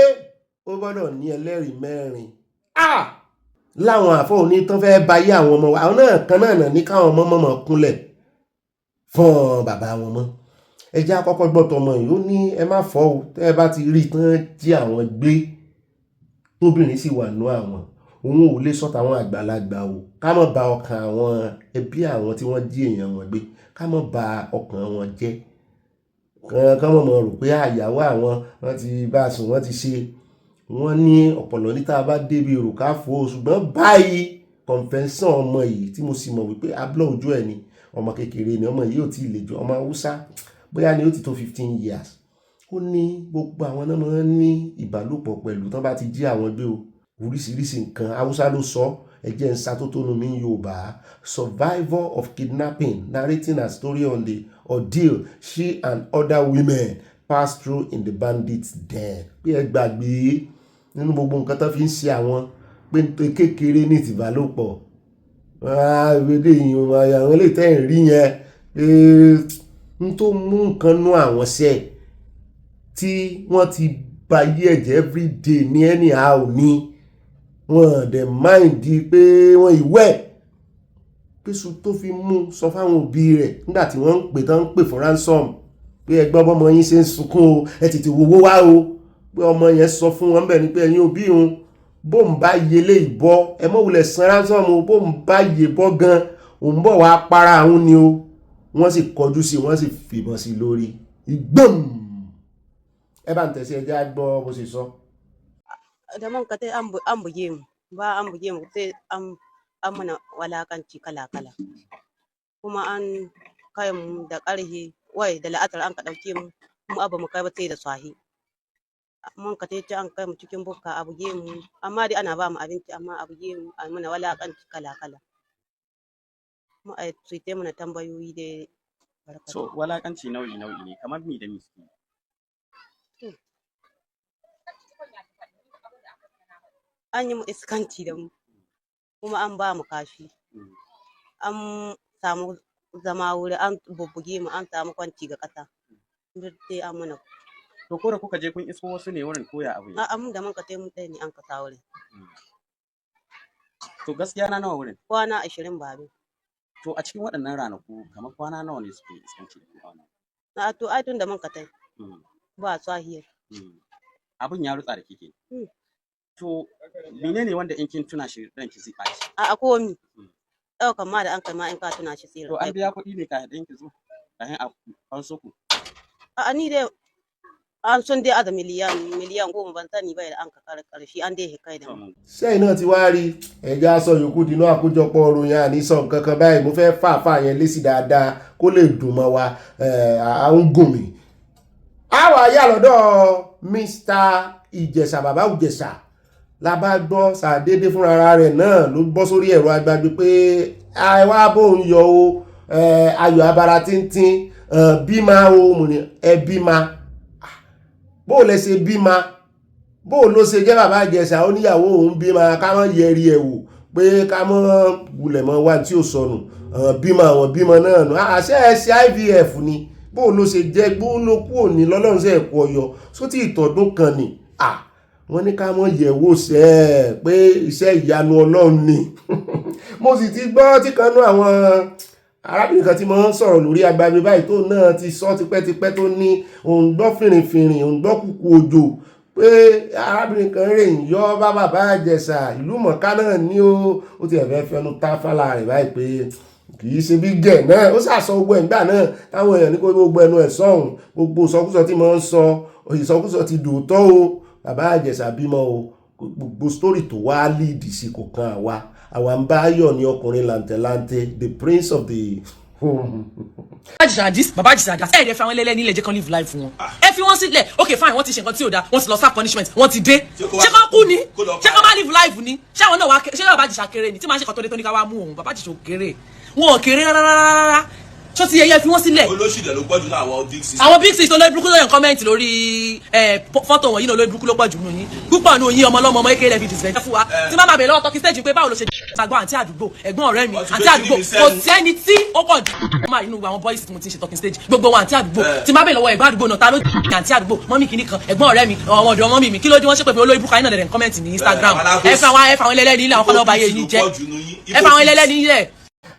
ó gbọ́dọ̀ ní ẹlẹ́rìí 4 láwọn àfọ òní tán fẹ́ báyé àwọn ọmọ wa àwọn náà kan náà ní káwọn ọmọ mọ̀ kúnlẹ̀ fún bàbá wọn mọ́. ẹ jẹ́ àkọ́kọ́ gbọ́tọ̀ ọmọ yìí ó ní ẹ má fọ́ o tẹ́ ẹ bá ti rí tán jí àwọn gbé tóbìnrin sì wà nú àwọn òun ò lè sọ́tà àwọn àgbàlagbà o ká má bà ọkàn àwọn ẹbí àwọn tí wọ́n jí èèyàn wọn gbé ká má bà ọkàn wọn jẹ́ ká má mọ̀ rò pé àyàwó àwọn wọ́n ti bá a sùn wọ́n ti ṣe wọ́n ní ọ̀pọ̀lọ́ níta bá débi rò ká fò ó ṣùgbọ́n báyìí kọ̀ǹfẹ́sàn ọmọ yìí tí mo sì mọ̀ wípé abúlé ojú ẹ̀ ni ọmọ kékeré ni ọmọ yìí ò tí ì lè jọ ọmọ haúsá bóyá ni ó ti tó 15 years ó ní gbogbo àwọn náà máa ń ní ìbálòpọ̀ pẹ̀lú tán bá ti jí àwọn gbé o oríṣiríṣi nǹkan haúsá ló sọ ẹjẹ́ ń sátótónu ní yorùbá survivor of kidnapping narrating a story on the ordeal she and other women passed through in the bandits' den pé ẹ gbàgbé nínú gbogbo nǹkan tó fi ń ṣe àwọn pé kékeré ní ìtìbálòpọ̀ ìwédè ìyọ̀n àwọn ilé tẹ́ ń rí yẹn n tó mú nǹkan nú àwọn ṣẹ́ tí wọ́n ti bayé ẹ̀jẹ̀ everyday ní anyhow ní wọ́n dẹ̀ mind pé wọ́n ìwẹ́ pèsè tó fi mú sọ fáwọn òbí rẹ̀ nígbà tí wọ́n ń pè tán ń pè fún ransom pé ẹgbọ́n bọ́mọ yín ṣe ń sunkún o ẹ tètè wowó wá o pé ọmọ yẹn sọ fún wọn bẹ́ẹ̀ ni pé ẹ̀yin òbí òun bó ń bá yẹlé ìbọ ẹ mọ̀ wulẹ̀ san ransom o bó ń bá yẹ bọ́ gan òun bọ̀ wá para àwọn ni o wọ́n sì kọjú sí wọ́n sì fìbọn sí lórí ìgbọ́n ẹ bá ń tẹ̀sí ẹjẹ́ á gbọ́ bó ṣe sọ. Da man ka tai an buge mu ba an buge mu sai an mana walakanci kala-kala kuma an kai mu da ƙarhi wai da la'atar an ka ɗauke mu abu mu kai ba sai da sahi mun ka tai an kai mu cikin bukka a buge mu amma dai ana ba mu abinci amma a buge mu a mana walakanci kala-kala mu a tuite mana tambayoyi dai so walakanci nau'i ne kamar mi da miski an yi mu iskanci da mu kuma an ba mu kashi an samu zama wuri an bubbuge mu an samu kwanci ga ƙasa duk dai an mana to ko da kuka je kun iso wasu ne wurin koya abu a'a mun da mun ka tai mun ɗaya ne an ka sa wurin to gaskiya na nawa wurin kwana 20 babe to a cikin waɗannan ranaku kamar kwana nawa ne suke iskanci na to ai tun da mun ka tai ba sahiyar abin ya rutsa da kike to menene wanda in kin tuna shi ranki zai ɓaci a komi ɗaukan ma da an kai ma in ka tuna shi sai to an biya kuɗi ne ka ɗan ki zo kafin an so ku a ni dai an sun dai aza miliyan 10 ban sani bai da an ka karshe an dai kai da mu. sẹ́yìn náà ti wá rí ẹ̀já aṣọ yòókù dínú àkójọpọ̀ òròyìn àníṣàn kankan báyìí mo fẹ́ fàáfàá yẹn lésì dáadáa kó lè dùn mọ́ wa à ń gùn mí. àwa yà lọ́dọ̀ Mr. Ìjẹ̀ṣà bàbá Ìjẹ̀ṣà la bá gbọ́ sàdédé fúnra rẹ̀ náà ló bọ́ sórí ẹ̀rọ agbágbé pé àìwá bóun yọ o ayọ̀ abara tíntín bímá o mo ní ẹ bímá bó lẹ ṣe bímá bó ló ṣe jẹ́ bàbá Ìjẹ̀ṣà ó níyàwó òun bímá ká mọ́ yẹri ẹ̀ wò pé ká mọ́ wulẹ̀ mọ́ wá tí ò sọnù bímọ àwọn bímọ náà nù àṣẹ ẹ̀ṣẹ̀ IVF ni bó ló ṣe jẹ́ gbó ló kú òní lọ́lọ́run ṣe ẹ̀kọ́ ọyọ sótì ìtọ́dún kan ni wọ́n ní ká mọ́ yẹ̀wò sẹ́ pé iṣẹ́ ìyanu Ọlọ́run ni mo sì ti gbọ́ tí kan nú àwọn arábìnrin kan tí mo ń sọ̀rọ̀ lórí agbami báyìí tó náà ti sọ tipẹ́tipẹ́ tó ní òun gbọ́ fìrìnfìrìn òun gbọ́ kúkú òjò pé arábìnrin kan rè ń yọ bá bàbá Ìjẹ̀ṣà ìlú mọ̀ká náà ní ó ti ẹ̀fẹ́ fẹnu tá fálà rẹ̀ báyìí pé kì í ṣe bí gẹ̀ náà ó ṣàṣọ gbogbo ẹ̀ nígbà náà táwọn èèyàn ní kó gbogbo ẹnu ẹ̀ sọ̀hún gbogbo ìsọkúsọ tí mo ń sọ ìsọkúsọ ti dòótọ́ o bàbá Ìjẹ̀ṣà bímọ o gbogbo sítórì tó wá líìdì sí kò kan àwa ń bá yọ̀ ní ọkùnrin làǹtẹ̀láǹtẹ̀ the prince of the bàbá Ìjẹ̀ṣà ẹ̀ dẹ̀ fi àwọn ẹlẹ́lẹ́ nílẹ̀ jẹ́ kan live life wọn ẹ fi wọ́n sílẹ̀ ok fine wọ́n ti ṣe nǹkan tí ò dáa wọ́n ti lọ serve punishment wọ́n ti dé ṣé kán kú ni ṣé kán má live life ni ṣé àwọn náà wá ṣé bàbá Ìjẹ̀ṣà kéré ni tí màá ṣe kàn tó dé tó ní ká wá mú òun bàbá Ìjẹ̀ṣà kéré wọn ò kéré rárá ṣó ti yẹ fi wọ́n sílẹ̀. olóṣìlẹ̀ ló pọ̀jù náà àwọn big six. àwọn big six olórí burúkú lóyún kọ́mẹ́ǹtì lórí fọ́tò wọ̀nyí náà olórí burúkú ló pọ̀jù nù yín púpọ̀ nù yín ọmọ ọlọ́mọ ọmọ ekele fi dìsẹ̀ fún wa tí má bàbẹ̀ lọ́wọ́ tọ́kí stage pé báwo ló ṣe àgbọn àǹtí àdúgbò ẹ̀gbọ́n ọ̀rẹ́ mi àǹtí àdúgbò kò sẹ́ni tí ó pọ̀ jù máa inú àwọn boys tí mo ti ń ṣe talking stage gbogbo wọn àǹtí àdúgbò tí má bẹ̀ lọ́wọ́ ẹ̀gbọ́n àdúgbò náà ta ló jẹ́ àǹtí àdúgbò mọ́mí kìíní kan ẹ̀gbọ́n ọ̀rẹ́ mi àwọn ọ̀dọ́ mọ́mí mi kí ló dé wọ́n ṣe pé olórí búkà iná dẹ̀dẹ̀ comment ní Instagram ẹ fà àwọn ẹlẹ́lẹ́ni ilé àwọn kọ́lọ́ ọba yẹn yín jẹ́ ẹ fà àwọn ẹlẹ́lẹ́ni ilé.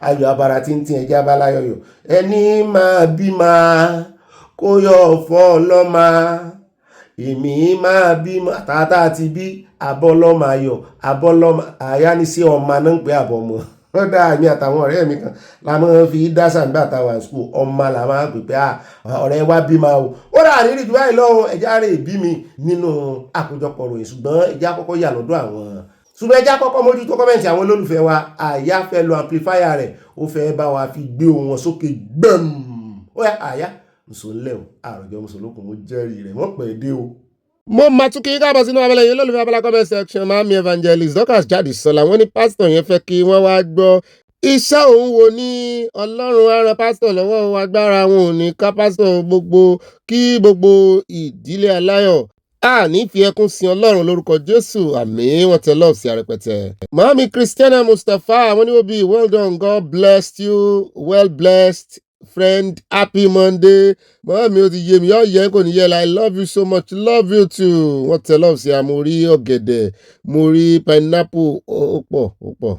ayọ̀ abara tí ń tiẹ̀ jẹ́ abala yọ̀yọ̀ ẹni máa bí máa kó yọ ọ̀fọ́ ọlọ́mà èmi máa bí tààtà àti bí abọ́lọ́mà ayọ̀ abọ́lọ́mà àyà ní sí ọmọ náà ń pè àbọ̀mọ́ lọ́dà àmì àtàwọn ọ̀rẹ́ mi kan la máa fi dásà nígbà táwọn school ọmọ la máa pè pé ọ̀rẹ́ wa bí máa o ó rà nírí jù báyìí lọ́wọ́ ẹ̀já rè bí mi nínú àkójọpọ̀ ròyìn ṣùgbọ́n ẹ̀já kọ́kọ́ yà lọ́dọ̀ àwọn ṣùgbọ́n ẹ̀já kọ́kọ́ mójútó kọ́mẹ̀ntì àwọn olólùfẹ́ wa àyà fẹ́ lo amplifier rẹ̀ ó fẹ́ bá wa fi gbé ohùn wọn sókè gbẹ̀m ó yà àyà nsọ̀nlẹ̀ o àròjọ mùsùlùkùn mo jẹ́rìí rẹ̀ wọ́n pẹ̀ dé o. mo máa tún kí káàbọ̀ sínú abẹ́lẹ̀ yìí lólùfẹ́ abala comment section Mami Evangelist Dorcas jáde sọ́la wọ́n ní pásítọ̀ yẹn fẹ́ kí wọ́n wá gbọ́ iṣẹ́ òun wo ní ọlọ́run á ran pásítọ̀ lọ́wọ́ agbára wọn ò ní ká pásítọ̀ gbogbo kí gbogbo ìdílé aláyọ̀ a ní fi ẹkún sin ọlọ́run lórúkọ Jésù àmín wọn tẹ lọ́ọ̀ sí arẹpẹtẹ. Mami Christiana Mustapha wọ́n ní wọ́n bí well done God bless you well blessed friend happy Monday mọ́mí ó ti yé mi yọ́ yẹn kò ní yẹ I love you so much love you too wọ́n tẹ lọ́ọ̀ sí a mo rí ọ̀gẹ̀dẹ̀ mo rí pineapple ó pọ̀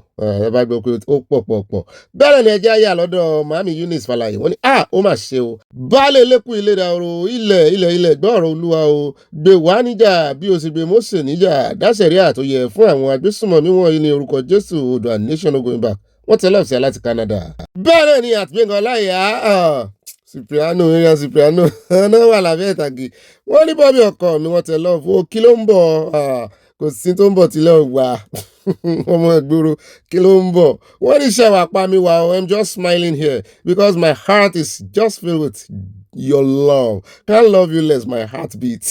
ẹ bá gbọ́ pé ó pọ̀ bẹ́ẹ̀ ni ẹjẹ́ ayé àlọ́dọ̀ màmí Eunice Falaye wọ́n ní ó mà ṣe o baálé lẹ́kùn ilé dàrú ilẹ̀ gbọ́ ọ̀rọ̀ olúwa o gbé wá níjà bí o sì gbé Mósè níjà dáṣẹ̀rí àtòyẹ fún àwọn agbésùnmọ̀mí wọ̀nyí ní orúkọ Jésù odò and nation no going back wọ́n tẹ lọ́ọ̀ sí láti Canada. bẹ́ẹ̀ ni àtìgbẹ́ngàn láyà Cipriano Miriam Cipriano náà wà lábẹ́ ìtàgé wọ́n ní bọ́bí ọkọ mi wọ́n tẹ lọ́ọ̀ fún kí ló ń bọ̀ kò sí tó ń bọ̀ tilẹ̀ wà ọmọ ìgboro kí ló ń bọ̀ wọ́n ní ṣẹ̀wà pa mi wà I'm just smiling here because my heart is just filled with your love can't love you less my heart beat.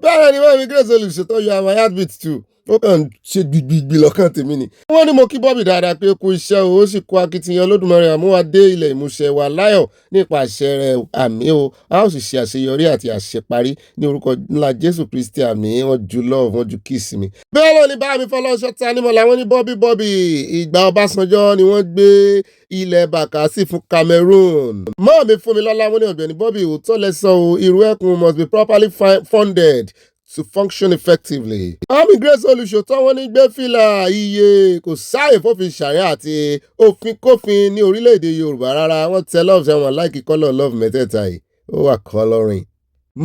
bẹ́ẹ̀ ni wọ́n mi Grace olùṣètò you are my heart beat too ó kàn ṣe gbìgbìgbì lọ́kàn tèmi ni. wọ́n ní mo kí Bobby dáadáa pé kú iṣẹ́ o ó sì kó akitiyan Olódùmarè àmúwádé ilẹ̀ ìmúṣẹ wa láyọ̀ nípa àṣẹ rẹ̀ àmì o a ó sì ṣe àṣeyọrí àti àṣeparí ní orúkọ ńlá Jésù Kristi àmì wọn ju love wọn ju kiss mi. bẹ́ẹ̀ ló ní bá mi fọlọ́ṣọ́ ta nímọ̀ làwọn ní Bobby ìgbà Ọbásanjọ́ ni wọ́n gbé ilẹ̀ bàkásì fún Cameroon. mọ́ mi fún mi lọ́lá wọn ní Ọ̀gbẹ́ni Bobby òótọ́ lẹ́sọ̀ o irú ẹkùn must be properly funded to function effectively. Mami Grace olùṣòtọ́ wọn ní gbé fìlà iye kò sáàyè fòfin ṣàríà àti òfin kófin ní orílẹ̀-èdè Yorùbá rárá wọ́n tẹ love ṣe wọn láìkí kọ́lọ̀ love mẹ́tẹ̀ẹ̀ta yìí ó wà coloring.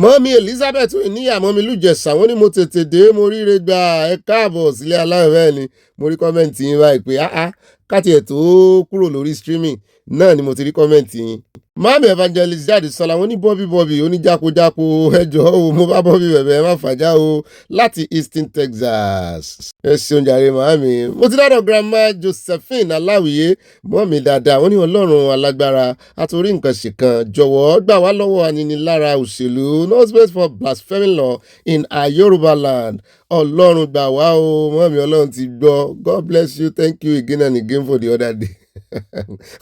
Mọ́mí Elizabeth níyà mọ́mí lùjẹ̀sà wọ́n ní mo tètè dé mo ríre gba ẹ káàbọ̀ sílé aláwọ̀ bẹ́ẹ̀ ni mo rí kọ́mẹ́ǹtì yín báyìí pé káti ẹ̀ tó kúrò lórí streaming náà ni mo ti rí kọ́mẹ́ǹtì yín. Mami Evangelist jáde sọ́la wọ́n ní Bobby oníjákójákó ẹjọ́ o mo bá Bobby bẹ̀bẹ̀ ẹ má fàjà o láti Easton Texas. ẹ ṣeun jàre màámi mo ti dọ́dọ̀ grandma Josephine Aláwìyé mọ́mí dáadáa wọ́n ní Ọlọ́run alágbára àtòrí nǹkan ṣèkan jọ̀wọ́ gbà wá lọ́wọ́ aninilára òṣèlú no space for blaspheming law in our Yoruba land Ọlọ́run gbà wá o mọ́mí Ọlọ́run ti gbọ́ God bless you thank you again and again for the other day.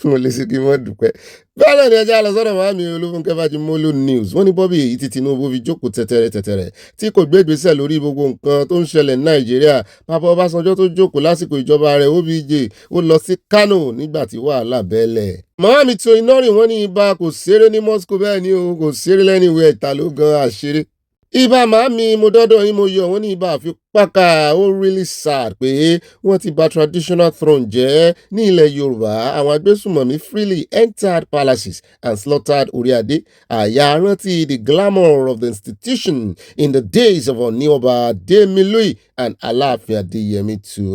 mo lè ṣe kí wọ́n dúpẹ́. bẹ́ẹ̀ náà ni ẹjẹ́ alọ́sọ́dọ̀ Màámi Olúfúnkẹ́ Fájimólú news wọ́n ní Bobby èyí tí Tinubu fi jókòó tẹ̀tẹ̀rẹ̀ tí kò gbé ìgbésẹ̀ lórí gbogbo nǹkan tó ń ṣẹlẹ̀ ní Nàìjíríà Bàbá Ọbásanjọ́ tó jókòó lásìkò ìjọba rẹ̀ OBJ ó lọ sí Kano nígbà tí wàhálà bẹ́ẹ̀lẹ̀. Màámi tó iná rìn wọ́n ní ibà kò ṣeré ní Moscow bẹ́ẹ̀ ni o kò ṣeré lẹ́niwẹ̀ ìta ló gan àṣeré. Ibà màámi mo dọ́dọ̀ yín mo yọ wọ́n ní ibà àfi pákà ó really sad pé wọ́n ti bà traditional throne jẹ́ ní ilẹ̀ Yorùbá àwọn agbésùmọ̀mí freely entered palaces and slaughtered oríadé àyà rántí the glamour of the institution in the days of Ọọ̀ni Ọba Adémilúì and Aláàfin Adéyẹmí too.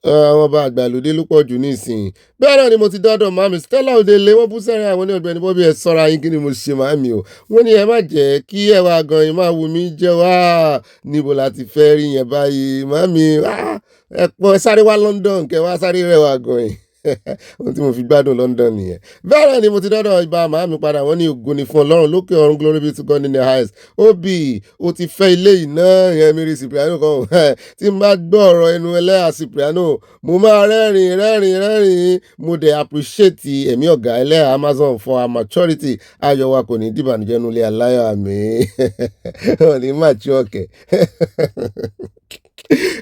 Àwọn ọba àgbàlódé ló pọ̀ jù nísìnyí. Bẹ́ẹ̀ náà ni mo ti dọ́dọ̀ Màámi Stella Odele wọ́n bú sẹ́rìn àwọn ní Ọ̀gbẹ́ni Bobby ẹ sọ́ra yín kí ni mo ṣe Màámi o. wọ́n ní ẹ má jẹ́ kí ẹwà gan yín máa wù mí jẹ́ wá níbo la ti fẹ́ rí yẹn báyìí Màámi ẹ pọ̀ sáré wá London kẹ wá sáré rẹwà gan yín. ohun tí mo fi gbádùn London nìyẹn. bẹ́ẹ̀ náà ni mo ti dọ́dọ̀ ibà Màámi padà wọ́n ní ògo ni fún Ọlọ́run lókè ọ̀run glory be to God in the highest. Obi o ti fẹ́ ilé yìí náà yẹn mi rí Cipriano kan tí n bá gbọ́ ọ̀rọ̀ ẹnu ẹlẹ́yà Cipriano mo máa rẹ́rìn mo dẹ̀ appreciate ẹ̀mí ọ̀gá ẹlẹ́yà Amazon for her maturity ayọ̀ wa kò ní dìbànújẹ́ nulẹ̀ aláyọ̀ àmì ọ̀ ní mature ọ̀kẹ́.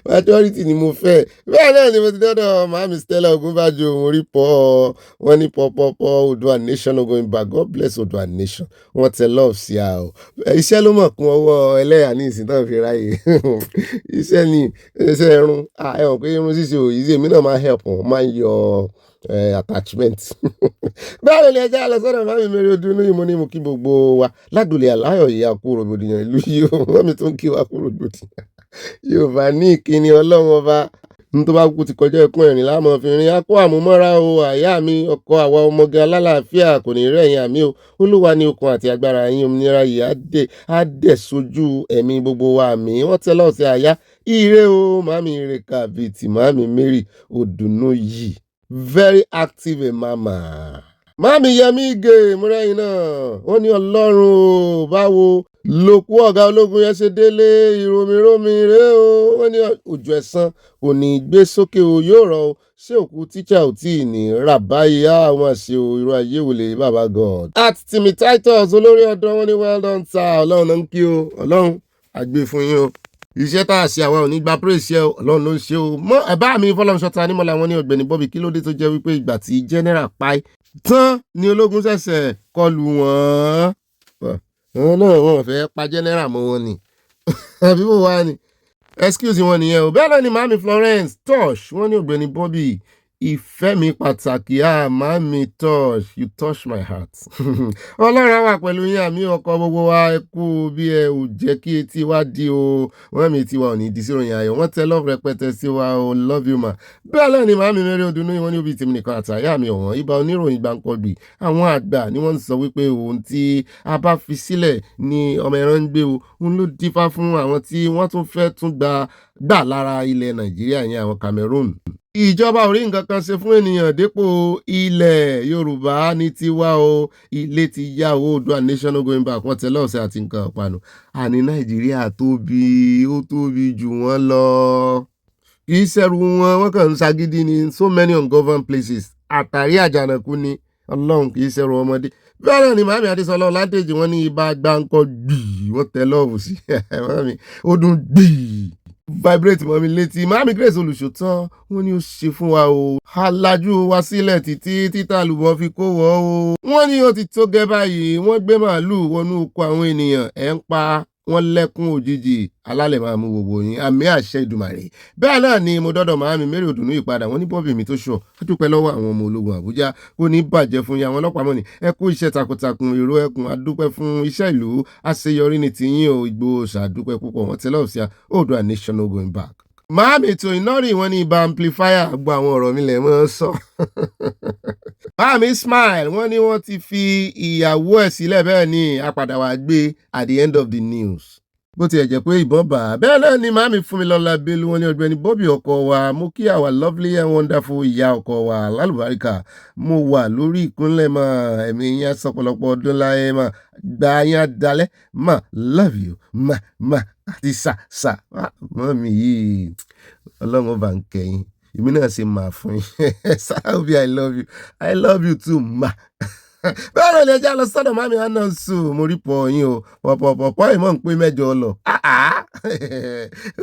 majority ni mo fẹ́ bẹ́ẹ̀ náà ni mo ti dọ́dọ̀ màámi Stella Ogunbájò mo rí pọ̀ wọ́n ní pọ̀pọ̀pọ̀ Oòduà nation no going back God bless Oòduà nation wọ́n tẹ love sí a o iṣẹ́ ló mọ̀ kún ọwọ́ ẹlẹ́yà ní ìsìn náà fi ráyè iṣẹ́ ni iṣẹ́ irun ẹ̀wọ̀n pé irun ṣíṣe òyìí èmi náà máa help wọn máa ń yọ attachment báwo ni ẹja lọ sọ́dọ̀ màámi Mary Odùnú yìí mo ní mo kí gbogbo wa ládùúlẹ̀ aláyọ̀ yìí akú rògbòdìyàn ìlú yìí o wọ́n mi tó ń kí wa kú rògbòdìyàn Yorùbá ní ìkíni Ọlọ́run ọba ní tó bá kú ti kọjá ẹkún ẹ̀rín láàmú ọ̀fìnrin á kó àmúmọ́ra o àyà mi ọkọ àwa ọmọge alálàáfíà kò ní rẹ̀yìn àmì o Olúwa ní okun àti agbára yín òmìnira yìí á dẹ̀ sójú ẹ̀mí gbogbo wa àmì wọ́n tẹ́ lọ́ọ̀ sí àyà ire o màmí ire kàbìtì màmí Mary Odùnú yìí very active mama. Màmí Yẹmí Ìgè múrẹ́yìn náà wọ́n ní Ọlọ́run o báwo lókù ọ̀gá ológun yẹn ṣe délé ìròmìrómì rèé o wọ́n ní òjò ẹ̀san kò ní gbé sókè o yóò rọ̀ o ṣé òkú tíṣà ò tí ì ní rà báyìí àwọn àṣẹ o irú ayé wò lè bàbá God. At Timi Titus olórí ọ̀dọ́ wọn ní well done sir Ọlọ́run náà ń kí o Ọlọ́run àgbè fún yín o iṣẹ́ tá a ṣe àwọn ò ní gba praise ṣe Ọlọ́run ló ń ṣe o mọ ẹ̀bá mi Fọlọ́runṣọ́ nímọ̀lá wọn ní Ọ̀gbẹ́ni Bobby kí ló dé tó jẹ́ wípé ìgbà tí general pai tán ni ológun ṣẹ̀ṣẹ̀ kọlù wọ́n wọn náà wọn fẹ́ pa general mọ́ wọn ni àbí wọ́n wá ni excuse wọn nìyẹn o bẹ́ẹ̀ náà ni màámi Florence Tosh wọ́n ní Ọ̀gbẹ́ni Bobby ìfẹ́ mi pàtàkì màámi Tosh you touch my heart Ọlọ́run wà pẹ̀lú yín àmì ọkọ gbogbo wa ẹ kú bí ẹ ò jẹ́ kí etí wa di o wọ́n mi ti wa ò ní di sí ìròyìn ayọ̀ wọ́n tẹ love rẹpẹtẹ sí wa o love you ma bẹ́ẹ̀ náà ni màámi Mary Odùnú wọ́n ní òbí tèmi nìkan àtàyà mi ọ̀wọ́n ibà oníròyìn gbàǹkọ̀gbì àwọn àgbà ni wọ́n ń sọ wípé ohun tí a bá fi sílẹ̀ ni ọmọ ẹran ń gbé o ń ló dífá fún àwọn tí wọ́n tún fẹ́ tún gbà lára ilẹ̀ Nàìjíríà yẹn àwọn Cameroon ìjọba ò rí nǹkan kan ṣe fún ènìyàn dépò ilẹ̀ Yorùbá ní tiwa o ilé ti yá o Oòduà nation no going back wọ́n tẹ́lẹ̀ ọ̀sẹ̀ àti nǹkan ọ̀pánu àní Nàìjíríà tóbi ó tóbi jù wọ́n lọ kì í ṣẹ̀rù wọn kàn ń ṣagídí ní so many ungoverned places àtàrí àjànàkú ni Ọlọ́run kì í ṣẹ̀rù ọmọdé bẹ́ẹ̀ náà ni màmí Adésọlá Ọládèjì wọ́n ní ibà gbáǹkọ́ gbìí wọ́n tẹ lọ́ọ̀bù sí màmí ó dún gbìí vibrate mọ́ mi létí màámi Grace Olùṣòtán wọ́n ní ó ṣe fún wa o alájú wa sílẹ̀ títí títà lùbọ́ fi kó wọ́ o wọ́n ní ó ti tó gẹ́ báyìí wọ́n gbé màálù wọnú oko àwọn ènìyàn ẹ̀ ń pa wọ́n lẹ́kún òjijì alálẹ̀ máa mú gbogbo yín àmì àṣẹ Ìdùmarè bẹ́ẹ̀ náà ni mo dọ́dọ̀ màámi Mary Odùnú ìpadà wọ́n ní Bobby mi tó ṣọ̀ á dúpẹ́ lọ́wọ́ àwọn ọmọ ológun Àbújá kò ní bàjẹ́ fún yín àwọn ọlọ́pàá mọ́ni ẹ kú iṣẹ́ takuntakun èrò ẹkùn adúpẹ́ fún iṣẹ́ ìlú àṣeyọrí ní tiyín o Ìgbòho ṣàdúpẹ́ púpọ̀ wọ́n tẹ́lẹ̀ ọ̀sẹ̀ Oòduà nation no going back. Màámi ètò ìnárì wọn ní ibà amplifier gbọ́ àwọn ọ̀rọ̀ mi lẹ̀ mọ́ sọ. Màámi smile wọ́n ní wọ́n ti fi ìyàwó ẹ̀ sílẹ̀ bẹ́ẹ̀ ni àpàdà wà gbé at the end of the news. Bó tiẹ̀ jẹ́ pé ìbọn bà á bẹ́ẹ̀ náà ni màámi Fúnmilọ́lá Bello wọ́n ní Ọ̀gbẹ́ni Bobby ọkọ wa mo kí àwa lovely and wonderful ìyá ọkọ wa lálùbáríkà mo wà lórí ìkúnlẹ̀ mọ́ ẹ̀mí yẹn sọ̀pọ̀lọpọ̀ ọdún láyé mọ́ gbà yẹn dalẹ̀ mọ́ love you mọ́ àti sà mọ́ mi yìí Ọlọ́run ọba ń kẹ́yìn èmi náà ṣe máa fún yín Sábì I love you too ma. Bẹ́ẹ̀ ni ẹja lọ sọ́dọ̀ mami Anansu mo rí pọ̀ yín o pọ̀pọ̀pọ̀ ìmọ̀ ń pé mẹ́jọ lọ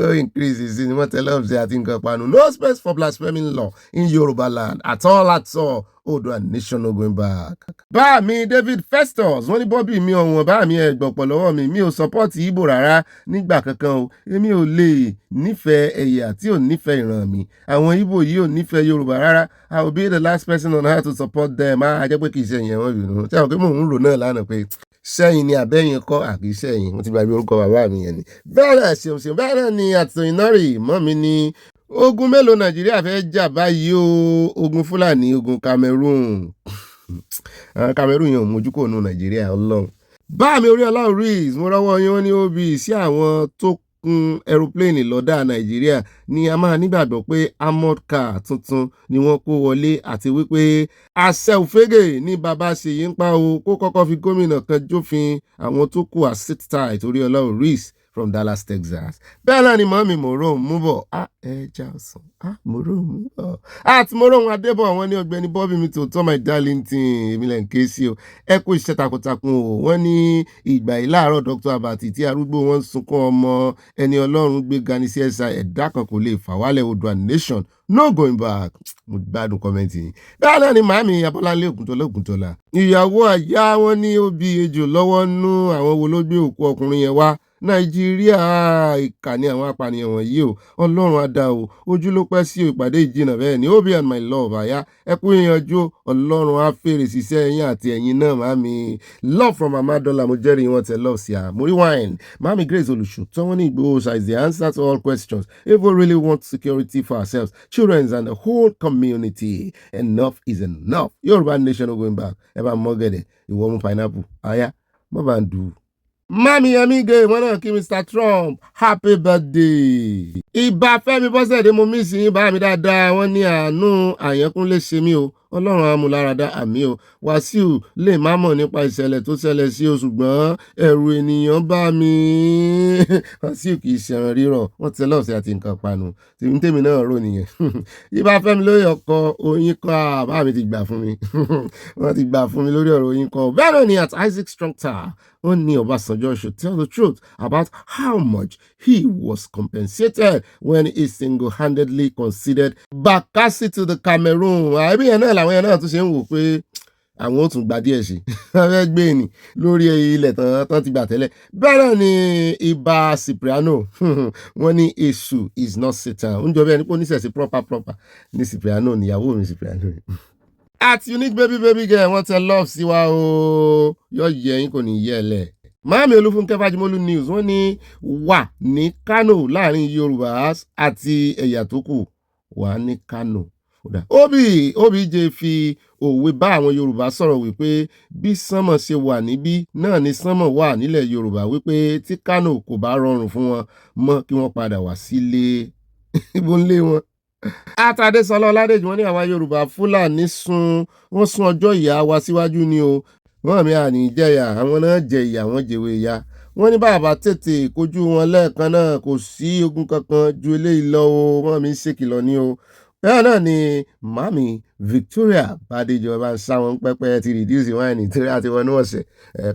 ó increase sí ni wọ́n tẹ́lẹ̀ ọ̀sẹ̀ àti nǹkan panu no space for blaspheming law in Yorùbá land at all Oòduà nation no going back. Bá mi David Festus wọ́n ní Bobby mi ọ̀wọ́n bá mi ẹ̀gbọ̀pọ̀ lọ́wọ́ mi ò support Igbo rárá nígbà kankan o èmi ò lè nífẹ̀ẹ́ ẹ̀yà tí ò nífẹ̀ẹ́ ìran mi àwọn Igbo yìí ò nífẹ̀ẹ́ Yorùbá rárá I will be the last person on earth to support them á jẹ́ pé kì í ṣe ìyẹn wọn bìnú tí àwọn pé mò ń rò náà lánàá pé sẹ́yìn ni àbẹ́yìn kọ́ àkíṣẹ́yìn mo ti gbàgbé orúkọ bàbá mi yẹn ni bẹ́ẹ̀ náà ṣeun bẹ́ẹ̀ náà ni Àtòyìnárì mọ́ mi ní ogun mélòó Nàìjíríà fẹ́ jà báyìí o ogun Fúlàní ogun Cameroon Cameroon yẹn ò mójú kò nu Nàìjíríà Ọlọ́run bá mi orí Ọlọ́run Rees mo rọ́wọ́ yín wọ́n ní ó bí sí àwọn tó kun aeroplane lọ́dà Nàìjíríà ni a máa nígbàgbọ́ pé armored car tuntun ni wọ́n kó wọlé àti wípé àṣẹ òfégè ní bàbá Ṣèyí ń pa o kó kọ́kọ́ fi gómìnà kan jófin àwọn tó kù à sit tight orí Ọlọ́run Rees from Dallas, Texas. Bẹ́ẹ̀ náà ni mọ́mí Mòró mú bọ̀. Ẹja ọ̀sán. Mòró mú bọ̀. Àti Mòró ń adébọ̀ wọ́n ní Ọ̀gbẹ́ni Bobby mi tó tọ́ my darling team èmi lẹ́ ń ké sí o. Ẹ kú iṣẹ́ takuntakun o. Wọ́n ní ìgbà yìí láàárọ̀ Dr. Abati tí arúgbó wọn ń sunkún ọmọ ẹni Ọlọ́run gbé ga ní CSI ẹ̀dá kan kò lè fà wálẹ̀ Oòduà nation no going back. Mo gbádùn kọ́mẹ́ntì yìí. Bẹ́ẹ̀ náà ni màámi Abọ́láńlé Ògúntọ́lá. Ìyàwó àyà wọn ní ó bí ejò lọ́wọ́ nú àwọn wo ló gbé òkú ọkùnrin yẹn wá. Nàìjíríà ìkà ni àwọn apànìyàn wọ̀nyí o. Ọlọ́run á dá o. Ojú ló pẹ́ sí ìpàdé ìjìnà bẹ́ẹ̀ ni. Obi and my love àyà. Ẹ kú ìyànjú Ọlọ́run á fèrè síṣẹ́ ẹ̀yìn àti ẹ̀yìn náà màámi. Love from Mama Dollar mo jẹ́rìí wọn tẹ love sí a. Mo rí wine. Màámi Grace Olùṣù tí wọ́n ní Ìgbòho is the answer to all questions. If we really want security for ourselves, children and the whole community, enough is enough. Yorùbá nation no going back. Ẹ bá mọ́ gẹ̀dẹ̀ ìwọ mú pineapple. Àyà mo bá ń dùn. Mami Amige wọn náà kí Mr. Trump happy birthday. Ìbà Fẹ́mi Bọ́sẹ̀dé mo miss yín bá mi dáadáa wọ́n ní àánú Àyànkúnlé ṣe mí o. Ọlọ́run amúláradá àmì o. Wàsíù lè má mọ̀ nípa ìṣẹ̀lẹ̀ tó ṣẹlẹ̀ sí o ṣùgbọ́n ẹ̀rù ènìyàn bá mi. Wàsíù kì í ṣẹ̀ràn rírọ̀ wọ́n tẹ lọ́ọ̀sẹ̀ àti nǹkan panu. Tèmi náà rò nìyẹn. Ìbà Fẹ́mi lórí ọkọ̀ oyin kọ́ àbá mi ti gbà fún mi. Wọ́n ti gbà fún mi lórí ọ̀rọ̀ oyin kọ́. Bẹ́ẹ̀ náà ni at Isaac Strongtar ó ní Ọbásanjọ́ should tell the truth about how much he was compensated when he single-handedly conceded Bakassi to the Cameroon. Àbí yẹn náà làwọn yẹn náà tún ṣe ń wò pé àwọn ò tún gba díẹ̀ sí fẹ́ gbé ni lórí ilẹ̀ tán ti gbà tẹ́lẹ̀. Bẹ́ẹ̀ náà ni Ìbà Cipriano wọ́n ní èṣù is not Satan. Ó ń jọ bí ẹni pé oníṣẹ̀ṣe proper ní Cipriano níyàwó mi Cipriano. At unique baby girl wọ́n tẹ love sí wa o yọ yẹ yín kò ní yẹ lẹ̀. Máàmí Olúfúnkẹ́ Fájimólú news wọ́n ní wà ní Kano láàrin Yorùbá àti ẹ̀yà tó kù wà ní Kano. Obj fi òwe bá àwọn Yorùbá sọ̀rọ̀ wípé bí sánmọ̀ ṣe wà níbí náà ni sánmọ̀ wà nílẹ̀ Yorùbá wípé tí Kano kò bá rọrùn fún wọn mọ́ kí wọ́n padà wá sílé ibo ńlé wọn. Àtàdésọlá Ọládèjì wọ́n ní àwa Yorùbá Fúlàní wọ́n sún ọjọ́ ìyá wa síwájú ni o. Wọ́n mi àní jẹ̀yà àwọn náà jẹ ìyà wọ́n jẹ̀wé ìyá. Wọ́n ní bàbá tètè kojú wọn lẹ́ẹ̀kan náà kò sí ogun kankan ju eléyìí lọ o. Wọ́n mi ń ṣèkìlọ̀ ní o. Bẹ́ẹ̀ náà ni màmí Victoria Bádéjọ bá ń sá wọn pẹ́pẹ́ ti reduce wine nítorí àti wọn ní ọ̀sẹ̀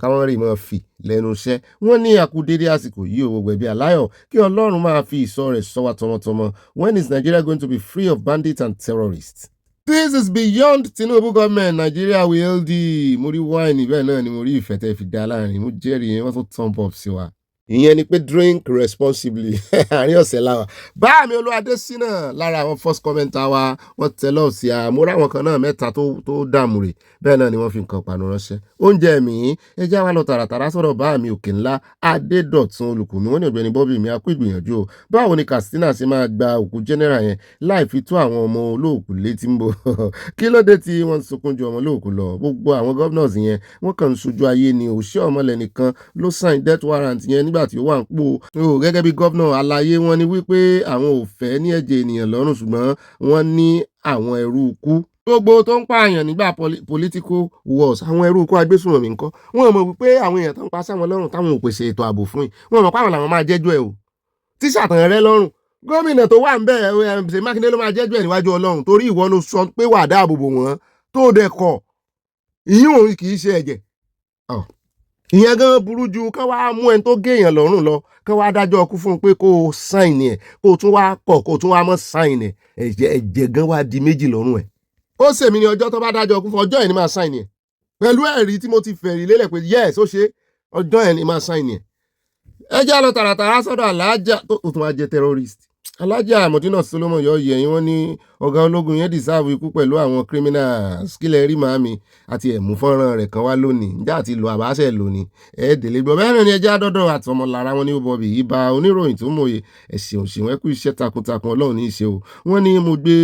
káwọn rí mọ́ fi lẹ́nu iṣẹ́. Wọ́n ní àkúdédé àsìkò yìí ò gbogbo ẹ̀bí aláyọ̀ kí Ọlọ́run máa fi ìṣọ́ rẹ̀ ṣọ́ wa tọmọtọmọ. When is Nigeria going to be free of bandits and terrorists? This is beyond Tinubu government. Nigeria will the mo rí wine bẹ́ẹ̀ náà ni mo rí ìfẹ́ tẹ́ fi dá láàrin mo jẹ́rìí wọ́n tún thumb up sí wa. Ìyẹn ni pé drink responsibly àárín ọ̀sẹ̀ láwa. Báàmí Olúwadésínà lára àwọn first commenter wa wọ́n tẹ̀lé ọ̀sẹ̀ àmúra àwọn kan náà mẹ́ta tó dààmú rè bẹ́ẹ̀ náà ni wọ́n fi nǹkan pàánù ránṣẹ́. Oúnjẹ mi ẹjẹ́ wa lọ tààràtàrà sọ̀rọ̀ Báàmí Òkèńlá Adédọ̀tun Olùkùnmi wọ́n ní Ọ̀gbẹ́ni Bobby mi a kú ìgbìyànjú o. Báwo ni Katsina ṣe máa gba òkú general yẹn láì fi tó àwọn ọmọ olóòkú létí ń bọ̀? Kí ló dé tí wọ́n sunkún ju ọmọ olóòkú lọ? Gbogbo àwọn governors yẹn wọ́n kàn ń sojú ayé ni òṣìṣẹ́ ọmọlẹ̀ nìkan ló sign death warrant yẹn nígbà tí ó wà ń pò gẹ́gẹ́ bí gọ́vnà àlàyé wọn ni wípé àwọn ò fẹ́ ní ẹ̀jẹ̀ ènìyàn lọ́rùn ṣùgbọ́n wọ́n ní àwọn ẹrú ikú. Gbogbo tó ń pààyàn nígbà political wars àwọn ẹrú ikú agbésùnmọ̀mí ńkọ́ wọ́n mọ̀ wípé àwọn èèyàn tó ń pa sáwọn lọ́rùn táwọn ò pèsè ètò ààbò fún yìí wọ́n mọ̀ páwọn làwọn máa jẹ́jọ́ ẹ̀ o. Tí sàtàn rẹ lọ́rùn gómìnà tó wà ń bẹ̀ Seyi Makinde ló máa jẹ́jọ́ ẹ̀ níwájú Ọlọ́run torí ìwọ ló sọ pé wà dáàbò bò wọ́n tó dẹ̀ kọ̀ ìyún òun kì í ṣe ẹ̀jẹ̀. Ìyẹn gan burú ju kán wá mú ẹni tó géèyàn lọ́rùn lọ kán wá dájọ́ ọkú fún un pé kó o sáìn ẹ̀ kó o tún wá kọ̀ kó o tún wá mọ́ sáìn ẹ̀ ẹ̀jẹ̀ gan wá di méjì lọ́rùn ẹ̀. Ó ṣèmi ní ọjọ́ tó bá dájọ́ ọkú fún ọjọ́ ẹ̀ ní máa sáìn ẹ̀ pẹ̀lú ẹ̀rí tí mo ti fẹ̀rí lélẹ̀ pé yes ó ṣe ọjọ́ ẹ̀ ní máa sáìn ẹ̀. Ẹ jẹ́ lọ tààràtàrà sọ́dọ̀ alájà tó tún wá jẹ́ terrorist. Alájà Àmọ̀dínà Solomon yọ yẹ̀yìn wọ́n ní ọ̀gá ológun yẹn deserve ikú pẹ̀lú àwọn criminals kílẹ̀ rí màámi àti ẹ̀mú fọ́nrán rẹ̀ kan wá lónìí níjà àti lo àbáṣẹ lónìí ẹ̀ẹ́dẹ̀lẹ́ gbọ́ bẹ́ẹ̀ ni ẹjẹ́ àdọ́dọ̀ àtọmọlára wọn ní Bobby Ìbà oníròyìn tó mòye ẹ̀sìn òṣèwọ̀n ẹ̀kú iṣẹ́ takuntakun Ọlọ́run ní í ṣe o. Wọ́n ní mo gbé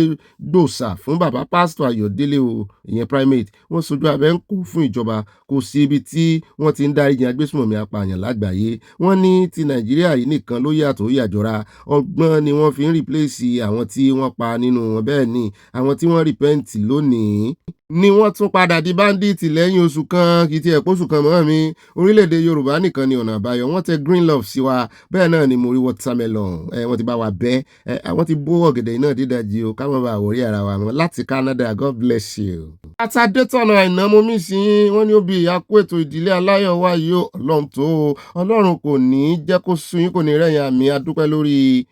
gbòòsà fún bàbá pásítọ̀ Ayọ̀délé o ìyẹn primate wọ́n sojú abẹ́ ń kó fún ìjọba kò sí ibi tí wọ́n ti ń dáríjì agbésùnmọ̀mí apààyàn lágbàáyé. Wọ́n ní ti Nàìjíríà yìí nìkan ló yàtọ̀ yàjọra ọgbọ́n ni wọ́n fi ń replace àwọn tí wọ́n pa nínú wọn. Bẹ́ẹ̀ ni àwọn tí wọ́n repent lónìí ni wọ́n tún padà di bandits lẹ́yìn oṣù kan, kì í tiẹ̀ póṣù kan mọ́ mi. Orílẹ̀-èdè Yorùbá nìkan ni ọ̀nà àbáyọ. Wọ́n tẹ green love sí wa, bẹ́ẹ̀ náà ni mo rí watermelon. Wọ́n ti bá wa bẹ́, àwọn ti bó ọ̀gẹ̀dẹ̀ náà dídájí o, ká má bàa wọrí ara wa mọ́. Láti Canada, God bless you. Àtàdétọ̀nà àìná mo mí sí wọ́n ní ó bí ìyá kó ètò ìdílé aláyọ̀ wá yìí o. Ọlọ́run tó o, Ọlọ́run kò ní jẹ́ kó sú yín, kò ní rẹ̀yìn àmì. A dúpẹ́ lórí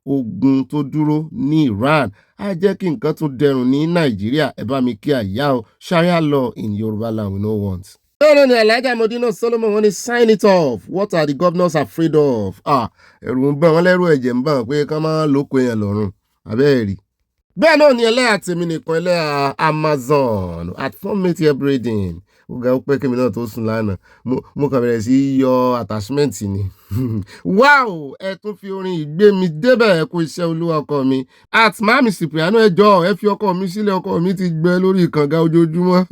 ogun tó dúró ní Iran, á jẹ́ kí nǹkan tún dẹrùn ní Nàìjíríà. Ẹ bá mi kí àyà o. Sharia law in Yoruba land we no want. Bẹ́ẹ̀ ni Alhaja Modina Solomon wọ́n ní sign it off. What are the governors afraid of? Ẹ̀rù ń bá wọn, lẹ́rù ẹ̀jẹ̀ ń bá wọn pé ká máa lóko yẹn lọ́rùn. Abẹ́ẹ̀rí. Bẹ́ẹ̀ náà ni ẹlẹ́yà tèmi nìkan, ẹlẹ́yà Amazon at Formate Hair Braiding. Ó ga ó pẹ́ kí mi náà tó sùn lánàá. Mo kàn bẹ̀rẹ̀ sí yọ attachment ni. Wow, ẹ tún fi orin ìgbé mi débẹ̀, ẹ kú iṣẹ́ olúwa ọkọ mi. At Mami Cipriano ẹjọ́ ẹ fi ọkọ mi sílẹ̀, ọkọ mi ti gbẹ lórí kànga ojoojúmọ́.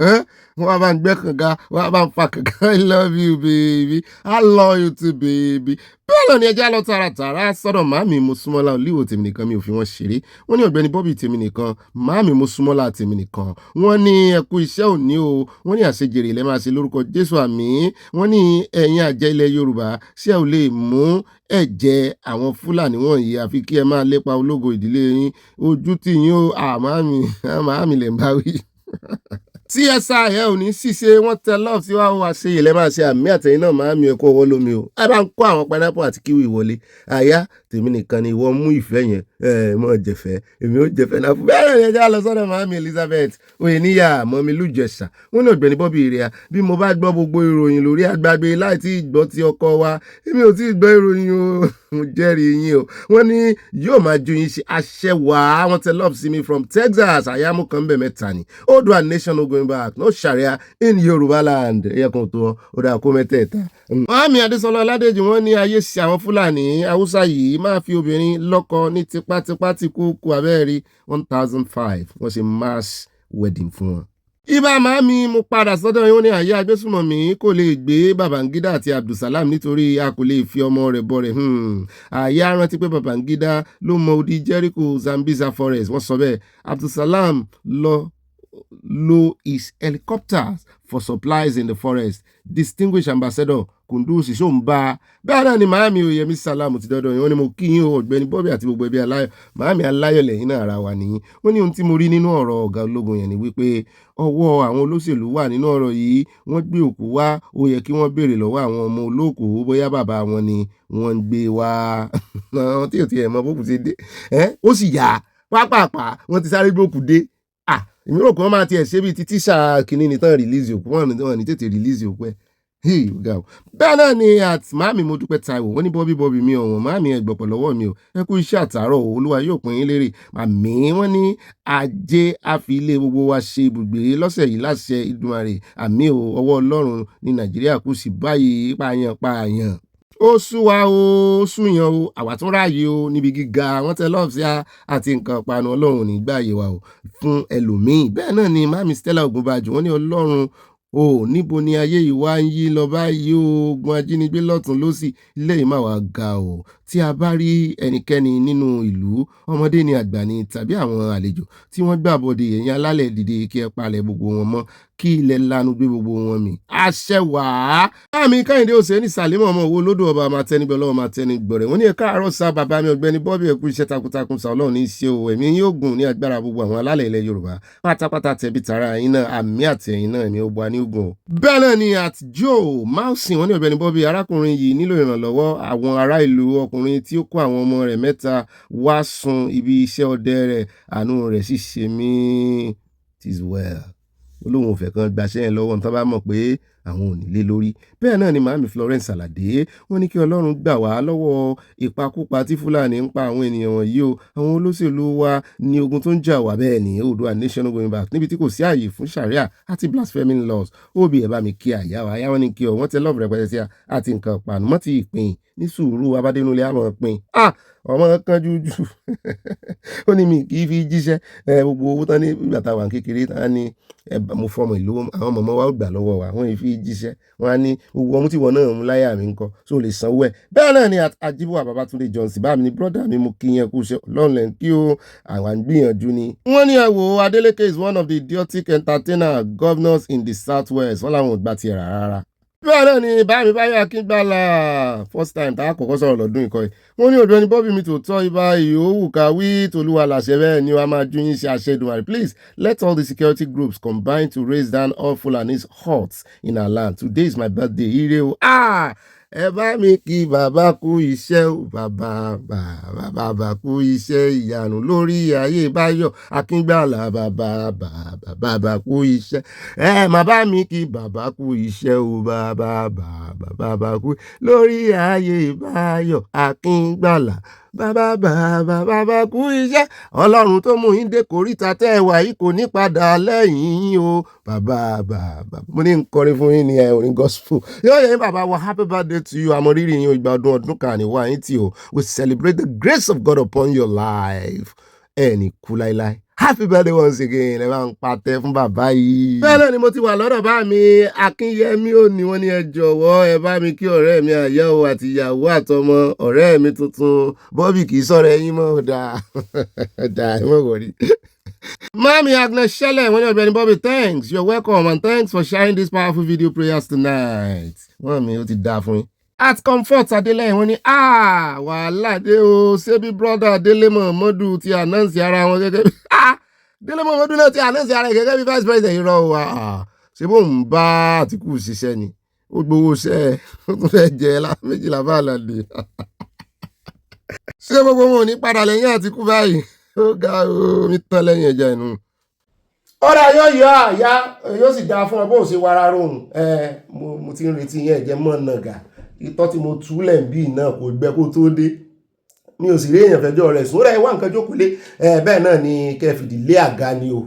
Wọ́n á bá ń gbẹ́ kànga, wọ́n á bá ń fa kànga. I love you baby, I love you too baby. Bẹ́ẹ̀ lọ ni ẹjẹ́ lọ tààràtàrà sọ́dọ̀ Mami Mosúnmọ́lá Olíwò tèmi nìkan, mi ò fi wọ́n ṣeré. Wọ́n ní Ọ̀gbẹ́ni Bobby tèmi nìkan, Mami Mosúnmọ́lá tèmi nìkan. Wọ́n ní ẹ kú iṣẹ́ òní o, wọ́n ní àṣejèrè ilẹ̀ máa ṣe lórúkọ Jésù àmín. Wọ́n ní ẹ̀yin àjẹ́ ilẹ̀ Yorùbá ṣé ẹ ò lè mú ẹ̀jẹ̀ àwọn Fúlàní wọ̀nyí àfi kí ẹ máa lépa ológo ìdílé yín. Ojú tí yín ó Mami lè ń bá wí. Tí ẹ sá ẹ ò ní ṣìṣe, wọ́n tẹ love sí wa ó wá ṣe ilẹ̀ máa ṣe àmì àtẹ̀yìn náà Mami ẹ kó ọwọ́ lómi o. Ẹ bá ń kó àwọn pineapple àti kiwi wọlé. Àyà tèmi nìkan ni ìwọ mú ìfẹ́ yẹn, mọ̀ jẹ̀fẹ́, èmi ó jẹ̀fẹ́ náà fún. Bẹ́ẹ̀ ni ẹjẹ́ lọ sọ́dọ̀ Mami Elizabeth Oyeniya Mọ́mi Lújẹ̀ṣà. Wọ́n ní Ọ̀gbẹ́ni Bobby ìrẹ́à bí mo bá gbọ́ gbogbo ìròyìn lórí àgbàgbé láì tí ì gbọ́ ti ọkọ wa, èmi ò tí ì gbọ́ ìròyìn o. Mo jẹ́rìí yín o. Wọ́n ní yóò máa ju yín ṣe àṣẹ wá. Wọ́n tẹ love sí mi from Texas. Àyàmú kan bẹ̀ mẹ́ta ni. Odua nation no going back, no Sharia in Yoruba land. Ẹ̀yẹ kan tó ó dà kó mẹ́tẹ̀ẹ̀ta. Mami Adésọlá Ọládèjì wọ́n ní ayé sí àwọn Fúlàní Haúsá yìí máa fi obìnrin lọ́kọ ní tipátipá tí kú abẹ́rẹ́ 1005. Wọ́n ṣe mass wedding fún wọn. Ibà Mami mo padà sọ́dọ̀ yín. Ó ní àyè agbésùmọ̀mí kò lè gbé Babangida àti Abdulsalam nítorí a kò lè fi ọmọ rẹ̀ bọ̀ rẹ̀. Àyè arántí pé Babangida ló mọ odi Jericho Zambiza forest. Wọ́n sọ bẹ́ẹ̀. Abdulsalam lo his helicopters for supplies in the forest. Distinguished ambassador Kundusi Shomba. Bẹ́ẹ̀ náà ni Mami Oyemi Salamu ti dọ́dọ̀ yín. Wọ́n ní mo kí yín o Ọ̀gbẹ́ni Bobby àti gbogbo ẹbí aláyọ̀. Mami aláyọ̀ lẹ́yìn náà ara wa nìyí. Wọ́n ní ohun tí mo rí nínú ọ̀rọ̀ ọ̀gá ológun yẹn ni wípé ọwọ́ àwọn olóṣèlú wà nínú ọ̀rọ̀ yìí. Wọ́n gbé òkú wá, ó yẹ kí wọ́n béèrè lọ́wọ́ àwọn ọmọ olóòkú bóyá bàbá wọn ni wọ́n ń gbé wá. Àwọn tí ò tiẹ̀ mọ bókù ti dé. Ó sì yá pápápá wọ́n ti sáré gbókù dé. Èmi rò pé wọ́n máa tiẹ̀ ṣe bíi ti tíṣà kìíní ní tán release òkú, wọ́n ní tètè release òkú ẹ̀. Bẹ́ẹ̀ náà ni at Mami Modúpẹ́ Táíwò wọ́n ní Bobby mi ọ̀wọ̀n Mami ẹgbọ̀pọ̀ lọ́wọ́ mi o. Ẹ kú iṣẹ́ àtàárọ̀ o, Olúwa yóò pín yín lérè. Àmín. Wọ́n ní ajé àfi ilé gbogbo wa ṣe ibùgbé lọ́sẹ̀ yìí láṣẹ Ìdùmarè. Àmín o, ọwọ́ Ọlọ́run ní Nàìjíríà kù sí báyìí pààyàn. Ó sú wa o, ó súyàn o, àwa tún ráàyè o níbi gíga. Wọ́n tẹ love sí àti nǹkan panu Ọlọ́run nígbà yìí wa o fún ẹlòmíì. Bẹ́ẹ̀ náà ni Mami Stella Ogunbaju wọ́n ní Ọlọ́run níbo ni ayé yìí wá ń yí lọ báyìí o, ogun ajínigbé lọ́tún lósì ilé yìí máa wá ga o. Tí a bá rí ẹnikẹ́ni nínú ìlú, ọmọdé ni àgbà ni tàbí àwọn àlejò tí wọ́n gbà bọ́dé, ẹ̀yin alálẹ̀ dìde kí ẹ palẹ̀ gbogbo wọn mọ́ kí ilẹ̀ lanu gbé gbogbo wọn mì. Àṣẹ wàá. Mami Kẹ́hìndé Òsèní Sàlímọ̀ ọmọ owó lódò ọba máa tẹni bẹ lọ́wọ́ máa tẹni gbọ̀rẹ̀. Wọ́n ní ẹ káàárọ̀ sá bàbá mi Ọ̀gbẹ́ni Bobby ẹ kú iṣẹ́ takuntakun sá Ọlọ́run ní í ṣe o. Ẹ̀mí yóò gùn ní agbára gbogbo àwọn alálẹ̀ ilẹ̀ Yorùbá pátápátá tẹ̀bí tara ẹ̀yin náà àmì àti ẹ̀yin náà ẹ̀mí ó bu ní ogun o. Bẹ́ẹ̀ náà ni at Joe Mausin wọ́n ní Ọ̀gbẹ́ni Bobby arákùnrin yìí nílò ìrànlọ́wọ́ àwọn ará ìlú. Ọkùnrin tí ó kó àwọn ọmọ rẹ̀ 3 wá sun ibi iṣẹ́ ọdẹ rẹ̀, àánú rẹ̀ sì ṣe mí. It is well. Olóhùn òfẹ́ kan gbaṣẹ́ yẹn lọ́wọ́ nítorí bá mọ̀ pé àwọn ò nílé lórí. Bẹ́ẹ̀ náà ni Mami Florence Alade wọ́n ní kí Ọlọ́run gbà wá lọ́wọ́ ìpakúpa tí Fúlàní ń pa àwọn ènìyàn wọ̀nyí o. Àwọn olóṣèlú wa ní ogun tó ń jà wá. Bẹ́ẹ̀ ni Odua nation no going back níbi tí kò sí ààyè fún Sharia àti blaspheming laws. Ó bí ẹ bá mi kí àyà wa, àyà wọn ni kí ọ wọ́n tẹ love rẹpẹtẹ sí àti nǹkan pàánù mọ́ ti ìpín ní sùúrù abádénúlé àmọ́ pín. Ọmọ kan jújù ó ní mi kì í fi jíṣẹ́ gbogbo owó tán ní ìgbà táwọn kékeré tán ní mo fọmọ ìlú àwọn mọ̀mọ́ wa ó gbà lọ́wọ́ wa wọ́n fi fi jíṣẹ́ wọn á ní gbogbo ọmú tí wọn náà mú láyà mi ńkọ́ so lè sanwó ẹ̀ bẹ́ẹ̀ náà ni Ajíbọ́wà Babátúndé Johnson bá mi ní brọ́dà mi mú kí yẹn kú iṣẹ́ lọ́nlẹ̀ kí ó àwọn gbìyànjú ni. wọ́n ní ẹ̀wò Adeleke is one of the idiotic entertainer governors in the southwest wọ́n làwọn ò gbà tiẹ̀ rárá. bẹ́ẹ̀ náà ni báyìí Báyọ̀ Akíngbàlà first time tá a kọ́kọ́ sọ̀rọ̀ lọ́dún ìkọ́ yìí wọ́n ní Ọ̀gbẹ́ni Bobby mi tó tọ́ ibà ìhòòhù kàwí tolúwa làṣẹ bẹ́ẹ̀ ni wàá máa dún yín ṣe àṣẹdùmarè please let all the security groups combine to raise down all Fulanis huts in our land today is my birthday ire o ẹ bá mi kí bàbá kú iṣẹ́ o bàbá kú iṣẹ́ ìyanu lórí ayé Báyọ̀ Akíngbàlà bàbá kú iṣẹ́ má bá mi kí bàbá kú iṣẹ́ o bàbá kú lórí ayé Báyọ̀ Akíngbàlà bàbá kú iṣẹ́ Ọlọ́run tó mú yín dé kòríta tẹ́ ẹ wà yìí kò ní padà lẹ́yìn yín o bàbá mo ní ń kọrin fún yín ní orin gospel yóò yẹ bàbá wa happy birthday to you àmọ́ rírì yín ìgbà ọdún kan ní wá yín tí o we celebrate the grace of God upon your life ní kú láíláí. Happy birthday once again ẹ máa ń patẹ fún bàbá yìí. bẹ́ẹ̀ náà ni mo ti wà lọ́dọ̀ bá mi Akínyẹmí ò ní wọ́n ní ẹ jọ̀wọ́ ẹ bá mi kí ọ̀rẹ́ mi àyẹ̀wò àti ìyàwó àtọmọ ọ̀rẹ́ mi tuntun Bobby kì í sọ̀rọ̀ ẹ̀yìn mọ́ dáa ẹ mọ̀ wọ̀rí. Mami Agnes Shelley wọ́n ní Ọ̀gbẹ́ni Bobby thanks you're welcome and thanks for sharing these powerful video prayers tonight. Mami ó ti dáa fún yín. At Comfort Adélẹ́yìn wọ́n ní wàhálà dé o ṣebí brother Délé Mọ̀mọ́dù ti announce ara wọn gẹ́gẹ́ bí Délé Mọ̀mọ́dù náà ti announce ara rẹ̀ gẹ́gẹ́ bí vice president irọ́ wa ṣé bó ń bá Àtìkù ṣiṣẹ́ ni ó gbowó iṣẹ́ ó tún fẹ́ jẹ méjìlá bá àlàdé ṣé gbogbo wọn ò ní padà lẹ́yìn Àtìkù báyìí ó ga omi tán lẹ́yìn ẹja inú. ọ̀rọ̀ ayọ̀ yọ àyà yóò sì dáa fún ọ bóun ṣe wàrà rohùn mo ti ń retí yẹn ẹ̀jẹ̀ mọ́ nàgà ìtọ́ tí mo túlẹ̀ ń bí náà kò gbẹ kó tó dé mi ò sì rí èèyàn fẹjọ́ rẹ̀ sùn rẹ̀ wá nǹkan jókòó lé bẹ́ẹ̀ náà ni kẹfìdí lé àga ni o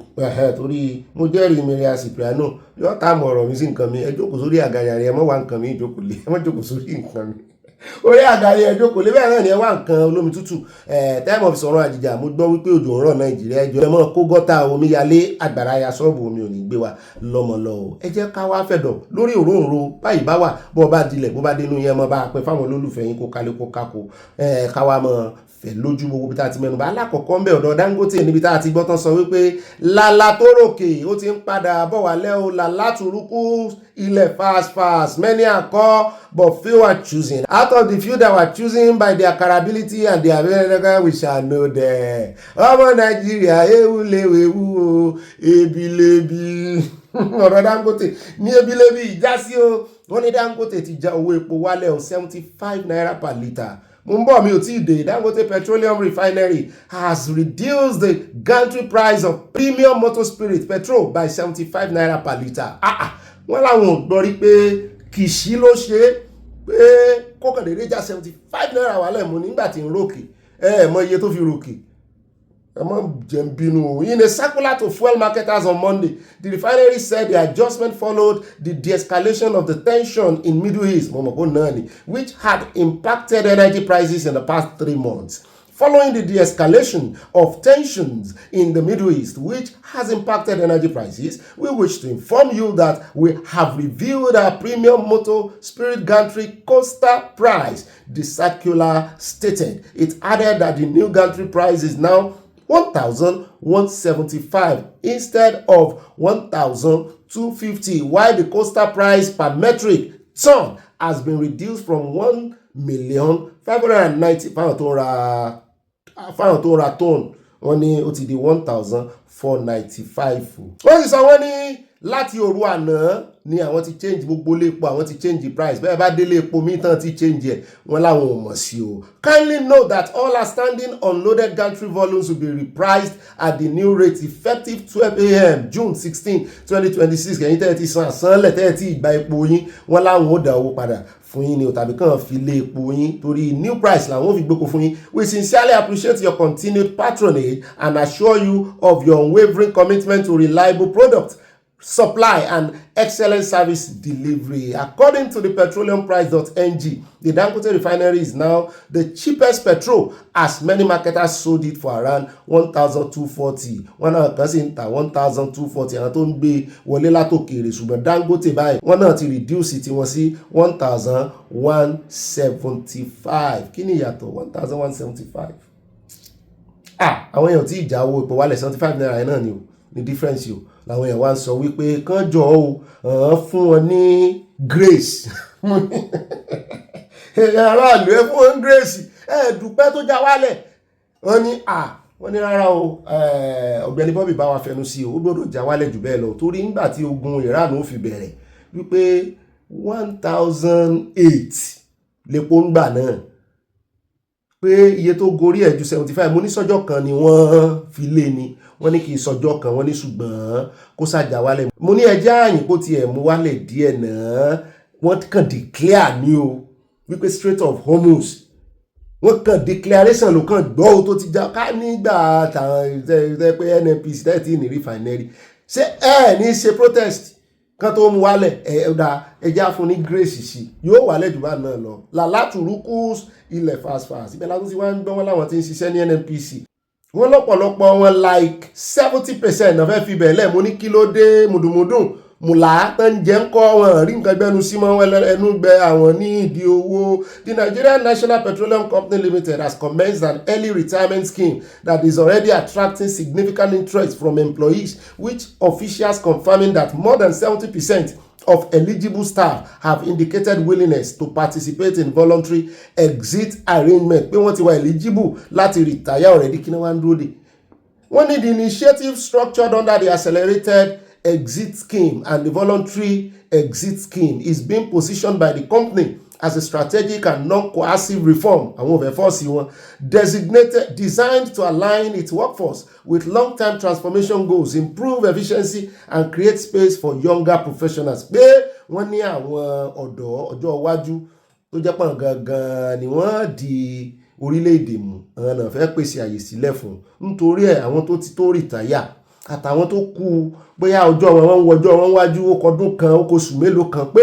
torí mo jẹ́rìí Mary Cipriano yóò tá àmọ̀ ọ̀rọ̀ mi sí nǹkan mi ẹ jókòó sórí àga yàrá ẹ mọ́ wá nǹkan mi jókòó lé ẹ mọ́ jókòó sórí nǹkan mi orí àga yẹn jókòó lé bẹ́ẹ̀ náà ni ẹ wá nǹkan olómi tútù time of sọ̀rọ̀ àjìjà mo gbọ́ wípé òjò ń rọ̀ Nàìjíríà ẹjọ́ ẹ mọ́ kó gọ́tà omi yalé àgbàrá ya ṣọ́ọ̀bù omi ò ní gbé wa lọ́mọ lọ o ẹ jẹ́ ká wá fẹ̀dọ̀ lórí òróǹro báyìí bá wà bó bá dilẹ̀ bó bá dénú yẹn mọ́ bá pẹ́ fáwọn olólùfẹ́ yín kó kálé kó kákó ká wá mọ́ fẹ̀ lójú gbogbo bí tá a ti mẹ́nu bá alákọ̀ọ́kọ́ ń bẹ̀ ọ̀dọ̀ Dangote níbi tá a ti gbọ́ tán sọ wípé lálá tó ròkè ó ti ń padà bọ̀ wálẹ̀ o lálá turukú ilẹ̀ fast many are called but few are choosing out of the few that were choosing by their capability and their ability we shall know them. ọmọ Nàìjíríà ewu léwu o ebilebi ọ̀rọ̀ Dangote ní ebilebi ìjásí o wọ́n ní Dangote ti já owó epo wálẹ̀ o 75 naira per litre. mo ń bọ̀ mi ò tí ì dé Dangote Petroleum Refinery has reduced the gantry price of premium motor spirit petrol by 75 naira per litre. wọ́n láwọn ò gbọ́ rí pé Kìṣí ló ṣe é pé kókàndínlẹ́ já 75 naira wálẹ̀ mú nígbà tí ń ròkè mọ iye tó fi ròkè ẹ mọ jẹun bínú o. In a circular to fuel marketers on Monday, the refinery said the adjustment followed the de-escalation of the tension in Middle East, which had impacted energy prices in the past 3 months. Following the de-escalation of tensions in the Middle East, which has impacted energy prices, we wish to inform you that we have reviewed our premium motor spirit gantry coaster price, the circular stated. It added that the new gantry price is now 1,175 instead of 1,250, while the coaster price per metric ton has been reduced from 1,590 fáwọn tó ra tóun wọ́n ní ó ti di 1,495. wọ́n sì sọ wọ́n ní láti òru àná ni àwọn ti change gbogbo ilé epo àwọn ti change price bẹ́ẹ̀ bá délé epo mi tán ti change ẹ̀ wọ́n láwọn ò mọ̀ sí o. Kindly note that all outstanding unloaded gantry volumes will be repriced at the new rate effective 12 a.m. June 16, 2026. Kẹ̀yìn tẹ́ ẹ ti san àsánlẹ̀ tẹ́ ẹ ti ìgbà epo yín wọ́n láwọn ò dá owó padà fún yín ni o tàbí kàn fi lé epo yín torí new price làwọn fi gbóko fún yín. We sincerely appreciate your continued patronage and assure you of your unwavering commitment to reliable products, supply and excellent service delivery. According to the petroleumprice.ng, the Dangote refinery is now the cheapest petrol as many marketers sold it for around 1,240. Wọ́n náà kan sì ń ta 1,240 àwọn tó ń gbé wọlé látòkèrè, ṣùgbọ́n Dangote báyìí wọ́n náà ti reduce tiwọn sí 1,175. Kí ni ìyàtọ̀ 1,175? Àwọn èèyàn tí ìjà owó ipò wálẹ̀ 75 naira náà ni o ní difference o làwọn èèyàn wá ń sọ wípé kán jọ o fún wọn ní grace aráàlú ẹ fún wọn grace dúpẹ́ tó já wálẹ̀ wọ́n ní rárá o ọ̀gbẹ́ni Bobby bá wa fẹnu sí o ó gbọ́dọ̀ já wálẹ̀ jù bẹ́ẹ̀ lọ torí nígbà tí ogun Iran ó fi bẹ̀rẹ̀ wípé 1008 lepo ń gbà náà pé iye tó gorí ẹ̀ ju 75 mo ní sọ́jọ́ kan ni wọ́n fi lé ni wọ́n ní kì í sọ́jọ́ kan wọ́n ní ṣùgbọ́n kó ṣàjà wálẹ̀ mo ní ẹjẹ́ àyìn kó tiẹ̀ mú wálẹ̀ díẹ̀ náà wọ́n kàn declare ní o wípé Strait of Hormuz wọ́n kàn declaration ló kàn gbọ́ o tó ti já ká nígbà tàwọn ìṣẹ́ pé NNPC tẹ́tí ní refinery ṣé ní ṣe protest kan tó mú wálẹ̀ ẹja fún ní grace sí yóò wálẹ̀ jù bá náà lọ làlátùrúkú ilẹ̀ fast ibẹ̀ látún sí wá ń gbọ́ wọn láwọn tí ń ṣiṣẹ́ ní NNPC wọ́n lọ́pọ̀lọpọ̀ wọn like 70% náà fẹ́ fi bẹ̀lẹ̀ mo ní kí ló dé mùdùmùdùn mùlá tó ń jẹ́ ń kọ́ wọn rí nǹkan gbẹ́nu sí mọ́ ẹnu gbẹ àwọn ní ìdí owó. The Nigerian National Petroleum Company Limited has commenced an early retirement scheme that is already attracting significant interest from employees, which officials confirming that more than 70% of eligible staff have indicated willingness to participate in voluntary exit arrangement pé wọ́n ti wà eligible láti retire already kí ni wọ́n á dúró dè. Wọ́n ní the initiative structured under the accelerated exit scheme and the voluntary exit scheme is being positioned by the company as a strategic and non-coercive reform àwọn òfẹ́ fọ́ọ̀sì wọn designed to align its workforce with long-term transformation goals, improve efficiency and create space for younger professionals. Pé wọ́n ní àwọn ọ̀dọ́ ọjọ́ iwájú tó jẹ́ pọ̀n gangan ni wọ́n di orílẹ̀-èdè mú àwọn náà fẹ́ pèsè àyè sílẹ̀ fún nítorí àwọn tó ti tó rìtáyà àtàwọn tó kú bóyá ọjọ́ wọn wọjọ́ wọn wájú ó kọdún kan ó kóṣù mélòó kan pé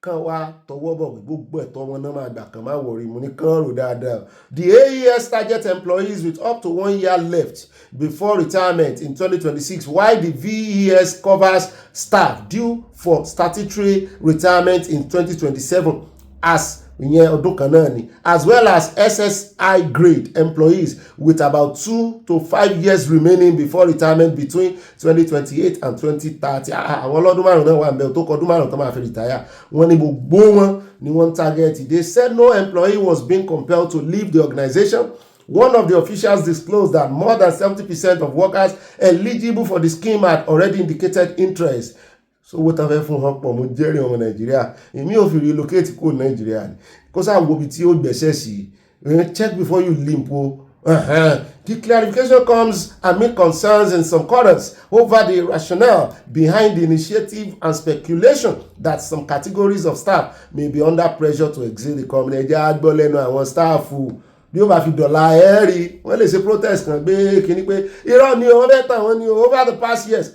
kan wá tọwọ́ bọ̀ gbogbo ẹ̀tọ́ wọn náà máa gbà kan máa wọ̀rí mo ní kán rò dáadáa. The AES target employees with up to 1 year left before retirement in 2026 while the VES covers staff due for statutory retirement in 2027 as ìyẹn ọdún kan náà ni, as well as SSI grade employees with about 2 to 5 years remaining before retirement between 2028 and 2030. Àwọn ọlọ́dún márùn náà wà mẹ́rin tó kọdún márùn tó máa fi retire wọ́n ní gbogbo wọn ni wọ́n target. They said no employee was being compelled to leave the organization. One of the officials disclosed that more than 70% of workers eligible for the scheme had already indicated interest. So what have fún wọn pọ̀ mo jẹ́rìí ọmọ Nàìjíríà èmi ò fi relocate kó Nàìjíríà ni kó sáà wo ibi tí ó gbẹ̀ṣẹ̀ sí check before you limp o. The clarification comes amid concerns in some quarters over the rationale behind the initiative and speculation that some categories of staff may be under pressure to exit the company. Ẹjẹ́ àgbọ̀ lẹ́nu àwọn staff bí ó bá fi dọ̀la ẹ̀rí wọ́n lè ṣe protest kan gbé kíní pé irọ́ ni wọ́n fẹ́ tàn wọ́n ní over the past years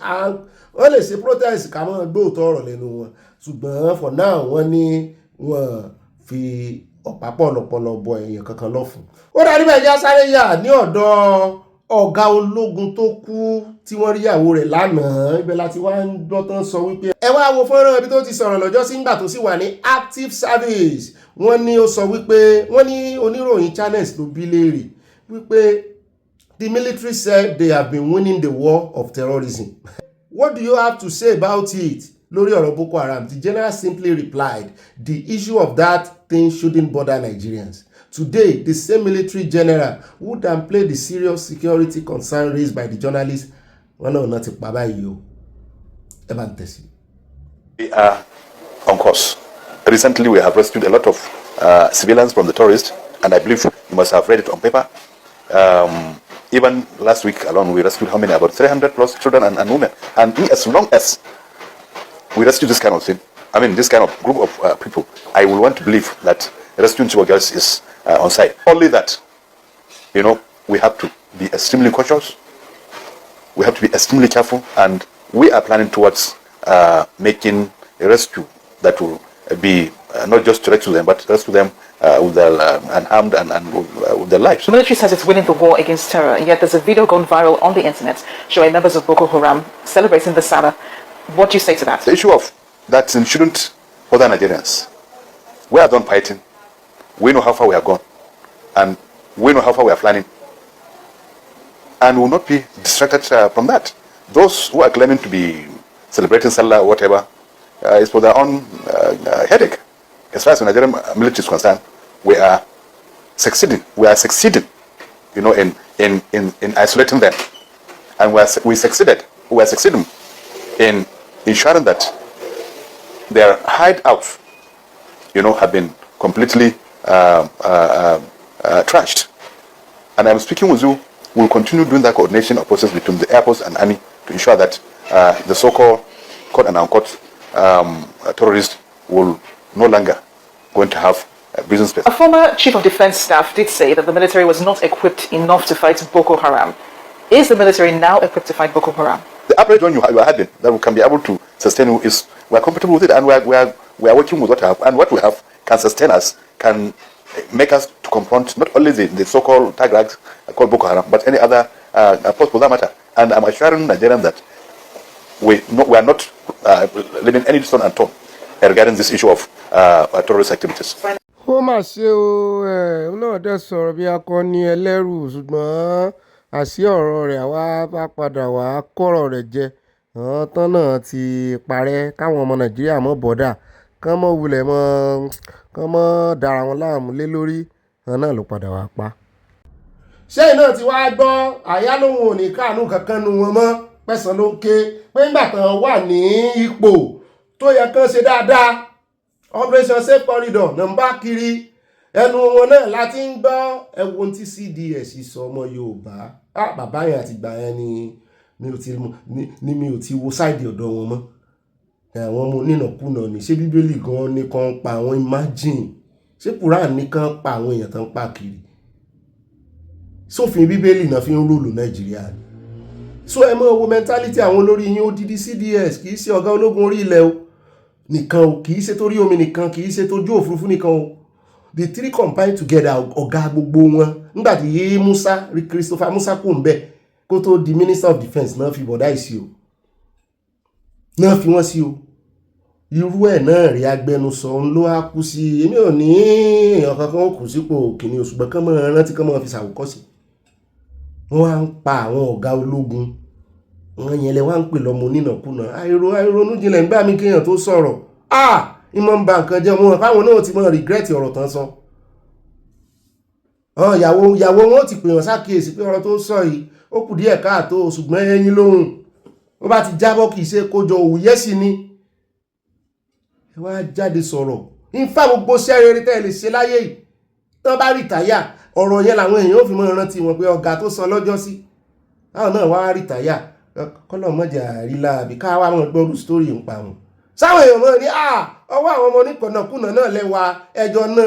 wọ́n lè ṣe protest ká mọ́ gbóòtọ́ ọ̀rọ̀ lẹ́nu wọn ṣùgbọ́n for now wọ́n ní wọ́n fi ọ̀pá pọ̀lọpọ̀lọ bọ èèyàn kankan lọ́fun. Ó dárí bẹ́ẹ̀ já sáré yà ní ọ̀dọ̀ ọ̀gá ológun tó kú tí wọ́n rí ìyàwó rẹ̀ lánàá ibẹ̀ láti wá ń dọ́tán sọ wípé ẹ wá wo fọ́nrán ibi tó ti sọ̀rọ̀ lọ́jọ́ sí ńgbà tó sì wà ní active service. Wọ́n ní ó sọ wípé wọ́n ní oníròyìn channels ló bí léèrè wípé the military said they have been winning the war of terrorism. What do you have to say about it? Lórí ọ̀rọ̀ Boko Haram, the general simply replied, the issue of that thing shouldn't bother Nigerians. Today, the same military general who downplayed the serious security concern raised by the journalist, wọn náà ti pa báyìí o. Ẹ bá ń tẹ̀sí. We are on course. Recently, we have rescued a lot of civilians from the terrorists, and I believe you must have read it on paper. Even last week alone, we rescued how many? About 300 plus children and women. And as long as we rescue this kind of thing, I mean, this kind of group of people, I will want to believe that rescuing Chibok girls is on site. Only that, we have to be extremely cautious. We have to be extremely careful, and we are planning towards making a rescue that will be not just to rescue them, but to rescue them with their unarmed and with their lives. The military says it's winning the war against terror, yet there's a video gone viral on the internet showing members of Boko Haram celebrating the Sabbath. What do you say to that? The issue of that shouldn't bother Nigerians. We are done fighting. We know how far we have gone, and we know how far we are planning, and we will not be distracted from that. Those who are claiming to be celebrating Salah or whatever is for their own headache. As far as the Nigerian military is concerned, we are succeeding. We are succeeding, in isolating them, and we succeeded. We are succeeding in ensuring that their hideouts, have been completely trashed. And I'm speaking with you. We'll continue doing that coordination of process between the Air Force and Army to ensure that the so-called caught and uncaught terrorists will no longer going to have a prison space. A former chief of defense staff did say that the military was not equipped enough to fight Boko Haram. Is the military now equipped to fight Boko Haram? The average one you are having that we can be able to sustain is we are comfortable with it, and we are working with what we have, and what we have can sustain us, can make us to confront not only the so-called tagrags called Boko Haram, but any other post for that matter. And I'm assuring Nigerians that we are not leaving any stone unturned regarding this issue of terrorist activities. ó mà ṣe o náà dẹ̀ sọ̀rọ̀ bí akọni ẹlẹ́rù ṣùgbọ́n àṣì ọ̀rọ̀ rẹ̀ àwa bá padà wá kọ́rọ̀ rẹ̀ jẹ àwọn tán náà ti parẹ́ káwọn ọmọ nàìjíríà mọ́ bọ́dà kán mọ́ wulẹ̀ kán mọ́ dára wọn láàmú lé lórí àwọn náà ló padà wá pa. ṣé iná tí wàá gbọ́ àyá lóhun ò ní káàánú kankan nu wọn mọ́ pẹ̀sán ló ń ké pé ńgbà tán wà ní ipò tó yẹ kán ṣe dáadáa operation safe corridor nàmbá kiri ẹnu wọn náà láti ń gbọ́ ẹ̀wọ̀n tí CDS sọ ọmọ Yorùbá bàbá yẹn àtìgbà yẹn ni mi ò ti wo sáìdì ọ̀dọ̀ wọn mọ́ àwọn ọmọ onínàkúnà ní ṣé bíbélì gan ní kan pa àwọn imagine ṣé Quran ní kan pa àwọn èèyàn tán pa kiri sófin bíbélì náà fi ń rúlù Nàìjíríà ni so ẹ mọ owó mentality àwọn olórí yín odidi CDS kì í ṣe ọ̀gá ológun orí ilẹ̀ o nìkan o kì í ṣe torí omi nìkan kì í ṣe tójú òfurufú nìkan o the three combined together ọ̀gá gbogbo wọn nígbà tí Christopher Musa kò ń bẹ̀ kó tó di Minister of Defence náà fi bọ̀dá ìsí o náà fi wọ́n sí o irú ẹ̀ náà rí agbẹnusọ ló á kú sí èmi ò ní èèyàn kankan ó kù sípò kìíní òṣùgbọ́n kán mọ́ rántí kán mọ́ fi ṣàwòkọ́sí wọ́n á ń pa àwọn ọ̀gá ológun wọ́n yẹn lẹ wá ń pè lọ́mọ onínàkúnà àìronú jinlẹ̀ ń bá mi kéèyàn tó sọ̀rọ̀ ìmọ̀ ń ba nǹkan jẹ́ wọn káwọn náà ti mọ̀ regret ọ̀rọ̀ tán sọ ìyàwó wọn ti pè wọ́n sákìyèsí pé ọ̀rọ̀ tó sọ yìí ó kù díẹ̀ káàtó ṣùgbọ́n ẹyin lóhùn wọ́n bá ti jábọ́ kì í ṣe kójọ òwúyẹ́ sí ni ẹ wá jáde sọ̀rọ̀ ìfà gbogbo ṣẹ́ rere tẹ́ ẹ lè ṣe láyé yìí tán bá rìtáyà ọ̀rọ̀ yẹn làwọn èèyàn ò fi mọ́ rántí wọn pé ọ̀gá tó sọ lọ́jọ́ sí táwọn náà wá rìtáyà kọ́lọ̀ mọ́jà àrílà àbí káwá mọ́ gbọ́rú sítórì ń pa wọn sáwọn èèyàn mọ́ ní ọwọ́ àwọn ọmọ oníkọ̀nàkùnà náà lẹ́wà ẹjọ́ náà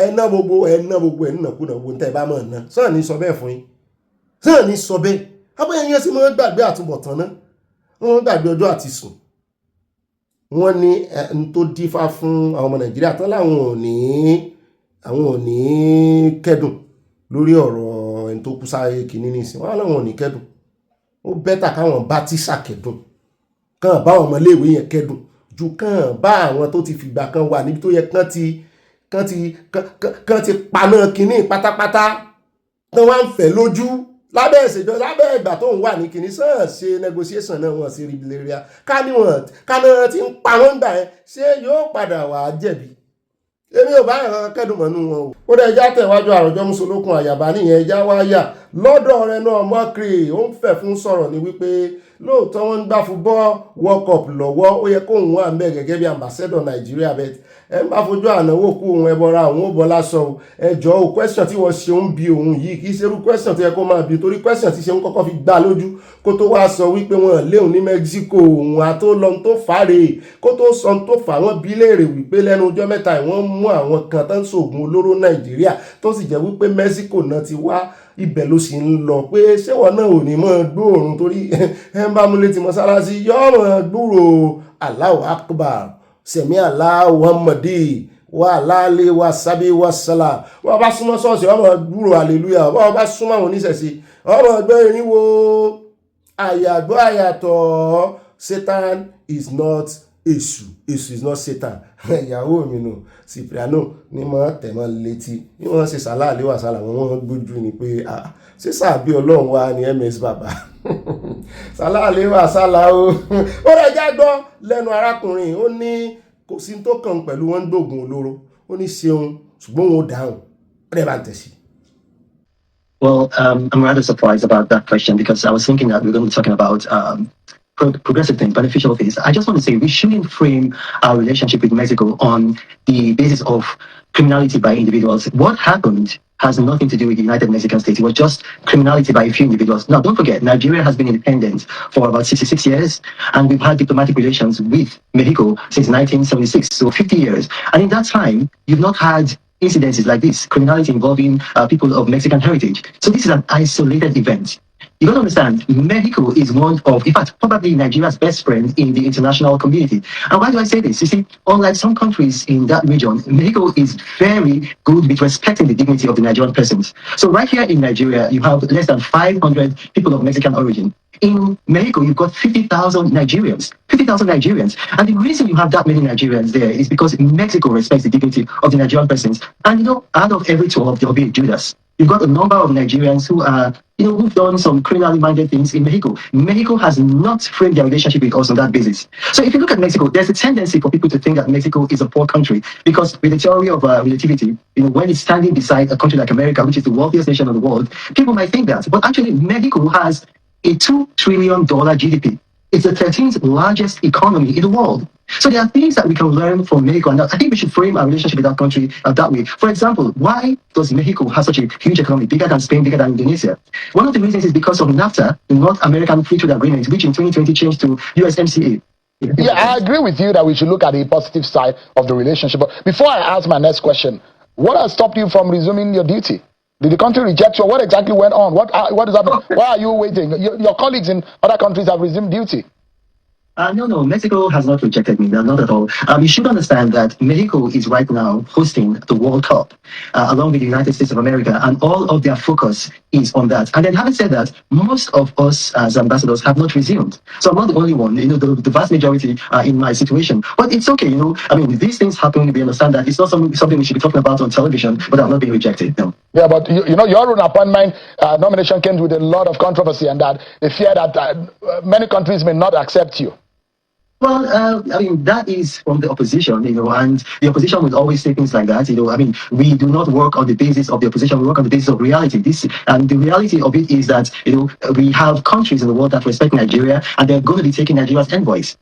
ẹ̀nà gbogbo ẹ̀nàkùnà gbogbo tẹ́ ẹ bá mọ̀ náà sọ́ọ̀ ní sọ bẹ́ẹ̀ fún yín sọ́ọ̀ ní sọ bẹ́ẹ̀ abọ́ ẹ̀yìn sí mọ́ gbàgbé àtúbọ̀tán náà wọ́n gbàgbé ọjọ́ àti sùn wọ́n ní ẹni tó dífá fún àwọn ọmọ Nàìjíríà tán láwọn ò ní kẹ́dùn lórí ọ̀rọ̀ ẹni tó kú sáré kìíní nísìn wọ́n láwọn ò ní kẹ́dùn ó bẹ́tà káwọn bá tíṣà kẹ́dùn kàn bá àwọn ọmọléèwé yẹn kẹ́dùn ju kàn bá àwọn tó ti fìgbà kan wà níbi tó yẹ kàn ti paná kìíní pátápátá tán wá ń fẹ́ lójú lábẹ́ ìṣèjọba lábẹ́ ìgbà tó ń wà ní kìíní sàn ṣe negotiation náà wọ́n sí ribiléria ká náà ti ń pa wọ́n gbà yẹn ṣé yóò padà wà á jẹ̀bi èmi ò bá ẹ̀rọ kẹ́dùn mọ́nú wọn o. ó dẹ̀ já tẹ̀wájú àròjọ mùsùlùkùn àyàbá nìyẹn ẹja wáyà lọ́dọ̀ rẹ̀ náà Omokri ó ń fẹ̀ fún sọ̀rọ̀ ní wípé lóòótọ́ wọn ń gbá football Worldcup lọ́wọ́ ó yẹ kóun wà ń bẹ̀ gẹ́gẹ́ bí ambassador Nàìjíríà bẹ́ẹ̀ ẹ ń bá fojú ànáwó kú òun ẹbọra òun ó bọ́ lásọ o ẹjọ́ o question tí wọ́n ṣe ń bi òun yìí kì í ṣerú question tó yẹ kó máa bi torí question tí ṣe ń kọ́kọ́ fi gbá lójú kó tó wá sọ wípé wọ́n léun ní Mexico òun àtó lọ tó fàárẹ̀ kó tó sọ tó fà wọ́n bí léèrè wípé lẹ́nu ọjọ́ mẹ́ta wọ́n mú àwọn kan tó ń ṣògùn olóró Nàìjíríà tó sì jẹ́ wípé Mexico náà ti wá ibẹ̀ ló sì ń lọ pé ṣéwọ̀n náà ò ní mọ́ gbóòórùn torí ẹ ń bá mú létí mọ́sálásí yọ́ mọ́ gbúrò Allahu Akbar sẹ̀mí Allahu Muhammadi wà láàlẹ́ wà sábẹ́ wà sálà wọ́n bá súnmọ́ ṣọ́ọ̀ṣì wọ́n mọ́ gbúrò hallelujah wọ́n bá súnmọ́ àwọn oníṣẹ̀ṣe wọ́n mọ́ gbọ́ irinwó àyàgbọ́ àyàtọ̀ Satan is not Èṣù is not Satan ìyàwó mi nù Cipriano ní mọ́ tẹ̀mọ́ létí ní wọ́n ṣe sàlá àléwà sálà wọ́n gbójú ni pé ṣé sàbí ọlọ́run wa ni ms bàbá sàlá àléwà sálà ó rẹ̀ já gbọ́ lẹ́nu arákùnrin ó ní kò sí tó kàn pẹ̀lú wọn gbóògùn olóró ó ní ṣeun ṣùgbọ́n wọn ò dáhùn rẹ̀ bá ń tẹ̀sí. Well, I'm rather surprised about that question because I was thinking that we were going to be talking about progressive things, beneficial things. I just want to say we shouldn't frame our relationship with Mexico on the basis of criminality by individuals. What happened has nothing to do with the United Mexican States. It was just criminality by a few individuals. Now, don't forget, Nigeria has been independent for about 66 years, and we've had diplomatic relations with Mexico since 1976, so 50 years. And in that time, you've not had incidences like this, criminality involving people of Mexican heritage. So this is an isolated event. You got to understand, Mexico is one of, in fact, probably Nigeria's best friend in the international community. And why do I say this? You see, unlike some countries in that region, Mexico is very good with respecting the dignity of the Nigerian persons. So right here in Nigeria, you have less than 500 people of Mexican origin. In Mexico, you've got 50,000 Nigerians. 50,000 Nigerians. And the reason you have that many Nigerians there is because Mexico respects the dignity of the Nigerian persons. And you know, out of every 12, there'll be a Judas. You've got a number of Nigerians who are, who've done some criminally minded things in Mexico. Mexico has not framed their relationship with us on that basis. So if you look at Mexico, there's a tendency for people to think that Mexico is a poor country because with the theory of relativity, when it's standing beside a country like America, which is the wealthiest nation in the world, people might think that. But actually, Mexico has a $2 trillion GDP. It's the 13th largest economy in the world. So there are things that we can learn from Mexico, and I think we should frame our relationship with that country that way. For example, why does Mexico have such a huge economy, bigger than Spain, bigger than Indonesia? One of the reasons is because of NAFTA, the North American Free Trade Agreement, which in 2020 changed to USMCA. Yeah, I agree with you that we should look at the positive side of the relationship. But before I ask my next question, what has stopped you from resuming your duty? Did the country reject you? What exactly went on? What is happening? Why are you waiting? Your colleagues in other countries have resumed duty. No, Mexico has not rejected me, not at all. You should understand that Mexico is right now hosting the World Cup, along with the United States of America, and all of their focus is on that. And then having said that, most of us as ambassadors have not resumed. So I'm not the only one, the vast majority are in my situation. But it's okay, these things happen, we understand that. It's not something we should be talking about on television, but I'm not being rejected, no. Yeah, but your own appointment nomination came with a lot of controversy, and that they fear that many countries may not accept you. Well, that is from the opposition, and the opposition will always say things like that. We do not work on the basis of the opposition, we work on the basis of reality. And the reality of it is that, we have countries in the world that respect Nigeria, and they're going to be taking Nigeria's envoys.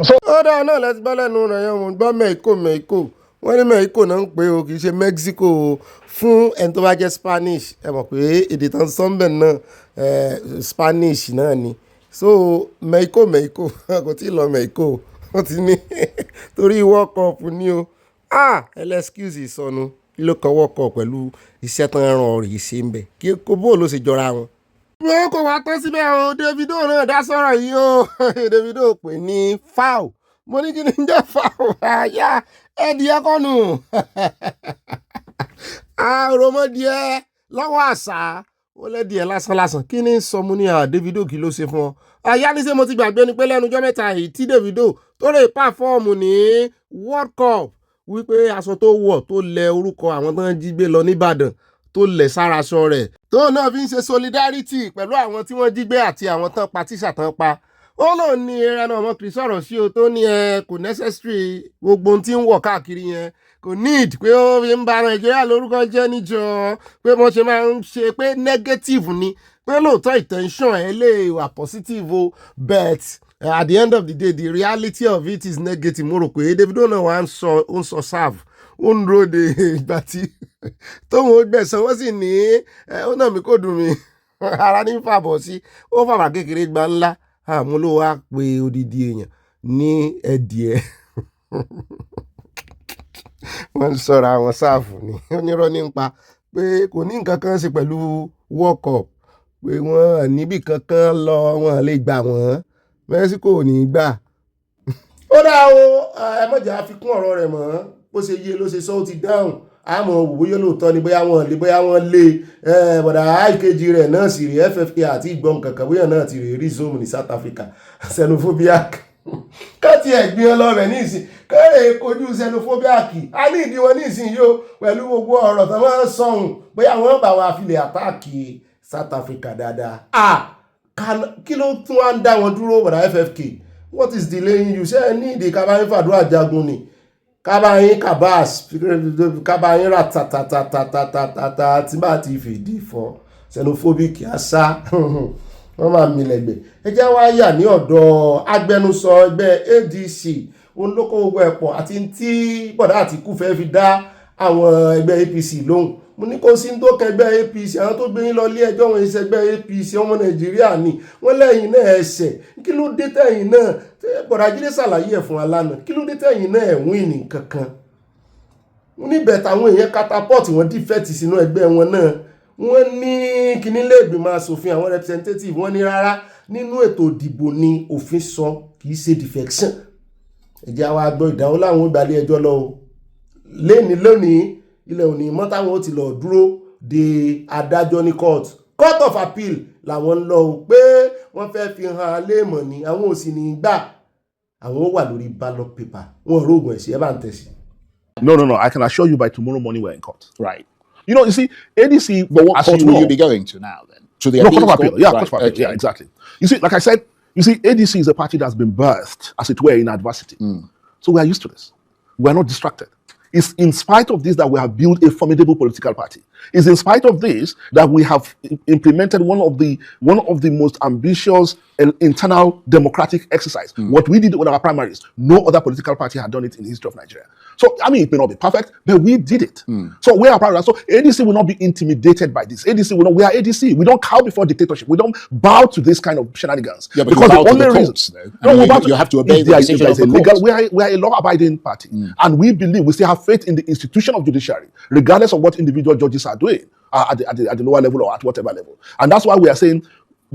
Ọ̀dà náà lẹ́sìn bá lẹ́nu rẹ̀ yẹn wọ́n gbọ́ Mexico wọ́n ní Mexico náà ń pè ó kì í ṣe Mexico fún ẹni tó bá jẹ́ Spanish ẹ mọ̀ pé èdè tán sọ́ńbẹ̀ náà Spanish náà ni. So Mexico kò tí ì lọ Mexico wọ́n ti ní torí Worldcup ni o excuse ìsọnù kí ló kan Worldcup pẹ̀lú iṣẹ́ tán ràn ọ̀rẹ́ ṣe ń bẹ̀ kí kó bó ló ṣe jọra wọn. wọ́n kò wá tán síbẹ̀ o Davido náà dá sọ̀rọ̀ yìí o Davido pè ní foul mo ní kí ni ń jẹ́ foul àyà ẹ̀dìyẹ kọ́nù àròmọdìẹ lọ́wọ́ àṣà ó lẹ́dí ẹ̀ lásán kí ni sọ mú ní Davido kí ló ṣe fún ọ àyà ní ṣe mo ti gbàgbé ni pé lẹ́nu ọjọ́ mẹ́ta yìí tí Davido tó lè pàfọ́ọ̀mù ní World Cup wípé aṣọ tó wọ̀ tó lẹ orúkọ àwọn tó ń jí gbé lọ nìbàdàn tó lẹ̀ sára aṣọ rẹ̀ tó náà fi ń ṣe solidarity pẹ̀lú àwọn tí wọ́n jí gbé àti àwọn tán pa tíṣà tán pa ó náà ní ẹran Omokri sọ̀rọ̀ sí o tó ní kò necessary gbogbo ohun tí ń wọ̀ káàkiri yẹn kò need pé ó fi ń ba Nàìjíríà lórúkọ jẹ́ níjọ pé wọ́n ṣe máa ń ṣe pé negative ni pé lóòótọ́ intention ẹ̀ lè wà positive o but at the end of the day the reality of it is negative. Mo rò pé Davido náà wà ń sọ serve ó ń ro de ìgbà tí tóun ó gbẹ̀sán wọ́n sì ní ó náà mi kò dùn mí ara ní fàbọ̀ sí ó fàbà kékeré gba ńlá àmú ló wá pé odidi èèyàn ní ẹ̀dìẹ̀ wọ́n ń sọ̀rọ̀ àwọn sáàfù ní onírọ́ nípa pé kò ní nǹkan kan ṣe pẹ̀lú Worldcup pé wọ́n níbì kankan lọ wọ́n lè gbà wọ́n Mexico ò ní gbà. Ó dá o ẹ mọ̀jà àfikún ọ̀rọ̀ rẹ̀ mọ́ bó ṣe yé ló ṣe sọ ó ti dáhùn àmọ́ òwúyọ́ lóòótọ́ ni bóyá wọ́n lé bọ̀dà àìkejì rẹ̀ náà sì rí FFK àti ìgbọ́n kankan bóyá náà ti rí zoom ní South Africa xenophobia káti ẹ̀gbin ọlọ́rẹ̀ ní ìsìn kẹ́rẹ̀ kojú xenophobia kì á ní ìdí wọn ní ìsìn yóò pẹ̀lú gbogbo ọ̀rọ̀ tó máa ń sọ̀hún bóyá wọ́n bá wa filẹ̀ àtàkì South Africa dáadáa. Kí ló tún wá ń dá wọn dúró bọ̀dà FFK? What is delaying you? Ṣé ẹ ní ìdí kábàáyín fàdúrà jagun ni? Kábàáyín kabas kábàáyín rà tàtàtàtàtàtàtà tí bá ti fìdí fọ́ xenophobic àṣà wọ́n máa milẹ̀gbẹ̀. Ẹ jẹ́ wá yà ní ọ̀dọ̀ agbẹnusọ ẹgbẹ́ ADC òun ló kó gbogbo ẹ̀pọ̀ àti tí bọ̀dá Àtìkù fẹ́ fi dá àwọn ẹgbẹ́ APC lóhùn. Mo ní kó sí ń tó kẹgbẹ́ APC àwọn tó gbé yín lọ ilé ẹjọ́ wọn ìṣẹ́gbẹ́ APC ọmọ Nàìjíríà ni wọ́n lẹ́yìn náà ẹsẹ̀ kí ló dé tẹ̀yìn náà bọ̀dá Jídé ṣàlàyé ẹ̀ fún wa lánàá kí ló dé tẹ̀yìn náà ẹ̀wọ̀n ìní kankan. Níbẹ̀ táwọn èèyàn catapult wọn dìfẹ́tì sínú ẹgbẹ́ wọn náà wọ́n ní kíní ilé ìgbìmọ̀ asòfin àwọn representative wọ́n ní rárá nínú ètò ìdìbò ni òfin sọ kì í ṣe defection. Ẹ jẹ́ àwa gbọ́ ìdáwó láwọn ìgbàlẹ̀ ẹjọ́ lọ o lónìí ilẹ̀ òní mọ́ táwọn ó ti lọ dúró de adájọ́ ní court of appeal làwọn ń lọ o pé wọ́n fẹ́ fi hàn léèmọ̀ ni àwọn ò sì ní gbà àwọn wà lórí ballot paper wọn rògùn ẹ̀sìn ẹ̀ bá ń tẹ̀sí. No. I can assure you by tomorrow morning we're in court. Right. You see, ADC. But what court will you be going to now then? To the Court of Appeal. Yeah, right. Court of Appeal. Okay. Yeah, exactly. You see, like I said, ADC is a party that's been birthed, as it were, in adversity. So we are used to this. We are not distracted. It's in spite of this that we have built a formidable political party. It's in spite of this that we have implemented one of the most ambitious internal democratic exercise. What we did with our primaries, no other political party had done it in the history of Nigeria. So, I mean, it may not be perfect, but we did it. So we are proud of that. So ADC will not be intimidated by this. ADC will not, we are ADC. We don't cow before dictatorship. We don't bow to this kind of shenanigans. Yeah, but because the only reason you have to obey the decision of the courts. We are a law-abiding party. And we believe, we still have faith in the institution of judiciary, regardless of what individual judges are doing at the lower level or at whatever level. And that's why we are saying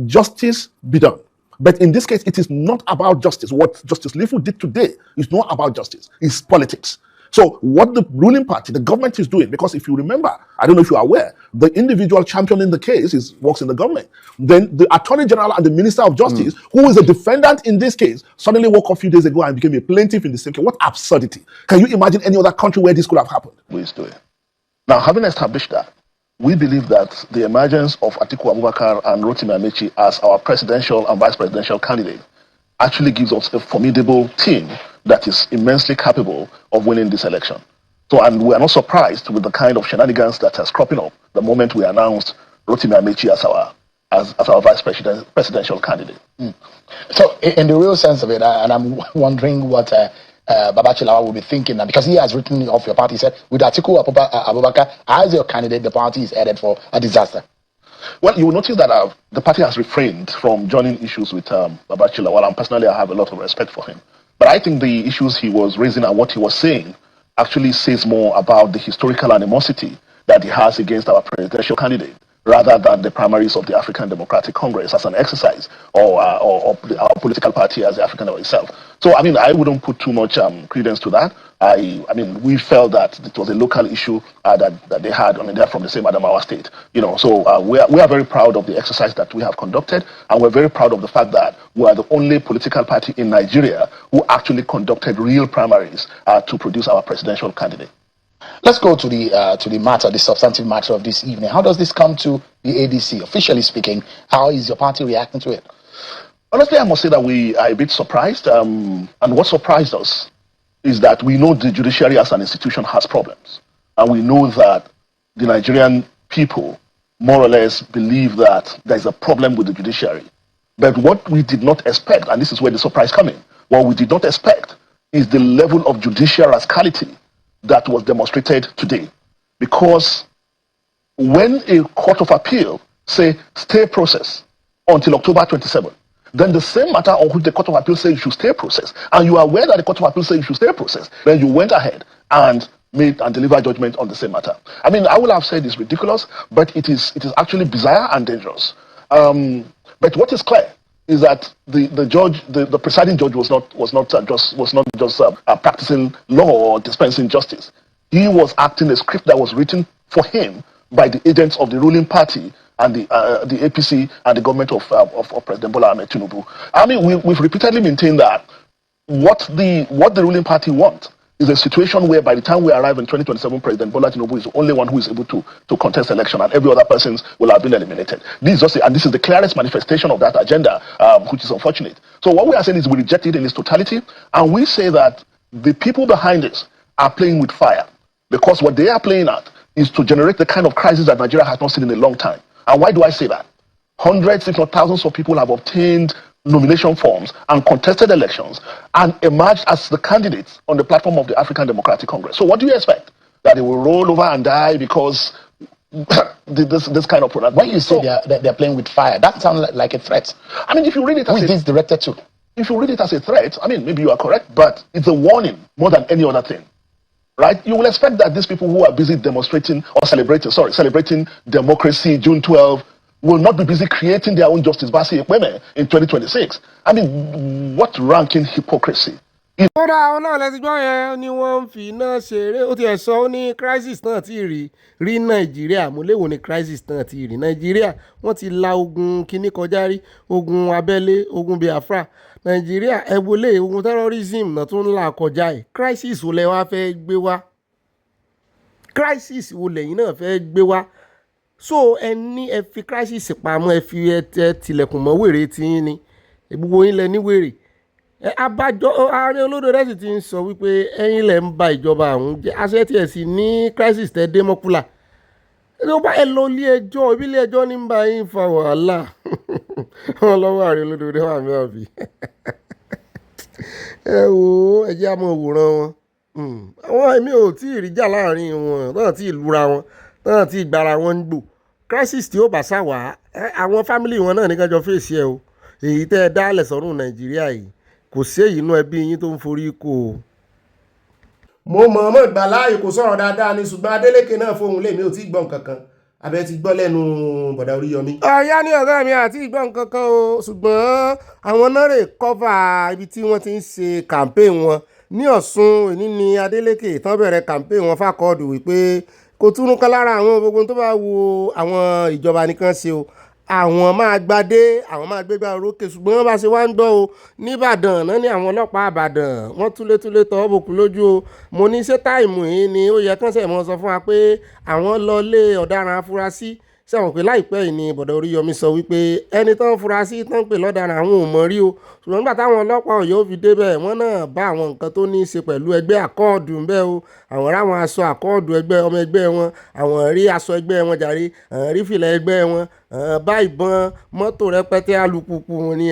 justice be done. But in this case, it is not about justice. What Justice Lifu did today is not about justice. It's politics. So what the ruling party, the government is doing, because if you remember, I don't know if you are aware, the individual championing the case works in the government. Then the Attorney General and the Minister of Justice, who is a defendant in this case, suddenly woke up a few days ago and became a plaintiff in the same case. What absurdity. Can you imagine any other country where this could have happened? We is doing. Now, having established that, we believe that the emergence of Atiku Abubakar and Rotimi Amechi as our presidential and vice presidential candidate actually gives us a formidable team that is immensely capable of winning this election. So, and we are not surprised with the kind of shenanigans that has cropping up the moment we announced Rotimi Amechi as our vice presidential candidate. So, in the real sense of it, and I'm wondering what Babachila will be thinking now, because he has written off your party. He said, with Atiku Abubakar as your candidate, the party is headed for a disaster. Well, you will notice that the party has refrained from joining issues with Babachila. While personally, I have a lot of respect for him. But I think the issues he was raising and what he was saying actually says more about the historical animosity that he has against our presidential candidate, rather than the primaries of the African Democratic Congress as an exercise, or our political party as the African itself. So, I mean, I wouldn't put too much credence to that. I mean, we felt that it was a local issue that they had. I mean, they're from the same Adamawa state, So we are very proud of the exercise that we have conducted, and we're very proud of the fact that we are the only political party in Nigeria who actually conducted real primaries to produce our presidential candidate. Let's go to the matter, the substantive matter of this evening. How does this come to the ADC? Officially speaking, how is your party reacting to it? Honestly, I must say that we are a bit surprised. And what surprised us is that we know the judiciary as an institution has problems. And we know that the Nigerian people more or less believe that there's a problem with the judiciary. But what we did not expect, and this is where the surprise comes in, what we did not expect is the level of judicial rascality that was demonstrated today. Because when a court of appeal say stay process until October 27, then the same matter on which the court of appeal say you should stay process, and you are aware that the court of appeal say you should stay process, then you went ahead and made and deliver judgment on the same matter. I mean, I would have said it's ridiculous, but it is actually bizarre and dangerous. But what is clear is that the presiding judge was not just practicing law or dispensing justice. He was acting a script that was written for him by the agents of the ruling party and the APC and the government of President Bola Ahmed Tinubu. I mean, we've repeatedly maintained that what the ruling party wants is a situation where by the time we arrive in 2027, President Bola Tinubu is the only one who is able to contest election, and every other person will have been eliminated. This is the clearest manifestation of that agenda, which is unfortunate. So what we are saying is we reject it in its totality, and we say that the people behind this are playing with fire, because what they are playing at is to generate the kind of crisis that Nigeria has not seen in a long time. And why do I say that? Hundreds, if not thousands of people have obtained nomination forms and contested elections and emerged as the candidates on the platform of the African Democratic Congress. So what do you expect? That they will roll over and die because this kind of product? When you say they're playing with fire, that sounds like a threat. I mean, if you read it as who is this directed to? If you read it as a threat, I mean, maybe you are correct, but it's a warning more than any other thing. Right? You will expect that these people who are busy demonstrating or celebrating democracy, June 12, will not be busy creating their own justice in 2026. I mean, what ranking hypocrisy? kódà àwọn náà lẹ́sìn gbọ́ yẹn ni wọ́n ń fi iná ṣeré ó ti ẹ̀ sọ ó ní crisis náà ti rí nàìjíríà mo léwo ní crisis náà ti rí nàìjíríà wọ́n ti la ogun kíní kọjá rí ogun abẹ́lé ogun biafra nàìjíríà ẹ wọlé ogun terrorism náà tó ń là kọjá ẹ̀ crisis wo lẹ wá fẹ́ gbé wá crisis wo lẹ́yìn náà fẹ́ gbé wá so ẹ ní ẹ fi crisis pamọ́ ẹ fi ẹ tilẹ̀kùn mọ́ wèrè tiyín ni gbogbo yín lẹ ní wèrè abájọ ààrẹ olódò rẹ sì ti ń sọ wípé ẹ̀yin lẹ ń ba ìjọba àwọn jẹ́ àṣẹ tí ẹ sì ní crisis tẹ dé mọ́kúlà ẹ lọ ilé ẹjọ́ ibi ilé ẹjọ́ ní ń bá yín fa wàhálà wọn lọ́wọ́ ààrẹ olódò rẹ wà mẹ́wàá bí ẹ wo ẹjẹ́ àmọ́ òwòrán wọn àwọn èmi ò tí ì ríjà láàrin wọn náà tí ì lura wọn náà tí ì gbára wọn ń gbò crisis tí ó bá sá wá àwọn fámìlì wọn náà ní kájọ fèsì ẹ o èyí tẹ́ ẹ dálẹ̀ sọ́run nàìjíríà yìí kò sí èyí inú ẹbí yín tó ń forí kó o. mo mọ̀ ìgbà láàyè kò sọ̀rọ̀ dáadáa ni ṣùgbọ́n Adélékè náà fóun lèmi ò tí ì gbọ́ nǹkan kan abẹ́ ti gbọ́ lẹ́nu bọ̀dà Oríyọmí. ọ̀yá ní ọ̀gá mi àti ìgbọ́ nǹkan kan o ṣùgbọ́n àwọn náà rè kọ́fà ibi tí wọ́n ti ń ṣe campaign wọn ní Ọ̀ṣun ìní ni Adélékè tán bẹ̀rẹ̀ campaign wọn fàkọ́ọ̀dù wípé kò túnú kan lára àwọn gbogbo tó bá wo àwọn ìjọba nìkan ṣe o àwọn máa gbadé àwọn máa gbégbá orókè ṣùgbọ́n wọ́n bá ṣe wá ń gbọ́ o nìbàdàn náà ni àwọn ọlọ́pàá àbàdàn wọ́n túlétúlé tọ́ bòkú lójú o mo ní ṣé táìmù yìí ni ó yẹ kánṣẹ́ mọ́ sọ fún wa pé àwọn lọ lé ọ̀daràn afurasí sẹ́wọ̀n pé láìpẹ́ yìí ni bọ̀dọ̀ Oríyọmí sọ wípé ẹni tán furasí tán pè lọ́daràn àwọn ò mọ̀ rí o ṣùgbọ́n nígbà táwọn ọlọ́pàá Ọ̀yọ́ fi débẹ̀ wọ́n náà bá àwọn nǹkan tó ní í ṣe pẹ̀lú ẹgbẹ́ àkọọ́dù ńbẹ́ o àwọn ráwọn aṣọ àkọọ́dù ẹgbẹ́ ọmọ ẹgbẹ́ wọn àwọn rí aṣọ ẹgbẹ́ wọn jàre àwọn rí fìlà ẹgbẹ́ wọn bá ìbọn mọ́tò rẹpẹtẹ alùpùpù ni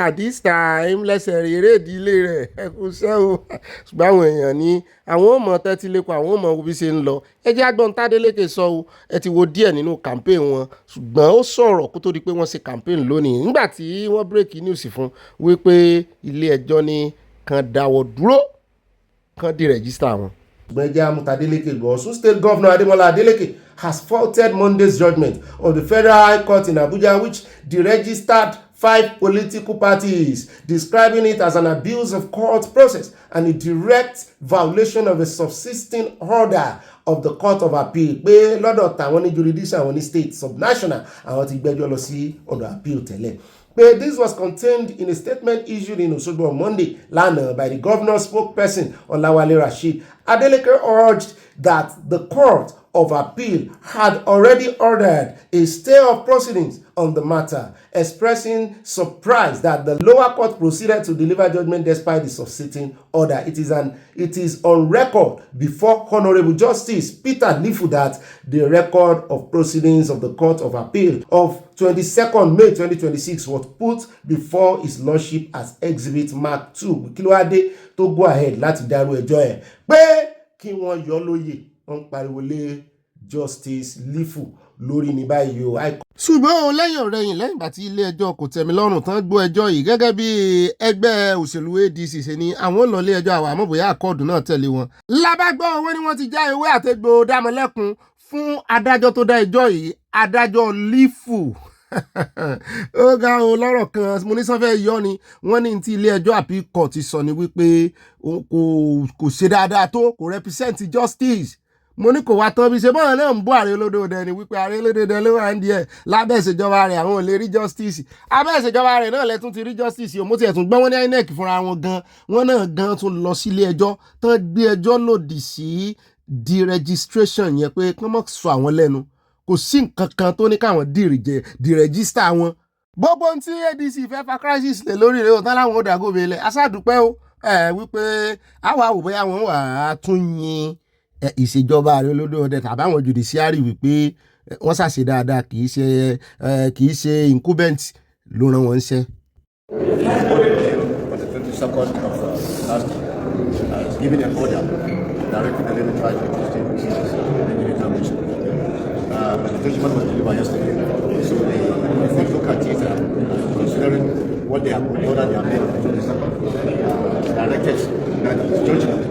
at this time lẹ́sẹ̀ rèrè ìdílé rẹ̀ ẹ kú sẹ́ o ṣùgbọ́n àwọn èèyàn ní àwọn ò mọ̀ tẹ́tí lẹ́kọ̀ọ́ àwọn ò mọ̀ bí ṣe ń lọ ẹ jẹ́ àgbọ̀n Tádélékè sọ o ẹ ti wo díẹ̀ nínú campaign wọn ṣùgbọ́n ó sọ̀rọ̀ kó tó di pé wọ́n ṣe campaign lónìí nígbà tí wọ́n break news fún wípé ilé ẹjọ́ ní kan dáwọ́ dúró kan di register wọn. Gbẹ̀jẹ̀ Amútadélékè gbọ́ Ọ̀ṣun State Governor Adémọ́lá Adélékè has faulted Monday's judgment of the Federal High Court in Abuja which deregistered 5 political parties, describing it as an abuse of court process and a direct violation of a subsisting order of the Court of Appeal. Pé lọ́dọ̀ tàwọn ní jurisdiction àwọn ní state subnational àwọn ti gbẹ́jọ́ lọ sí ọ̀dọ̀ appeal tẹ́lẹ̀. But this was contained in a statement issued in Osogbo on Monday lánàá by the governor's spokesperson Olawale Rasheed. Adeleke urged that the Court of Appeal had already ordered a stay of proceedings on the matter, expressing surprise that the lower court proceeded to deliver judgment despite the subsisting order. It is on record before Honorable Justice Peter Lifu that the record of proceedings of the Court of Appeal of 22nd May 2026 was put before His Lordship as Exhibit Mark 2. Kí ló wá dé tó go ahead láti dárú ẹjọ́ ẹ̀ pé kí wọ́n yọ lóyè wọ́n pariwo lé Justice Lifu lórí ní báyìí o. ṣùgbọ́n o lẹ́yìn ọ̀rẹ́yìn lẹ́yìn ìgbà tí ilé ẹjọ́ kò tẹ́mi lọ́rùn tán gbọ́ ẹjọ́ yìí gẹ́gẹ́ bí ẹgbẹ́ òṣèlú ADC ṣe ní àwọn ò lọ ilé ẹjọ́ àwọn àmọ́ bóyá àkọọ̀dù náà tẹ̀lé wọn. lábàgbọ́ wọn ni wọ́n ti já ewé àtẹgbò dámọ̀lẹ́kun fún adájọ́ tó dá ẹjọ́ yìí adájọ́ lífù ó ga o lọ́rọ̀ kan mo ní sanfẹ́ yọ ni wọ́n ní ti ilé ẹjọ́ àpí court ti sọ ni wípé kò ṣe dáadáa tó kò represent justice. Mo ní kò wá tán bí ṣe bọ́ọ̀ náà ń bọ́ ààrẹ olódòdẹ ni wípé ààrẹ olódòdẹ ló wà ń díẹ̀ lábẹ́ ìṣèjọba rẹ̀ àwọn ò lè rí justice abẹ́ ìṣèjọba rẹ̀ náà lẹ́tún ti rí justice mo tiẹ̀ tún gbọ́ wọn ní INEC fúnra wọn gan wọn náà gan tún lọ sílé ẹjọ́ tán gbé ẹjọ́ lòdì sí deregistration yẹn pé kán mọ̀ sọ àwọn lẹ́nu kò sí nǹkan kan tó ní káwọn deregister wọn. Gbogbo ohun tí ADC fẹ́ fa crisis lè lórí rẹ̀ òtán láwọn ò dàgó belẹ̀ aṣáàdúpẹ́ o wípé àwa àwò bóyá wọn wà á tún yin ìṣèjọba ààrẹ olódòdẹ tàbáwọn judiciary wípé wọ́n ṣàṣe dáadáa kì í ṣe incumbent ló rán wọn ṣẹ́. Giving an order directing the Lagos Tribe to state cases and the examination. The judgment was delivered yesterday. So if we look at it, considering what they have ordered they have made on the 22nd, directed that judgment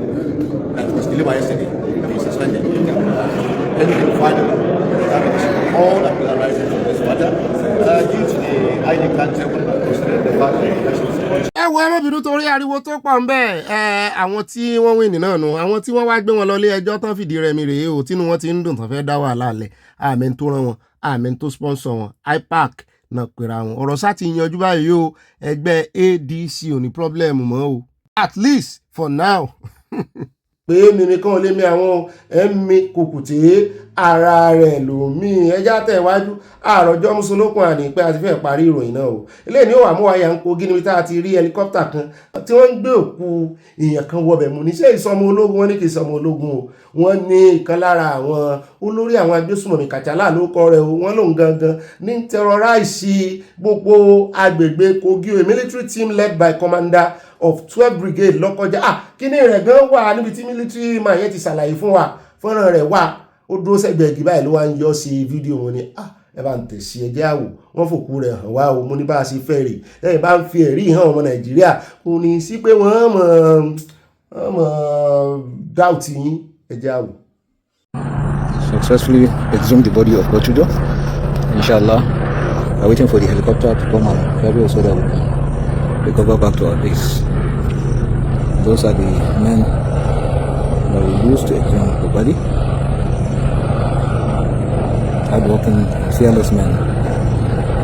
that was delivered yesterday be suspended. Anything final, all that will arise from this matter due to the ID card considering the fact that the election is ẹ wo ẹmọ́bìnrin torí ariwo tó pọ̀ ń bẹ́ẹ̀ àwọn tí wọ́n wí nínú nù àwọn tí wọ́n wá gbé wọn lọ ilé ẹjọ́ tán fìdí rẹmi rèé o tínú wọn ti ń dùn tán fẹ́ dá wàhálà lẹ̀ àmín tó rán wọn àmín tó sponsor wọn IPAC náà pera wọn ọ̀rọ̀ sá ti yanjú báyìí o ẹgbẹ́ ADC ò ní problem mọ́ o at least for now. pé mímí kan lé mi àwọn ẹ̀mí kùkùté ara rẹ̀ ló mí ẹjá tẹ̀wájú àròjọ́ mùsùlùkùn àní pé a ti fẹ́ parí ìròyìn náà o eléyìí ni ó wà mú wáyà ń Kogi níbi tá a ti rí hẹlikọ́pítà kan tí wọ́n ń gbé òkú èèyàn kan wọbẹ̀ mú níṣẹ́ ìsọmọ ológun wọn ní kì í sọmọ ológun o wọ́n ní ìkan lára àwọn olórí àwọn agbésùmọ̀mí Kàchálà ló kọ rẹ̀ o wọ́n lòun gangan ní terrorize gbogbo agbègbè Kogi o a military team led by commander of 12 brigade lọ́kọjá kíní rẹ̀ gan wà níbi tí military man yẹn ti ṣàlàyé fún wa fọ́nrán rẹ̀ wà ó dúró sẹ́gbẹ̀ẹ́ igi báyìí ló wá ń yọ sí fídíò wọn ni ẹ bá ń tẹ̀sí ẹjẹ́ àwò wọ́n fòkú rẹ̀ hàn wá o mo ní bá a ṣe fẹ́ rè lẹ́yìn bá ń fi ẹ̀rí hàn ọmọ Nàìjíríà kò ní sí pé wọ́n mọ̀ dáùtì yín ẹjẹ́ àwò. Successfully exhumed the body of Gochudo. Inshallah, we're waiting for the helicopter to come and carry us so that we can recover back to our base. Those are the men that we used to exhume the body. Hard-working, fearless men,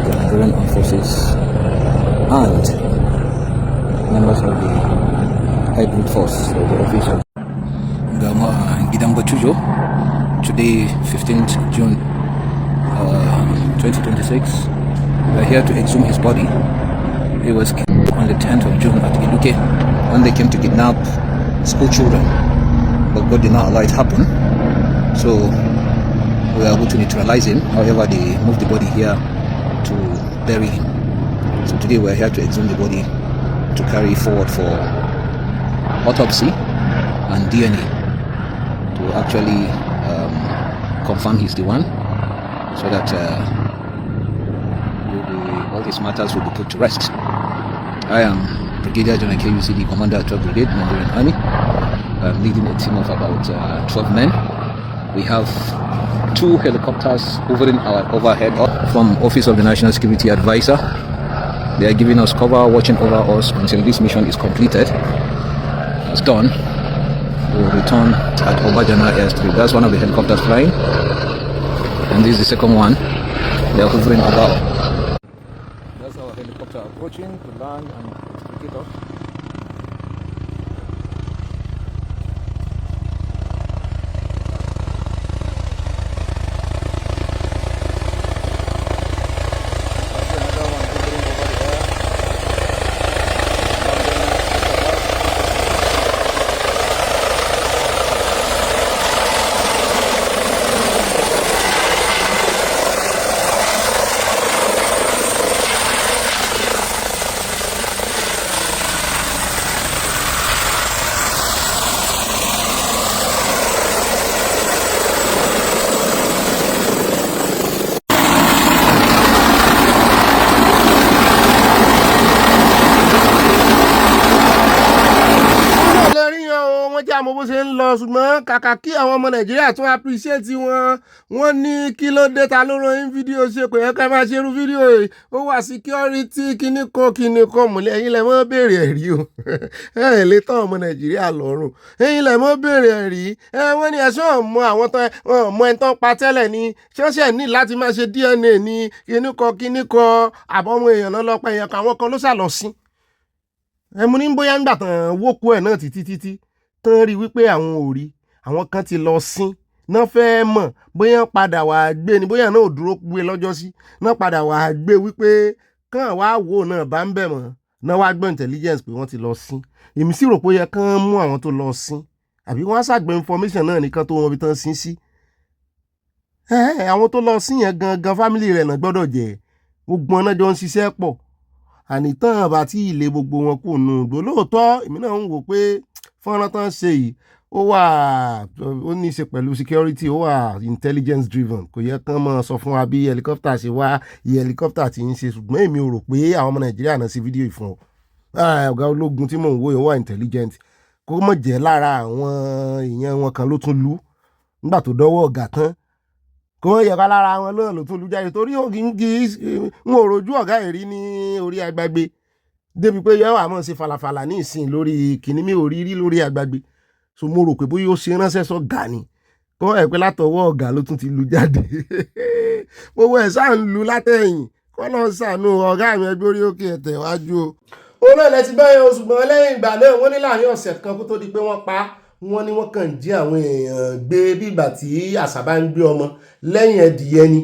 the Nigerian Armed Forces, and members of the hybrid force of the official. Gidam Gochudo, today, 15th June 2026, we are here to exhume his body. He was killed on the 10th of June at Iluke when they came to kidnap school children, but God did not allow it happen. So we are able to neutralize him. However, they moved the body here to bury him. So today we are here to exhume the body to carry forward for autopsy and DNA to actually confirm he's the one, so that all these matters will be put to rest. I am Brigadier General KUCD, Commander at 12th Brigade, Nigerian Army. I'm leading a team of about 12 men. We have 2 helicopters hovering overhead from Office of the National Security Advisor. They are giving us cover, watching over us until this mission is completed. It's done. We'll return at Obajana Airstrip. That's one of the helicopters flying. And this is the second one. They are hovering about. That's our helicopter approaching to land and take off. lọ ṣùgbọ́n kàkà kí àwọn ọmọ Nàìjíríà tún appreciate wọn wọ́n ní kí ló dé ta ló ròyìn fídíò ṣe kò yẹ ká máa ṣerú fídíò yìí ó wà security kíní kan mọ̀lẹ́ ẹ̀yin lẹ̀ mọ́ béèrè ẹ̀rí o ẹ̀ lè tán ọmọ Nàìjíríà lọ́rùn ẹ̀yin lẹ̀ mọ́ béèrè ẹ̀rí wọ́n ní ẹ̀ṣọ́ mọ àwọn tán mọ ẹni tán pa tẹ́lẹ̀ ni ṣọ́ṣẹ́ ní láti máa ṣe DNA ní kíní kan àbọ̀mọ èèyàn náà lọ́pọ̀ èèyàn kan àwọn kan ló ṣàlọ́ sí mo ní bóyá ńgbà tán wókú ẹ̀ náà títí tán rí wípé àwọn ò rí àwọn kan ti lọ sín náà fẹ́ mọ̀ bóyá padà wà gbé ni bóyá náà ò dúró gbé lọ́jọ́ sí náà padà wà gbé wípé kàn wá wò náà bá ń bẹ̀ mọ́ náà wá gbọ́ intelligence pé wọ́n ti lọ sín èmi sì rò pé ó yẹ kán mú àwọn tó lọ sín àbí wọ́n á ṣàgbé information náà nìkan tó wọn bí tán sín sí àwọn tó lọ sín yẹn gangan family rẹ̀ náà gbọ́dọ̀ jẹ́ gbogbo ọ̀nà jọ ń ṣiṣẹ́ pọ̀ ànítàn àbá tí ilé gbogbo wọn kò nù gbò lóòótọ́ èmi náà ń wò pé fọ́nrán tán ṣe yìí ó ní í ṣe pẹ̀lú security ó wà intelligence driven kò yẹ kán mọ́ sọ fún wa bí helicopter ṣe wá iye helicopter ti ń ṣe ṣùgbọ́n èmi ò rò pé àwọn ọmọ Nàìjíríà náà ṣe fídíò ìfún ọ ọ̀gá ológun tí mò ń wò yìí ó wà intelligent kó mọ̀ jẹ́ lára àwọn èèyàn wọn kan ló tún lù nígbà tó dọ́wọ́ ọ̀gá tán kò wọ́n yẹ ká lára wọn náà ló tún lù jáde torí n ò rojú ọ̀gá ìrí ní orí agbágbé débi pé yọ àmọ́ ṣe falafala ní ìsìn lórí kìnní mi ò rí rí lórí agbágbé so mo rò pé bóyá ó ṣe ránṣẹ́ sọ́gà ni kò wọ́n yẹ pé látọwọ́ ọ̀gá ló tún ti lù jáde gbogbo ẹ̀ sáà ń lu látẹ̀yìn kọ́ lọ́ọ́ sànú ọ̀gá mi ẹgbẹ́ orí òkè ẹ̀tẹ̀ wájú o. ó náà lẹ ti báyọ̀ oṣù gbọ́n lẹ́yìn ìgbà náà wọ́n ní láàrin ọ̀sẹ̀ kan kó tó di pé wọ́n pa á wọ́n ní wọ́n kàn jí àwọn èèyàn gbé bí ìgbà tí àṣà bá ń gbé ọmọ lẹ́yìn ẹdìyẹ ni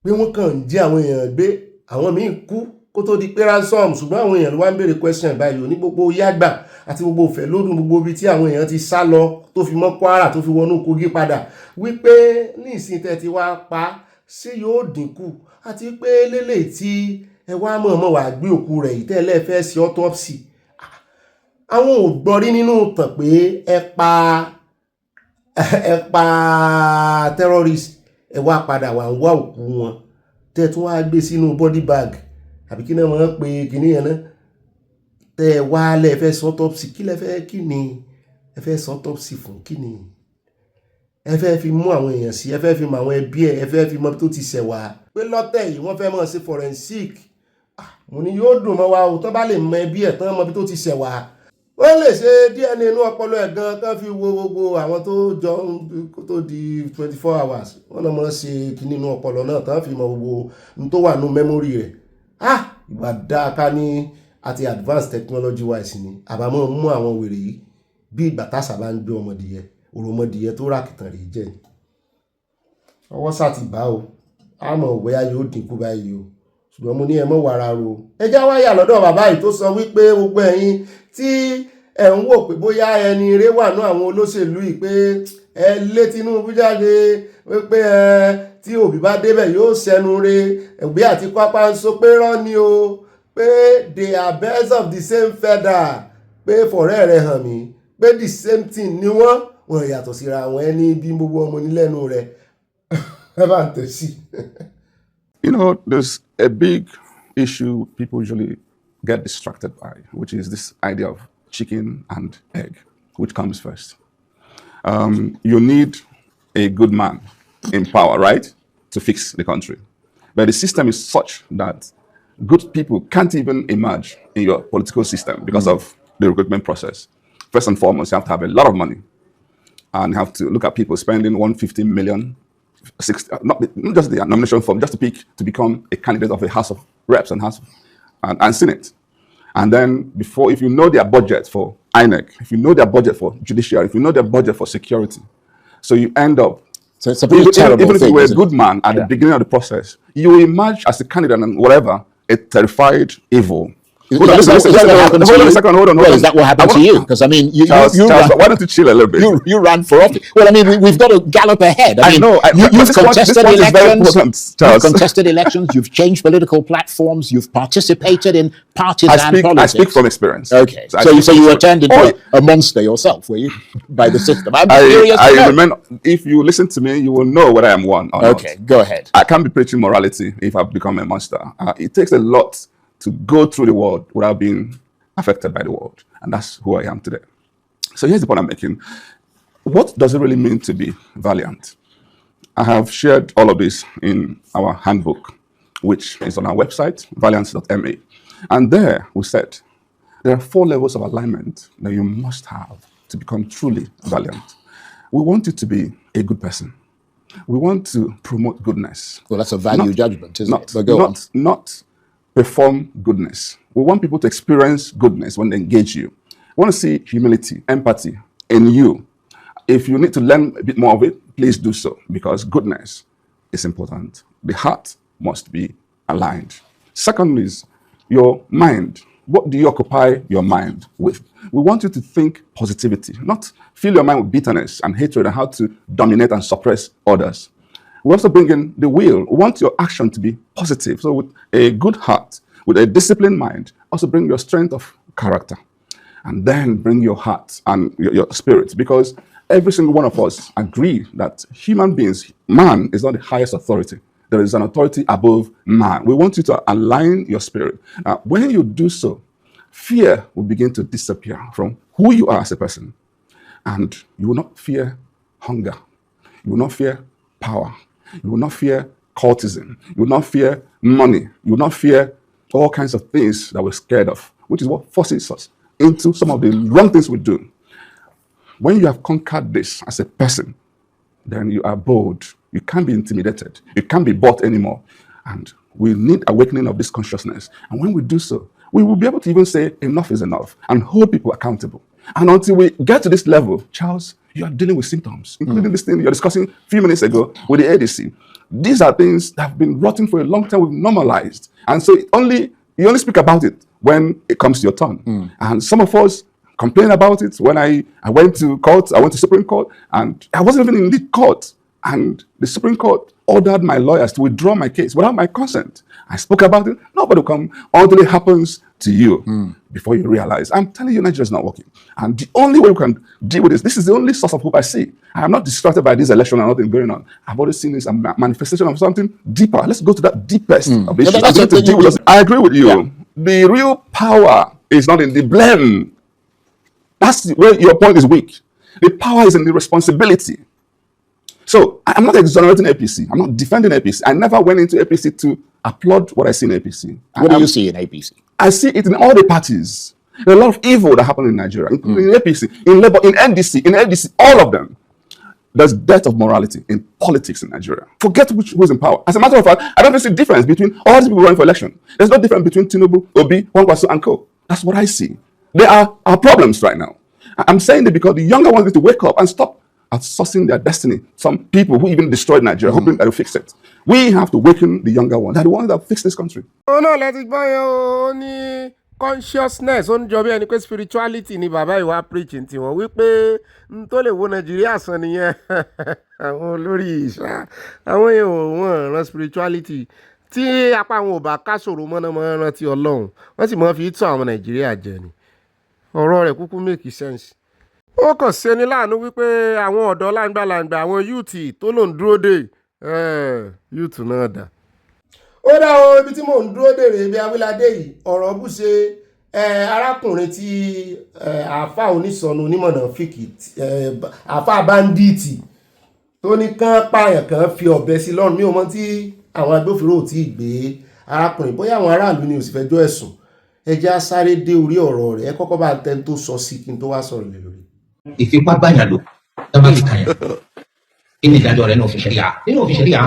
pé wọ́n kàn jí àwọn èèyàn gbé àwọn míì kú kó tó di pé ransom ṣùgbọ́n àwọn èèyàn ló wá ń béèrè question báyìí ò ní gbogbo yàgbà àti gbogbo òfẹ́ lódùn gbogbo ibi tí àwọn èèyàn ti sá lọ tó fi mọ́ Kwara tó fi wọnú Kogi padà wípé ní ìsìn tẹ́ ti wá pa ṣé yóò dínkù àti pé lélẹ̀ tí ẹ wá mọ̀ọ́mọ̀ wá gbé òkú rẹ̀ yìí tẹ́lẹ̀ fẹ́ sí autopsy àwọn ò gbọ́ rí nínú tàn pé ẹ pa terrorist ẹ wá padà wà ń wá òkú wọn tẹ́ tún wá gbé sínú body bag àbí kí náà máa ń pe kìíní yẹn náà tẹ́ ẹ wá lẹ́ fẹ́ sọ autopsy kí lẹ fẹ́ kí ni ẹ fẹ́ sọ autopsy fún kí ni ẹ fẹ́ fi mú àwọn èèyàn sí ẹ fẹ́ fi mọ àwọn ẹbí ẹ fẹ́ fi mọ tó ti ṣẹ̀ wá pé lọ́tẹ̀ yìí wọ́n fẹ́ mọ̀ sí forensic mo ní yóò dùn mọ́ wa o tó bá lè mọ ẹbí ẹ̀ tán mọ bí tó ti ṣẹ̀ wá wọ́n lè ṣe DNA inú ọpọlọ ẹ̀ gan kán fi wo gbogbo àwọn tó jọ kó tó di 24 hours wọ́n náà mọ̀ ṣe kíní inú ọpọlọ náà tán fi mọ gbogbo n tó wà nú mẹ́mórì rẹ̀ ìgbà dáa ká ní àti advanced technology wise ni àbámọ́ mú àwọn wèrè yìí bí ìgbà tásà bá ń gbé ọmọdìyẹ òròmọdìyẹ tó rákìtàn rèé jẹ́ ni ọwọ́ sá ti bá o àmọ́ òwe ayé ó dínkù báyìí o ṣùgbọ́n mo ní ẹ mọ́ wàrà ro ẹ já wáyà lọ́dọ̀ bàbá yìí tó sọ wípé gbogbo ẹ̀yin tí ẹ ń wò pé bóyá ẹni ire wà ní àwọn olóṣèlú yìí pé ẹ lé Tinubu jáde wípé tí Òbí bá débẹ̀ yóò ṣẹnu re Òbí àti Pápá ń sọ pé rán ni o pé they are birds of the same feather pé fọ̀rẹ́ rẹ̀ hàn mí pé the same thing ni wọ́n yàtọ̀ síra àwọn ẹni bí gbogbo ọmọ nílẹ̀nu rẹ̀ ẹ bá ń tẹ̀ sí. You know, there's a big issue people usually get distracted by, which is this idea of chicken and egg, which comes first. You need a good man in power, right, to fix the country. But the system is such that good people can't even emerge in your political system because of the recruitment process. First and foremost, you have to have a lot of money, and you have to look at people spending 150 million. 60, not just the nomination form, just to become a candidate of the House of Reps and House and Senate. And then before, if you know their budget for INEC, if you know their budget for judiciary, if you know their budget for security, so you end up, so it's a pretty terrible even if thing, you were a good it? man at the beginning of the process, you will emerge as a candidate and whatever, a terrified evil. Hold on a second. Hold on. Is that what happened to you? Because I mean, you Charles, why don't you chill a little bit? You ran for office. Well, I mean, we've got to gallop ahead. I mean, know. You've contested elections. You've contested elections. You've changed political platforms. You've participated in partisan politics. I speak from experience. Okay, so you were turned into a monster yourself, were you, by the system? I'm curious to know. Remember, if you listen to me, you will know whether I am one or not. Okay, go ahead. I can't be preaching morality if I've become a monster. It takes a lot to go through the world without being affected by the world. And that's who I am today. So here's the point I'm making. What does it really mean to be valiant? I have shared all of this in our handbook, which is on our website, valiance.ma. And there we said there are 4 levels of alignment that you must have to become truly valiant. We want you to be a good person. We want to promote goodness. Well, that's a value judgment, isn't it? But Not perform goodness. We want people to experience goodness when they engage you. We want to see humility, empathy in you. If you need to learn a bit more of it, please do so, because goodness is important. The heart must be aligned. Second is your mind. What do you occupy your mind with? We want you to think positivity, not fill your mind with bitterness and hatred and how to dominate and suppress others. We also bring in the will. We want your action to be positive. So with a good heart, with a disciplined mind, also bring your strength of character. And then bring your heart and your spirit, because every single one of us agree that human beings, man is not the highest authority. There is an authority above man. We want you to align your spirit. When you do so, fear will begin to disappear from who you are as a person. And you will not fear hunger. You will not fear power. You will not fear cultism. You will not fear money. You will not fear all kinds of things that we're scared of, which is what forces us into some of the wrong things we do. When you have conquered this as a person, then you are bold. You can't be intimidated. You can't be bought anymore. And we need awakening of this consciousness. And when we do so, we will be able to even say enough is enough and hold people accountable. And until we get to this level, Charles, you are dealing with symptoms, including this thing you're discussing a few minutes ago with the ADC. These are things that have been rotting for a long time. We've normalized. And so you only speak about it when it comes to your turn. And some of us complain about it. When I went to court, I went to Supreme Court, and I wasn't even in the court. And the Supreme Court ordered my lawyers to withdraw my case without my consent. I spoke about it. Nobody will come until it happens to you before you realize. I'm telling you, Nigeria is not working. And the only way we can deal with this is the only source of hope I see. I am not distracted by this election and nothing going on. I've already seen this a manifestation of something deeper. Let's go to that deepest of issues. I agree with you. Yeah. The real power is not in the blame. That's where your point is weak. The power is in the responsibility. So I'm not exonerating APC. I'm not defending APC. I never went into APC to applaud what I see in APC. What do you see in APC? I see it in all the parties. There are a lot of evil that happened in Nigeria, including in APC, in Labour, in NDC, in LDC, all of them. There's death of morality in politics in Nigeria. Forget who's in power. As a matter of fact, I don't see the difference between all these people running for election. There's no difference between Tinubu, Obi, Kwankwaso, and co. That's what I see. There are our problems right now. I'm saying that because the younger ones need to wake up and stop outsourcing their destiny. Some people who even destroyed Nigeria, hoping that they'll fix it. We have to waken the younger ones. They're the ones that fix this country. Oh no, let it go. Only consciousness. On job and spirituality ni baba ìwà preaching ti wọ́n wípé n tó lè wo Nàìjíríà sàn nìyẹn. Àwọn olórí ìṣá. Àwọn èèyàn wọ́n ran spirituality. Tí apá àwọn ò bá ká sọ̀rọ̀ mọ́nàmọ́ rántí Ọlọ́run. Wọ́n sì mọ́ fi tàn àwọn Nàìjíríà jẹ ni. Ọ̀rọ̀ rẹ̀ kúkú make sense. Ó kàn ṣe ni láàánú wípé àwọn ọ̀dọ́ láǹgbàlàǹgbà àwọn yúùtì tó lòún dúró dè yúùtù náà dà. Ó dá o ibi tí mò ń dúró dè rèé bí awíládé yìí ọ̀rọ̀ bú ṣe arákùnrin tí àáfà onísọnù onímọ̀nà fìkì àáfà báńdíìtì tó ní kán pààyàn kan fi ọ̀bẹ sí lọ́rùn mi ò mọ̀ tí àwọn agbófinró ò tí ì gbé arákùnrin bóyá àwọn aráàlú ni ò sì fẹjọ́ ẹ̀sùn ẹ jẹ́ á sáré dé orí ọ̀rọ̀ rẹ̀ ẹ kọ́kọ́ bá tẹ́ni tó sọ sí kí n tó wá sọ̀rọ̀ lé lórí. Ìfipábáyàn lò tó bá fi kàyàn kí ni ìdájọ́ rẹ̀ nínú òfin ṣẹ̀ríà nínú òfin ṣẹ̀ríà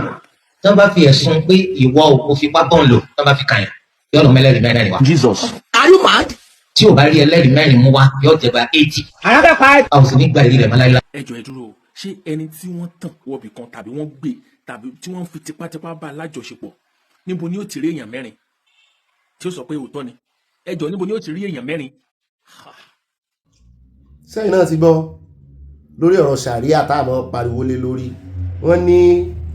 tó bá fi ẹ̀sùn pé ìwọ ò fipá bọ́n lò tó bá fi kàyàn yóò lọ mẹ́lẹ́rìí mẹ́rin wá. Jesus. Are you mad? Tí o bá rí ẹlẹ́rìí mẹ́rin mú wá yóò jẹba 80. Another 5. a ò sì ní gba èyí rẹ̀ mọ́láyé. Ẹ jọ̀ọ́ ẹ dúró ṣé ẹni tí wọ́n tàn wọ̀bì kan tàbí wọ́n gbé tàbí tí wọ́n fi tipátipá bá lájọṣepọ̀ níbo ni ó ti rí èèyàn mẹ́rin tí ó sọ pé òótọ́ ni ẹ jọ̀ọ́ níbo ni ó ti rí èèyàn mẹ́rin. Sẹ́yìn náà ti gbọ́ lórí ọ̀rọ̀ sàríà tá a mọ̀ pariwo lé lórí wọ́n ní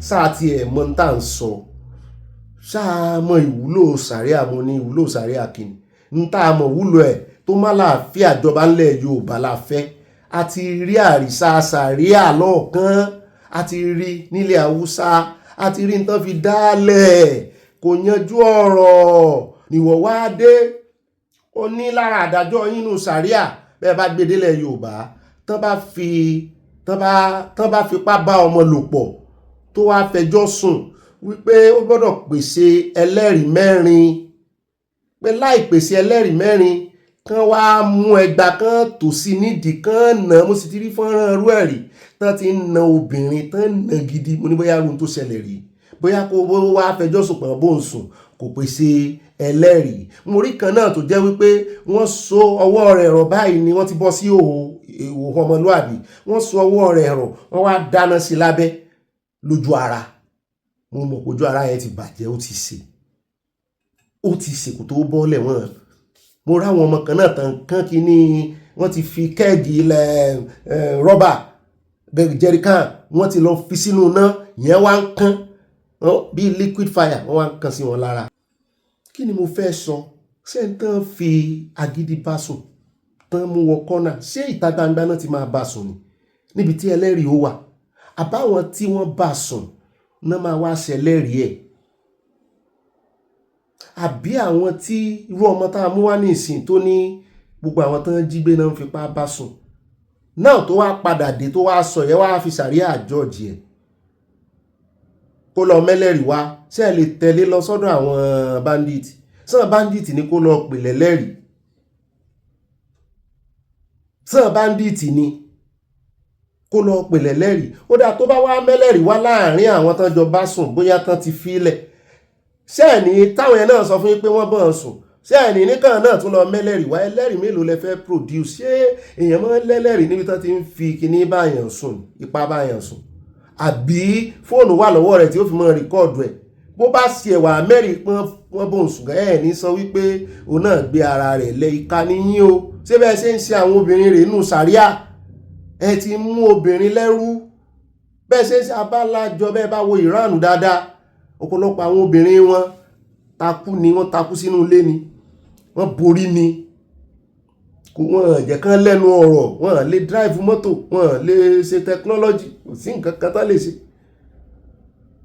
sáà tí ẹ̀ mọ́ tá à ń sọ sáà mọ ìwúlò sàríà mo ní ìwúlò sàríà kìíní ń tá a mọ̀ wúlò ẹ̀ tó má láàfíà ìjọba ńlẹ̀ Yorùbá la fẹ́ a ti rí àrísà sàríà lọ́ọ̀kan a ti rí nílẹ̀ Haúsá a ti rí nǹkan fi dálẹ̀ kò yanjú ọ̀rọ̀ níwọ̀ wá dé ó ní lára àdájọ́ yín nù sàríà bẹ́ẹ̀ bá gbé délẹ̀ Yorùbá tán bá fi tán bá fipá bá ọmọ lò pọ̀ tó wá fẹjọ́ sùn wípé ó gbọ́dọ̀ pèsè ẹlẹ́rìí mẹ́rin, pé láì pèsè ẹlẹ́rìí mẹ́rin kán wá mú ẹgbà kan tò sí nídìí kan nà. Mo sì ti rí fọ́nrán irú ẹ̀rí tán ti ń na obìnrin tán nà gidi. Mo ní bóyá ohun tó ṣẹlẹ̀ rí, bóyá kó wá fẹjọ́ sùn pọ̀ bó ń sùn kò pèsè ẹlẹ́rìí. Mo rí kan náà tó jẹ́ wípé wọ́n so ọwọ́ rẹ̀ rọ̀ báyìí ni wọ́n ti bọ́ sí ìhòòhò ọmọlúàbí, wọ́n so ọwọ́ rẹ̀ rọ̀, wọ́n wá dáná sí lábẹ́ lójú ara. Mo mọ̀ pé ojú ara yẹn ti bàjẹ́, ó ti ṣe kò tó bọ́lẹ̀ wọ́n. Mo ráwọn ọmọ kan náà tán kán kíní, wọ́n ti fi kẹ́ẹ̀gì ilẹ̀ rọ́bà jẹrikan wọ́n ti lọ fi sínú iná, yẹn wá ń kán bí liquid fire, wọ́n wá ń kán sí wọn lára. Kí ni mo fẹ́ sọ? Ṣé ń tán fi agídí bá sùn tán mú wọ kọ́nà, ṣé ìta gbangba náà ti máa bá sùn ni níbi tí ẹlẹ́rìí ó wà? Àbáwọn tí wọ́n bá sùn náà máa wá ṣẹlẹ́rìí ẹ̀? Àbí àwọn tí irú ọmọ tá a mú wá ní ìsìn tó ní gbogbo àwọn tán jí gbé náà ń fipá bá sùn náà tó wá padà dé tó wá sọ yẹn wá fi sàríà àjọjì ẹ̀ kó lọ mẹ́lẹ́rìí wá? Ṣé ẹ lè tẹ̀lé lọ sọ́dọ̀ àwọn bandit? Sàn bandit ni kó lọ pè lẹ́lẹ́rìí? Sàn bandit ni kó lọ pè lẹ́lẹ́rìí? Ó dáa tó bá wá mẹ́lẹ́rìí wá láàrin àwọn tán jọ bá sùn, bóyá tán ti fílẹ̀, ṣé ẹ̀ ní táwọn yẹn náà sọ fún yín pé wọ́n bọ̀ sùn, ṣé ẹ̀ ní nìkan náà tún lọ mẹ́lẹ́rìí wá? Ẹlẹ́rìí mélòó lẹ fẹ́ produce? Ṣé èèyàn máa ń lẹ́lẹ́rìí níbi tán ti ń fi kíní báyàn sùn, ipá báyàn sùn? Àbí fóònù wà lọ́wọ́ rẹ̀ tí ó fi mọ́ rìkọ́ọ̀dù ẹ̀? Bó bá ṣe ẹ̀wà mẹ́rin wọ́n bò ń sùn, ẹ̀ ní sọ wípé òun náà gbé ara rẹ̀ lẹ. Ìka níyín o. Ṣé bẹ́ẹ̀ ṣe ń ṣe àwọn obìnrin rẹ̀ nù sàríà? Ẹ ti mú obìnrin lẹ́rú. Bẹ́ẹ̀ ṣe ń ṣe abálájọ, bẹ́ẹ̀ bá wo Iran dáadáa, ọ̀pọ̀lọpọ̀ àwọn obìnrin wọn wọ́n takú sínú ilé ni, wọ́n borí ni, wọ́n jẹ́ kán lẹ́nu ọ̀rọ̀, wọ́n lè drive mọ́tò, wọ́n lè ṣe technology, kò sí nǹkan kan tán lè ṣe.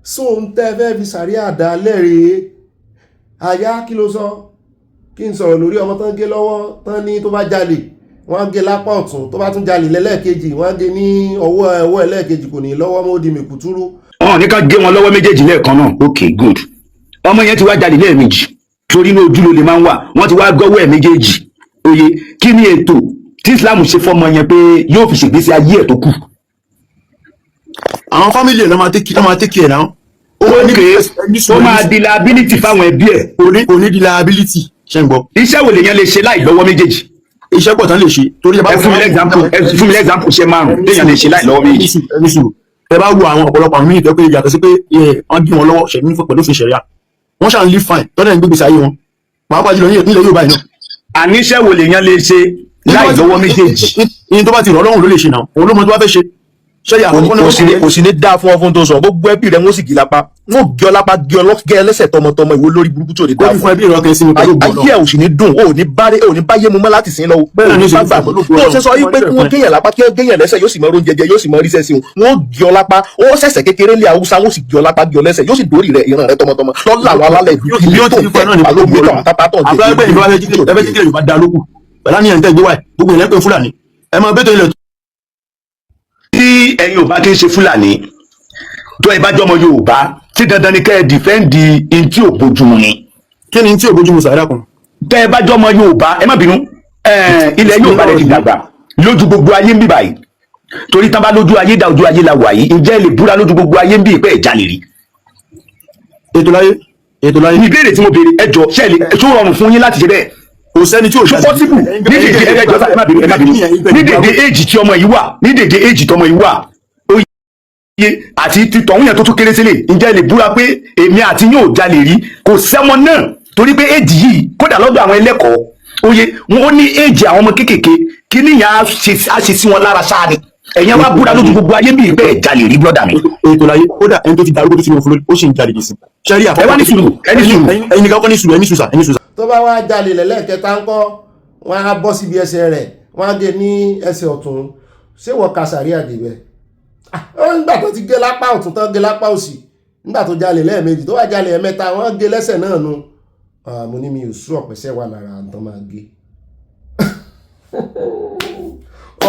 So ń tẹ́ fẹ́ fi sàríà dá lẹ́rìí? Àyá kí ló sọ? Kí n sọ̀rọ̀ lórí ọmọ tán gé lọ́wọ́ tán ní tó bá jalè wọ́n gé lápá ọ̀tún, tó bá tún jalè lẹ́lẹ́kejì wọ́n gé ní ọwọ́ ẹlẹ́kejì, kò ní lọ́wọ́ mọ́, ó di mèkútúrú. Ní ká gé wọn lọ́wọ́ méjèèjì lẹ́ẹ̀kan náà. Okay, good. Ọmọ yẹn ti wá jalè lẹ́ẹ̀mejì torí inú ojú ló lè máa ń wà, wọ́n ti wá gọ́wọ́ ẹ̀ méjèèjì. Oye, kí ni ètò tí Islam ṣe fọ́mọ yẹn pé yóò fi ṣègbésí ayé ẹ̀ tó kù? Àwọn fámìlì ẹ̀ ló máa tẹ́kì ẹ̀ náà. Ó máa di liability fáwọn ẹbí ẹ̀. Kò ní di liability, ṣé ń gbọ́? Iṣẹ́ wo lèèyàn lè ṣe láì lọ́wọ́ méjèèjì? Iṣẹ́ pọ̀ tán lè ṣe. Ẹ fún mi l'example ṣe márùn-ún téèyàn lè ṣe láì lọ́wọ́ méjèèjì. Ẹ bá wo àwọn ọ̀pọ̀lọpọ̀ àwọn míì tó pé yàtọ̀ sí pé wọ́n bí wọn lọ́wọ́ ṣẹ̀mí pẹ̀lú òfin ṣẹ̀ríà, wọ́n ṣàn live fine tọ́lẹ̀ ń gbégbèsè ayé wọn, pàápàá jùlọ nílẹ̀ Yorùbá yìí náà. Àníṣe wo lèèyàn lè ṣe láì lọ́wọ́ méjèèjì? Ìyẹn tó bá ti rọ̀ Ọlọ́run ló lè ṣe náà, òun ló mọ tó bá fẹ́ ṣe. Kò sí ní dáa fún ọ fún tó sọ, gbogbo ẹbí rẹ wọ́n sì gé lápá, wọ́n gé ọ lápá, gé ẹlẹ́sẹ̀ tọmọtọmọ, ìwọ lórí burúkú tó lè dáa fún ẹbí rẹ. Ayé ẹ̀ ò sì ní dùn, ò ní báyé mu mọ́ láti sìn lọ́wọ́. Bẹ́ẹ̀ ni bá gbà tó ṣe sọ yí pé kí wọ́n géyàn lápá, kí wọ́n géyàn lẹ́sẹ̀, yóò sì mọ oúnjẹ jẹ, yóò sì mọ ríṣẹ́ sí wọn gé ọ lápá, ó ṣẹ̀ṣẹ̀ kékeré lé Haúsá, wọ́n sì gé ọ lápá, gé ọ lẹ́sẹ̀, yóò sì dórí rẹ ìran rẹ tọmọtọmọ lọ́la àwọn alálẹ̀ ìlú tó fẹ́ alógbòrò àtàpátọ̀ tí ẹ̀yin ò bá kí ń ṣe Fúlàní tó ẹ bá jọmọ Yorùbá tí dandan ni kẹ́ ẹ dìfẹ́ǹdì ntí ò bójúmu ni. Kí ni ntí ò bójúmu sàrà kan? Tẹ́ ẹ bá jọmọ Yorùbá, ẹ má bínú, ilẹ̀ Yorùbá rẹ̀ ti dàgbà lójú gbogbo ayé ń bì báyìí, torí tán bá lójú ayé dá ojú ayé la wà yìí, ǹjẹ́ ẹ lè búra lójú gbogbo ayé ń bì pé ẹ̀ jalè rí? Ètò láyé. Ìbéèrè tí mo béèrè, ẹ jọ ṣé rọrùn fún yín láti ṣe bẹ́ẹ̀? Kò sẹ́ni tí ò ṣe possible ní dèdè éèjì tí ọmọ yìí wà, ní dèdè éèjì tọmọ yìí wà, ó yẹ àti títọ̀hún yẹn tó tún kéré sílẹ̀, ǹjẹ́ lè búra pé èmi àti yóò jalè rí? Kò sẹ́mọ náà, torí pé éèjì yìí kódà lọ́dọ̀ àwọn ẹlẹ́kọ̀ọ́, ó yẹ wọn ní éèjì àwọn ọmọ kéékèèké, kí níyàn á ṣe sí wọn lára ṣáà ni. Ẹ̀yin wá búra lójú gbogbo ayé bíi pé ẹ̀ jalè rí brọ́dà mi. Ètò láyé, kódà ẹni tó ti darúgbó tó ti mọ̀ fún lórí, ó sì ń jalè dì sí. Ṣẹ́rí àkọ́kọ́. Ẹ wá ní sùúrù, ẹni nìkan kọ́ ní sùúrù. Tó bá wá jalè lẹ́lẹ́kẹta ńkọ́, wọ́n á bọ́ síbi ẹsẹ̀ rẹ̀, wọ́n á gé ní ẹsẹ̀ ọ̀tún. Ṣé wọ́n ka sàríà débẹ̀? Nígbà tó ti gé lápá ọ̀tún tán gé lápá òsì, nígbà tó jalè lẹ́ẹ̀mejì, tó wá jalè ẹ̀mẹ́ta, wọ́n gé lẹ́sẹ̀ náà nu. Mo ní mi ò sú ọ̀pẹ̀sẹ̀ wà lára àtọ́ máa gé.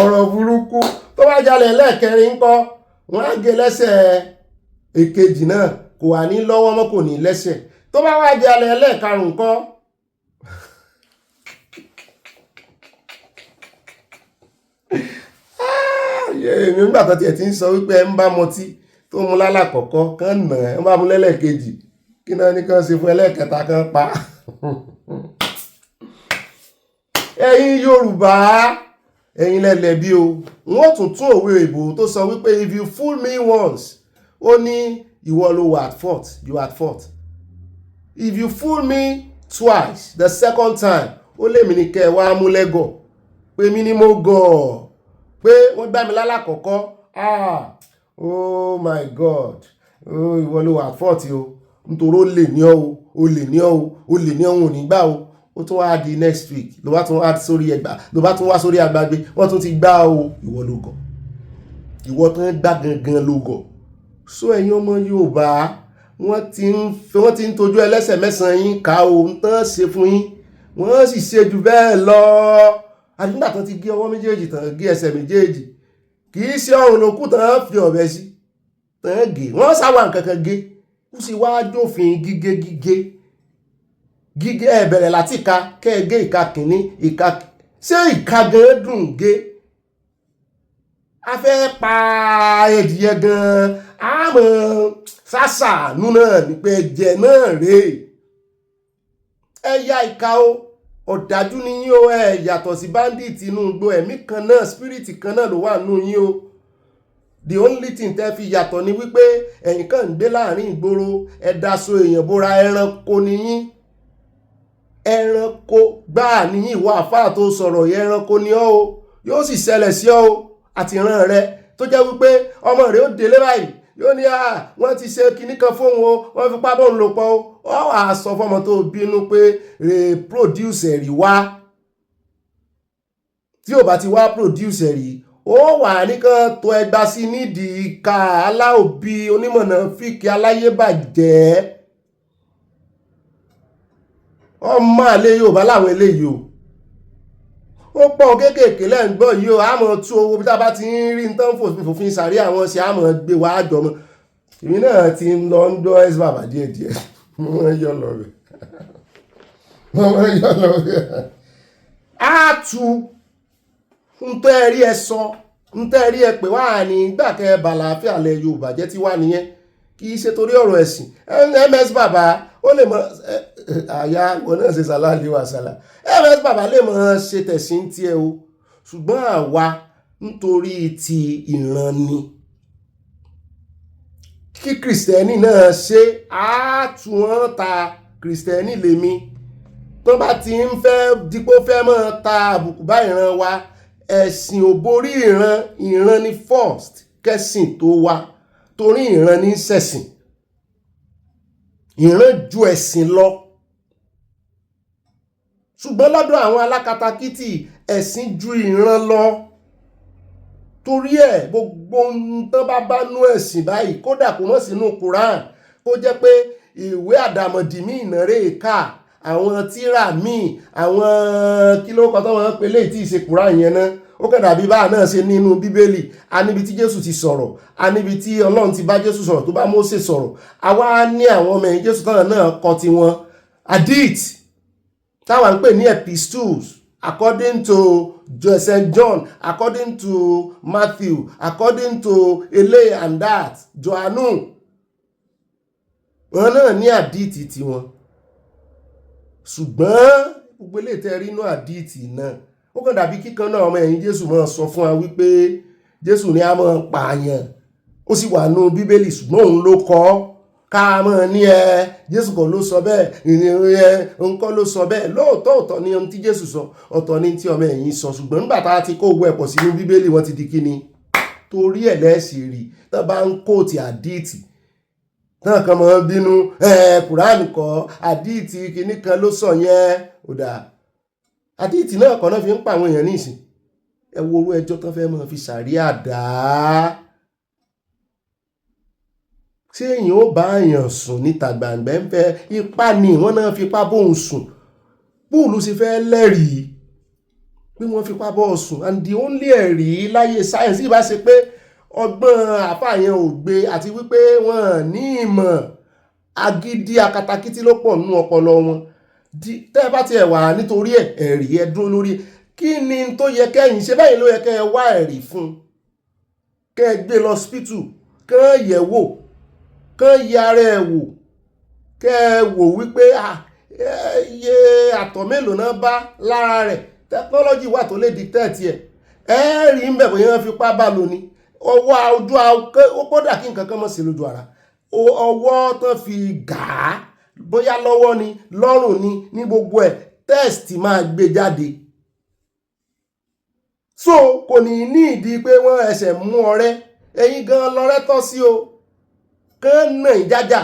Ọ̀rọ̀ burúkú tó bá jalè ẹlẹ́ẹ̀kẹrin ńkọ́ wọ́n á gé lẹ́sẹ̀ èkejì náà kò wà ní lọ́wọ́ mọ́ kò ní lẹ́sẹ̀ tó bá wá jalè ẹlẹ́ẹ̀karùn ńkọ́ èmi nígbà tó tiẹ̀ ti ń sọ wípé ẹ ń bá mọtí tó mú lálàkọ̀kọ́ kán nà ẹ ń bá mú lẹ́lẹ́kejì kí náà ní kán ṣe fún ẹlẹ́ẹ̀kẹta kán pa ẹ̀yin Yorùbá ẹ̀yin lẹ́lẹ́bí o wọ́n tún òwe ìbò tó sọ wípé if you fool me once ó ní ìwọ ló wà at fault you are at fault if you fool me twice the second time ó lè mí ní kẹ́ ẹ wá mú lẹ́gọ̀ pé mi ni mo gọ̀ pé wọ́n gbá mi lálàkọ̀kọ́ oh my God ìwọ ló wà at fault o nítorí ó lè ní ọ́ o ó lè ní ọ́ o ó lè ní ọ̀hún nígbà o ó tún wá di next week ló bá tún wá sórí ẹgbà ló bá tún wá sórí agbágbé wọ́n tún ti gbá o ìwọ ló gọ̀ ìwọ tó ń gbá gangan ló gọ̀ so ẹ̀yin ọmọ Yorùbá wọ́n ti ń tojú ẹlẹ́sẹ̀ mẹ́sàn-án yín ká o ń tán ṣe fún yín wọ́n sì ṣe jù bẹ́ẹ̀ lọ àdúgbà tán ti gé ọwọ́ méjèèjì tán gé ẹsẹ̀ méjèèjì kì í ṣe ọrùn lókù tán fi ọ̀bẹ sí tán gé wọ́n sáwà nǹkankan gé ó sì wá jófin gígé ẹ bẹ̀rẹ̀ láti ìka kẹ́ẹ̀gé ìka kìíní ìka ṣé ìka gan dùn gé a fẹ́ pa ẹdìyẹ gan àmọ́ sásàánú náà ní pé ẹ̀jẹ̀ náà rèé ẹ̀yà ìka o ọ̀dájú ni yín o ẹ yàtọ̀ sí bandit inú igbó ẹ̀mí kan náà spirit kan náà ló wà nínú yín o the only thing tẹ́ fi yàtọ̀ ni wípé ẹ̀yin kàn ń gbé láàrin ìgboro ẹ daṣọ èèyàn bóra ẹranko ni yín ẹranko gbáà ni yín ìwà àfáà tó sọ̀rọ̀ yẹn ẹranko ni ọ́ o yóò sì ṣẹlẹ̀ sí ọ́ o àti ìran rẹ tó jẹ́ wípé ọmọ rẹ ó délé báyìí yóò ní wọ́n ti ṣe kinní kan fóun o wọ́n fi pábọ̀ ń lò pọ̀ o ọ wà á sọ fọmọ tó bínú pé reproduce rí wá tí ò bá ti wá produce rí ó wà nìkan tó ẹgbà sí nídìí ìka aláòbí onímọ̀nà fíkì aláyébàjẹ́ ọmọ àlè Yorùbá láwọn eléyìí o ó pọ̀ kéékèèké lẹ́ǹgbọ́ yìí o àmọ́ tú owó bí tá bá ti ń rí tán fòfin sàrí àwọn ṣe àmọ́ gbé wá àjọmọ́ èmi náà ti ń lọ ń gbọ́ ẹ̀sìn bàbá díẹ̀díẹ̀ wọ́n yọ lọ rẹ̀ á tu ń tẹ́ ẹ rí ẹ sọ ń tẹ́ ẹ rí ẹ pé wá ní gbàkẹ́ bàlàáfíà lẹ Yorùbá jẹ́ tí wá nìyẹn kì í ṣe torí ọ̀rọ̀ ẹ̀sìn ms bàbá ó lè mọ àyà ìwọ náà ṣe sàlálì wà sàlà ms bàbá lè mọ ṣe tẹ̀sìn tiẹ̀ o ṣùgbọ́n àwa nítorí ti ìran ni kí kìrìsìtẹ́nì náà ṣe àtúwọ́n ta kìrìsìtẹ́nì lèmi tó bá ti ń fẹ́ dípò fẹ́ mọ́ ta àbùkù bá ìran wa ẹ̀sìn ò borí ìran ni first kẹ́sìn tó wá torí ìran ní ṣẹ̀sìn ìran ju ẹ̀sìn lọ ṣùgbọ́n lọ́dọ̀ àwọn alákatakítí ẹ̀sìn ju ìran lọ torí ẹ̀ gbogbo tán bá nú ẹ̀sìn báyìí kódà kó mọ́ sínú Quran kó jẹ́ pé ìwé àdàmọ̀dì mí ìnàrè ká àwọn tírà míì àwọn kílókọ̀ tó wọ́n pe léyìí tí ìṣe Quran yẹn náà ó kẹ̀dà bí báà náà ṣe nínú Bíbélì a níbi tí Jésù ti sọ̀rọ̀ a níbi tí Ọlọ́run ti bá Jésù sọ̀rọ̀ tó bá Mósè sọ̀rọ̀ àwa ní àwọn ọmọ ẹ̀yìn Jésù táwọn náà kọ tiwọn hadith táwọn ń pè ní epistles according to St. John according to Matthew according to ele and that Johannu wọn náà ní hadith tiwọn ṣùgbọ́n gbogbo ilé tẹ́ rí inú hadith náà ó kàn dàbí kíkan náà ọmọ ẹ̀yìn Jésù máa sọ fún wa wípé Jésù ní a máa pààyàn ó sì wà nínú Bíbélì ṣùgbọ́n òun ló kọ ká máa ní Jésù kọ́ ló sọ bẹ́ẹ̀ òun kọ́ ló sọ bẹ́ẹ̀ lóòótọ́ ọ̀tọ̀ ni ohun tí Jésù sọ ọ̀tọ̀ ni tí ọmọ ẹ̀yìn sọ ṣùgbọ́n nígbà tá a ti kó owó ẹ̀pọ̀ sínú Bíbélì wọ́n ti di kíni torí ẹ̀ lẹ́sìn rí tó bá ń kóòtì àdíìtì náà kan máa bínú Kùránì kọ́ àdíìtì kíní kan ló sọ yẹn ò dáa àdíìtì náà kọ́ náà fi ń pa àwọn èèyàn nísìn ẹ wo orú ẹjọ́ tán fẹ́ máa fi ṣàríà dá tí èèyàn ó bá èèyàn sùn níta gbàǹgbẹ́ ń fẹ́ ipá ni wọ́n náà fi ipá bóun sùn bóun ló ṣe fẹ́ lẹ́rìí pé wọ́n fipá bọ́ ọ sùn, and the only ẹ̀rí láyé sáyẹ̀nsì bá ṣe pé ọgbọ́n àfààyàn ò gbé àti wípé wọ́n ní ìmọ̀ agídí akatakítí ló pọ̀ nínú ọpọlọ wọn. Tẹ́ bá tiẹ̀ wà nítorí ẹ̀rí ẹ dúró lórí kí ni tó yẹ kẹ́yìn ṣe báyìí ló yẹ kẹ́ ẹ wá ẹ̀rí fún, kẹ́ ẹ gbé lọ hospital, kán yẹ̀ wò, kán yẹ ara ẹ̀ wò, kẹ́ ẹ wò wípé iye àtọ̀ mélòó náà bá lára rẹ̀. Technology wà tó lè dictate ẹ̀, ẹ rí ń bẹ̀ bóyá wọ́n fipá bá lò ní ọwọ́ ojú ó kódà kí nǹkan kan mọ̀ sí lójú ara, ọwọ́ tán fi gà á bóyá lọ́wọ́ ni lọ́rùn ni ní gbogbo ẹ̀ test máa gbé jáde. So kò ní ìdí pé wọ́n ẹsẹ̀ mú ọ̀rẹ́, ẹ̀yin gan lọ́rẹ́ tọ́ sí o, kán nà ìjájà,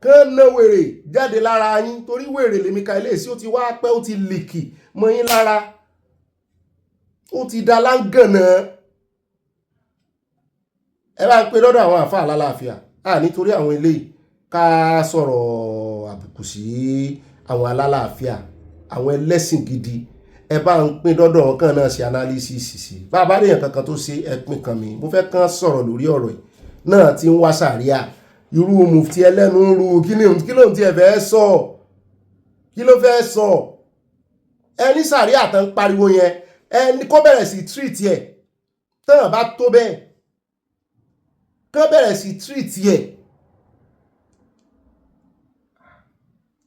kán ná wèrè jáde lára yín, torí wèrè lèmi ka ilé sí ó ti wá pẹ́, ó ti lìkì mọ́ yín lára, ó ti da láǹgànà. Ẹ bá ń pe lọ́dọ̀ àwọn àfáà alálàáfíà nítorí àwọn eléyìí ká sọ̀rọ̀ àbùkù sí àwọn alálàáfíà, àwọn ẹlẹ́sìn gidi. Ẹ bá ń pín dọ́dọ̀ kan náà ṣe analysis sí. Bàbá lèèyàn kankan tó ṣe ẹpin kan mi, mo fẹ́ kán sọ̀rọ̀ lórí ọ̀rọ̀ yìí náà tí ń wá sàríà. Irú mufti ẹlẹ́nu ń ru kí ló ń tiẹ̀ fẹ́ sọ, kí ló fẹ́ sọ. Ẹni sàríà tán pariwo yẹn ẹni kó bẹ̀rẹ̀ sí treat ẹ̀, tán bá tó bẹ́ẹ̀ kán bẹ̀rẹ̀ sí treat ẹ̀.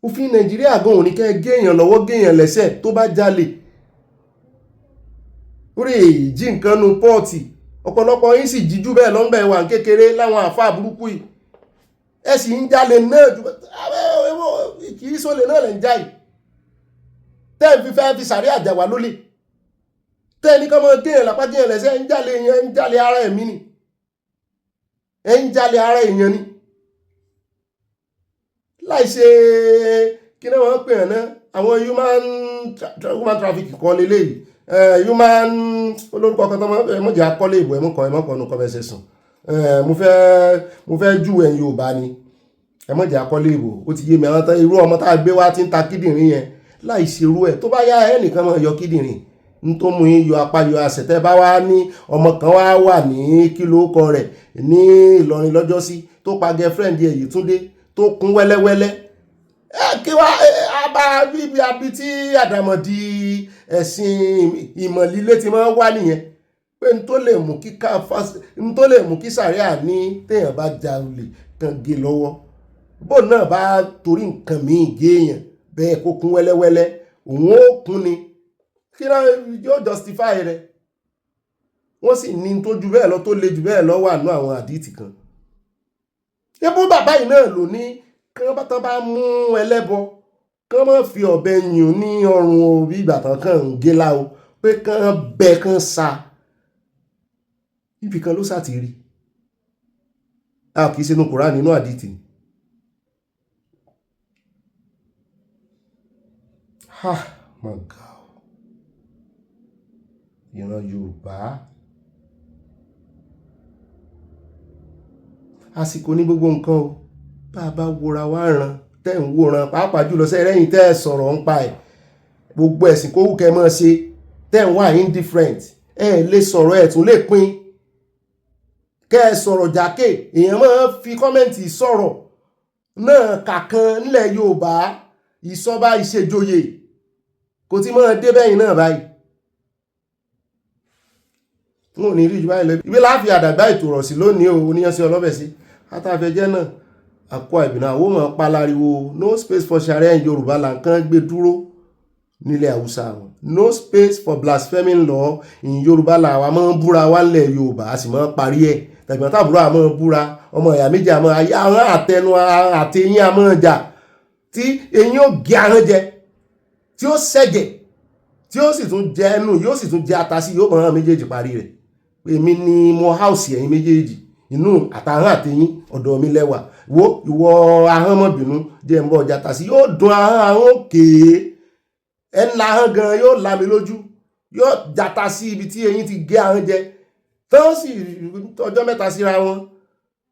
Òfin Nàìjíríà gan òní kẹ́ géèyàn lọ́wọ́ géèyàn lẹ́sẹ̀ tó bá jalè, orí èyí jí nǹkan nu pọ́ọ̀tì. Ọ̀pọ̀lọpọ̀ yín sì jíjú bẹ́ẹ̀ lọ́nbẹ̀ wà kékeré láwọn àfáà burúkú yìí, ẹ sì ń jalè náà jù kì í sólè náà lẹ́ ń jà yìí. Tẹ́ ẹ fi fẹ́ fi sàrí àjàwà lólè, tẹ́ ẹ ní kọ́ mọ́ géèyàn lápá géèyàn lẹ́sẹ̀, ẹ ń jalè èèyàn, ẹ ń jalè ara ẹ̀mí ni, ẹ ń jalè ara èèyàn ni. Láìṣe kí náà wọ́n pè ẹ̀ náà àwọn human trafficking kọ́ leléyìí, human olórúkọ kan tó mọ̀jẹ̀ akọ́lé ìbò ẹ̀mọ́kànnù kọ́mẹ́sẹ̀ sùn. Mo fẹ́ jù ẹ̀yin Yorùbá ni ẹ̀mọ́jẹ̀ akọ́lé ìbò, ó ti yé mi. Àwọn irú ọmọ tá a gbé wá tí ń ta kíndìnrín yẹn, láìṣe irú ẹ̀ tó bá yá ẹnìkan máa yọ kíndìnrín ń tó mú yín yọ apá yọ àṣẹ. Tẹ́ bá wá ní ọmọ kan wá wà ní kílókọ rẹ̀ ní Ìlọrin lọ́jọ́sí tó pa girlfriend ẹ̀ Yìtúndé tó kún wẹ́lẹ́wẹ́lẹ́, kí wá bá bíbi àbí tí àdàmọ̀dì ẹ̀sìn ìmọ̀lílé ti máa wá nìyẹn, pé n tó lè mú kí sàríà ní téèyàn bá ja olè kan gé lọ́wọ́, bó náà bá torí nǹkan míì géèyàn bẹ́ẹ̀ kó kún wẹ́lẹ́wẹ́lẹ́ òun ó kún ni, kí náà yóò justify rẹ̀. Wọ́n sì ní tó ju bẹ́ẹ̀ lọ, tó le jù bẹ́ẹ̀ lọ wà nú àwọn àdìtì kan. Ebó bàbá yìí náà ló ní kán bá tán bá mú ẹlẹ́bọ kán má fi ọ̀bẹ yùn ní ọrùn o bí ìgbà tán kàn ń gé láwo, pé kán bẹ kán sa. Ibì kan ló sá ti rí, kìí ṣe inú Kùránì, nínú àdìtì. Mọ̀gá ìran Yorùbá, àsìkò ní gbogbo nǹkan o. Bá a bá wòra wá ràn tẹ́ ń wòran, pàápàá jùlọ sẹ́rẹ́yìn tẹ́ ẹ sọ̀rọ̀ ń pa ẹ̀, gbogbo ẹ̀sìn kó wù kẹ́ mọ́ ṣe tẹ́ ń wà indifferent, ẹ lè sọ̀rọ̀ ẹ̀ tún lè pín, kẹ́ ẹ sọ̀rọ̀ jákè. Èèyàn máa fi kọ́mẹ́ǹtì sọ̀rọ̀ náà kàkan nílẹ̀ Yorùbá, ìsọba ìṣèjòyè kò tí máa dé bẹ́yìn náà báyìí. Wọn ò ní rí jù báyìí lọ. Ibi láàfin àdàgbà ètò rọ̀ sí lónìí o, oníyanṣẹ́ ọlọ́bẹ̀ sí àtàfẹ́jẹ́ náà àkọ́ ìbìnà àwọn ọmọ palariwo no space for sharia in Yorùbá là ń kán gbé dúró nílẹ̀ Haúsá wọn, no space for blaspheming law in Yorùbá là wà máa ń búra wá nílẹ̀ Yorùbá, a sì máa ń parí ẹ̀. Tẹ̀gbọ́n tàbúrò àmọ́ búra, ọmọ ìyá méjì àmọ́ àwọn àtẹnu àtẹyìn àmọ́ jà, tí eyín ò gé ahọ́n jẹ, tí ó ṣẹ̀jẹ̀, tí ó sì tún jẹ ẹnu, yóò sì tún jẹ ata sí, yóò mọ̀ àwọn méjèèjì parí rẹ̀. Èmi ni mo house ẹ̀yin méjèèjì, inú àtàhán àtẹyìn ọ̀dọ̀ mi lẹ́wà. Wo ìwọ ahọ́n mọ́ bínú jẹ́ ń bọ́ ọjà tà sí, yóò dùn ahọ́n òkè ẹ̀ńlá ahọ́n gan yóò la mi lójú, yóò jata sí ibi tí eyín ti gé ahọ́n jẹ, tán sì ọjọ́ mẹ́ta síra wọn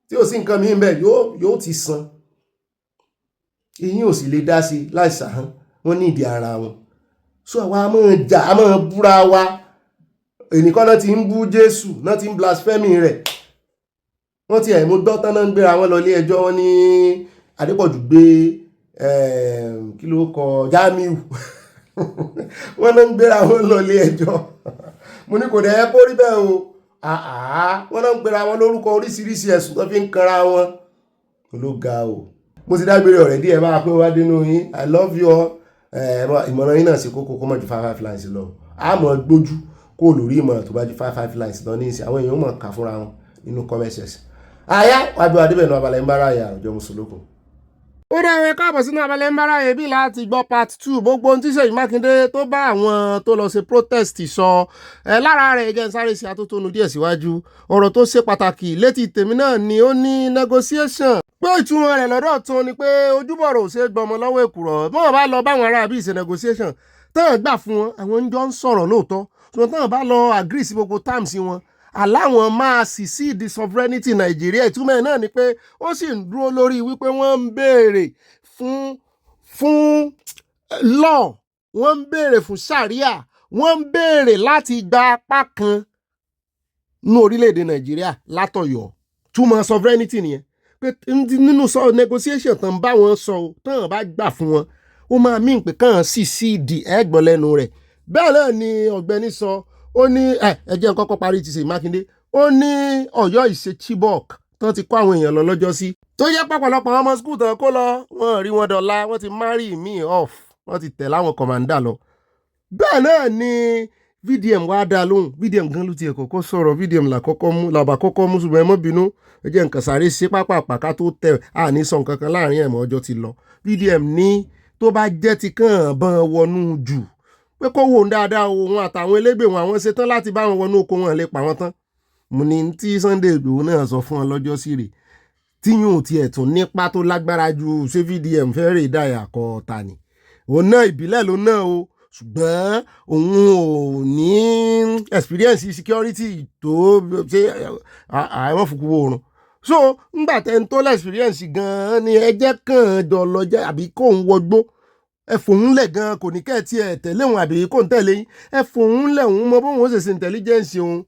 tí ò sí nǹkan mìíràn bẹ́ẹ̀ yóò ti san. Eyín ò sì lè dá sí láìsàhán, wọ́n ní ìdí ara wọn. so àwa a máa jà a máa búra wa ẹnìkan náà ti ń bú Jésù náà ti ń blasphemy rẹ̀ wọ́n ti ẹ̀mú dọ́tán náà ń gbéra wọn lọ ilé ẹjọ́ wọn ní Adépọ̀jù gbé kí ló kọ Jamiu wọ́n náà ń gbéra wọn lọ ilé ẹjọ́ mo ní kò dẹ̀ kó rí bẹ́ẹ̀ o wọ́n náà ń gbéra wọn lórúkọ oríṣiríṣi ẹ̀sùn tó fi ń kanra wọn ló ga o mo ti dágbére ọ̀rẹ́ díẹ̀ máa pín wá dínú yín I love you all ìmọ̀ràn yín náà sí kókó kó mọ̀ ju 5 lines lọ àmọ́ gbójú kó lórí ìmọ̀ràn tó bá ju 5 lines lọ ní ìsìn àwọn èèyàn mọ̀ ká fúnra wọn nínú comment section àyà wàbí adébẹ̀nù Abala Ìmbáráyé àròjọ mùsùlùkù. ó dáwọ́ káàbọ̀ sínú Abala Ìmbáráyé bí láti gbọ́ part 2 gbogbo ohun tí Seyi Makinde tó bá àwọn tó lọ ṣe protest sọ lára rẹ̀ jẹ́ sáré sí atótónu díẹ̀ síwájú ọ̀rọ̀ tó ṣe pàtàkì létí tèmi náà ni ó ní negotiation pé ìtumọ̀ rẹ̀ lọ́dọ̀ tó ni pé ojúbọ̀rọ̀ ò ṣe gbọmọ lọ́wọ́ èkùrọ̀ mọ́ bá lọ báwọn ará bí ìṣe negotiation tán gbà fún wọn àwọn ń jọ ń sọ̀rọ̀ lóòótọ́ ṣùgbọ́n tán bá lọ agree sí gbogbo terms wọn aláwọn máa secede sovereignty Nàìjíríà ìtumọ̀ náà ni pé ó sì ń dúró lórí wípé wọ́n ń béèrè fún law wọ́n ń béèrè fún sharia wọ́n ń béèrè láti gba apá kan ní orílẹ̀-èdè Nàìjíríà látọ̀yọ̀ túmọ̀ sovereignty nìyẹn pé nínú negotiation tán bá wọn sọ tán bá gbà fún wọn ó máa mí pé kàn secede ẹgbọ́n lẹ́nu rẹ̀ bẹ́ẹ̀ náà ni Ọ̀gbẹ́ni sọ ó ní ẹjẹ́ kọ́kọ́ parí ti Seyi Makinde ó ní Ọ̀yọ́ ìṣe Chibok tán ti kó àwọn èèyàn lọ lọ́jọ́ sí tó yẹ pọ̀pọ̀lọpọ̀ ọmọ skul tán kó lọ wọ́n rí wọn dọ̀la wọ́n ti marry me off wọ́n ti tẹ̀ láwọn kọ̀mándà lọ bẹ́ẹ̀ náà ni VDM wá dá lóhùn VDM gan ló ti kọ́kọ́ sọ̀rọ̀ VDM làbà kọ́kọ́ mú ṣùgbọ́n ẹ mọ́ bínú ẹ jẹ́ nǹkan sáré ṣe pápá àpàká tó tẹ̀ àní sọ nǹkan kan láàrin ẹ̀mọ́ ọjọ́ ti lọ VDM ní tó bá jẹ́ ti kàn bán wọnú jù pé kó wò ń dáadáa òun àtàwọn elégbè wọn àwọn ṣetán láti bá wọn wọnú oko wọn lè pa wọn tán mo ní tí Sunday Igboho náà sọ fún ọ lọ́jọ́ sí rè tíyún tiẹ̀ tún nípa tó lágbára ju ṣé VDM fẹ́ rè dáyà kọ ta ni òun náà ìbílẹ̀ ló náà o ṣùgbọ́n òun ò ní experience security tó ṣe àwọn fúnkú oorun so ngbà tẹ́ ń tó lẹ́ experience gan-an ni ẹjẹ́ kàn jọ lọ jẹ́ àbí kò ń wọgbó ẹ fòun lẹ̀ gan kò ní kẹ́ ẹ tiẹ̀ tẹ̀lé òun àbí kò ń tẹ̀lé yín ẹ fòun lẹ̀ òun mọ bóun ó ṣe ṣe intelligence òun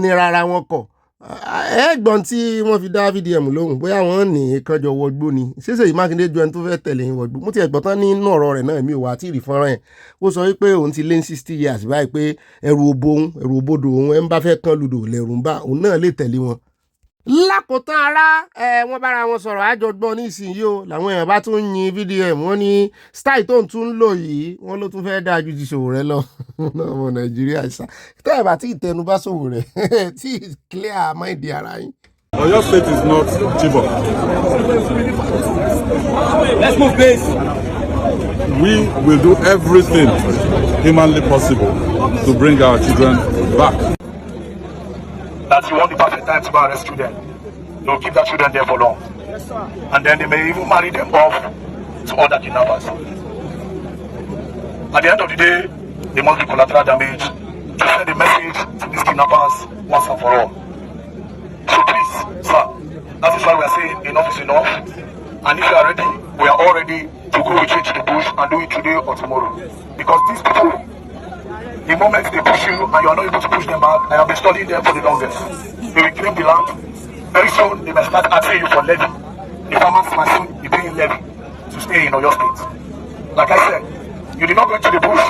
ní rárá wọn kọ̀ ẹ̀gbọ́n tí wọ́n fi dá VDM lóhùn bóyá wọ́n ní kánjọ wọgbó ni ṣé Seyi Makinde ju ẹni tó fẹ́ tẹ̀lé yín wọgbó mo ti ẹ̀gbọ́n tán nínú ọ̀rọ̀ rẹ̀ náà mi ò wá tí ì rí fọ́nrán ẹ̀ ó sọ wípé òun ti lé ní 60 years báyìí pé ẹrù òbodò òun ẹ̀ ń bá fẹ́ kán ludò lẹ́rù ń bá òun náà lè tẹ̀lé wọn. lákòótán ara wọ́n bára wọn sọ̀rọ̀ àjọgbọ́n nísìnyí o làwọn èèyàn bá tún yin VDM wọ́n ní style tó ń tún lò yìí wọ́n ló tún fẹ́ dáa ju ti Sowore lọ ọmọ Nàìjíríà ṣá tẹ́ ẹ̀ bá tí ìtẹnu bá Sowore tí clear mind ara yín. Oyo State is not Chibok. Let's move, please. We will do everything humanly possible to bring our children back. That you want the perfect time to go and rescue them. They'll keep their children there for long. And then they may even marry them off to other kidnappers. At the end of the day, there must be collateral damage to send a message to these kidnappers once and for all. So please, sir, that is why we are saying enough is enough. And if you are ready, we are all ready to go with you to the bush and do it today or tomorrow. Because these people, the moment they push you and you are not able to push them back, I have been studying them for the longest. They will claim the land. Very soon, they may start asking you for levy. The farmers must soon be paying levy to stay in Oyo State. Like I said, you did not go into the bush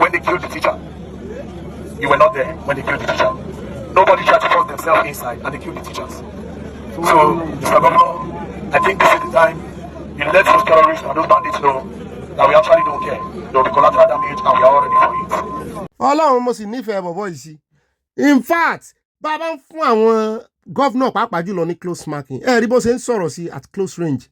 when they killed the teacher. You were not there when they killed the teacher. Nobody tried to force themselves inside and they killed the teachers. So, Mr. Governor, I think this is the time you let those terrorists and those bandits know that we actually don't care. There will be collateral damage and we are all ready for it. Ọlọ́run mo sì nífẹ̀ẹ́ bọ̀bọ̀ yìí sí. In fact, bàbá ń fún àwọn gọ́fúnà pàápàá jùlọ ní close marking. Ẹ rí bó ṣe ń sọ̀rọ̀ sí at close range.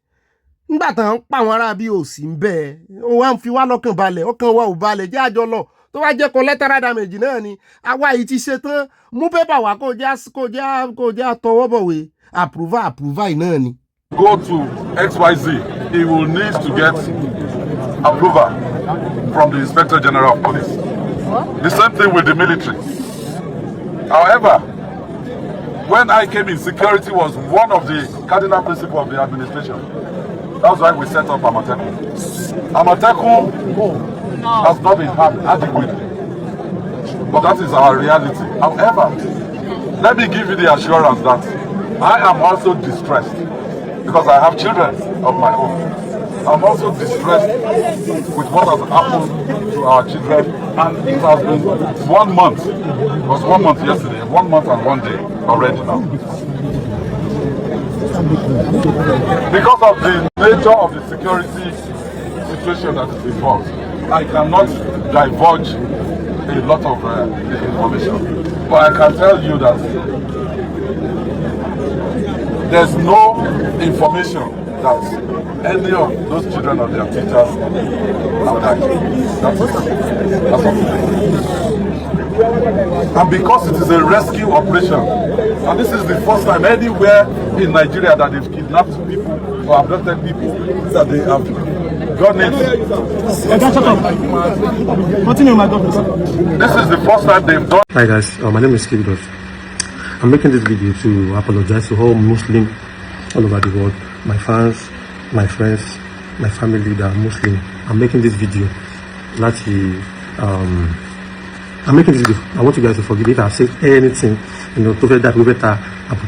Nígbà tán ń pa àwọn ará bí òsì ń bẹ́ẹ̀, ó wá ń fi wá lọ́kàn balẹ̀, ọkàn wa ò balẹ̀, jẹ́ àjọ lọ. Tó wá jẹ́ collateral damage náà ni, àwa yìí ti ṣe tán, mú pépà wá kó jẹ́ àtọwọ́ bọ̀wé, approval náà ni. Go to XYZ, he will need to get approval from the Inspector General of Police. The same thing with the military. However, when I came in, security was one of the cardinal principles of the administration. That's why we set up Amatekun. Amatekun has not been had adequately. But that is our reality. However, let me give you the assurance that I am also distressed because I have children of my own. I'm also distressed with what has happened to our children, and it has been 1 month. It was 1 month yesterday, 1 month and 1 day already now. Because of the nature of the security situation that is involved, I cannot divulge a lot of information. But I can tell you that there's no information that any of those children or their teachers have died. That's all. And because it is a rescue operation, and this is the first time anywhere in Nigeria that they've kidnapped people or abducted people, that they have done it. This is the first time they've done. Hi guys, my name is Chibok. I'm making this video to apologize to all Muslims all over the world, my fans, my friends, my family that are Muslim. I'm making this video. I want you guys to forgive me if I say anything, to that we better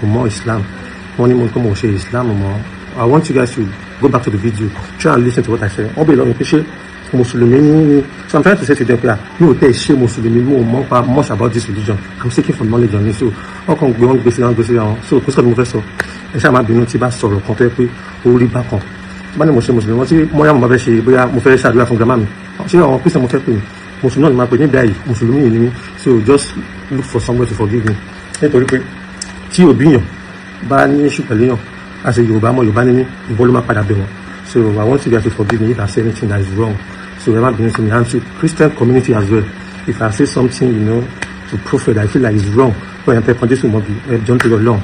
more Islam. I want you guys to go back to the video, try and listen to what I say. So I'm trying to say to them, much about this religion. I'm seeking for knowledge on it. So how can we on so because the professor I shall be not about sorrow compared with holy back on. Muslim, so just look for somewhere to forgive me. As a Yoruba, so I want you guys to forgive me if I say anything that is wrong. So remember being to me and to Christian community as well. If I say something, to prophet I feel like it's wrong, when I'm this will be done to your law.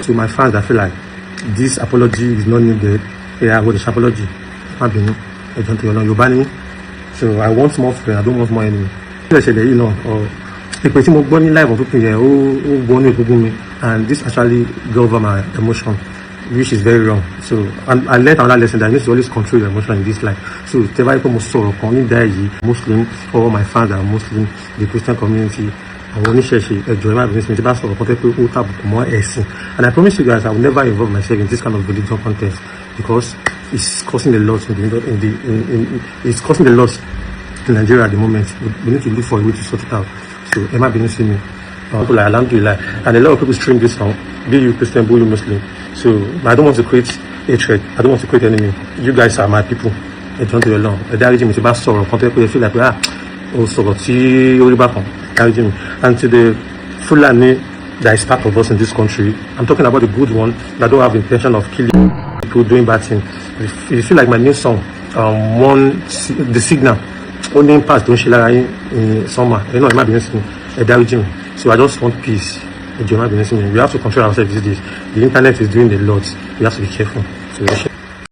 To my fans, I feel like this apology is not needed. Yeah, I want this apology. So I want more friends, I don't want more enemy. And this actually got over my emotion, which is very wrong. So I learned another lesson that I need to always control your emotion in this life. So Muslim, all my fans are Muslim, the Christian community, and I promise you guys I will never involve myself in this kind of religion contest because it's causing a lot it's causing a lot in Nigeria at the moment. We need to look for a way to sort it out. So Emma Benin me. Alhamdulillah. And a lot of people stream this song, be you Christian, be you Muslim. So I don't want to create hatred. I don't want to create enemy. You guys are my people. I don't do alone. I feel like and to the Fulani that is part of us in this country, I'm talking about the good one that don't have the intention of killing people, doing bad things. If you feel like my new song, the signal, only impact don't share in summer. It might be so I just want peace. We have to control ourselves these days. The internet is doing a lot. We have to be careful. So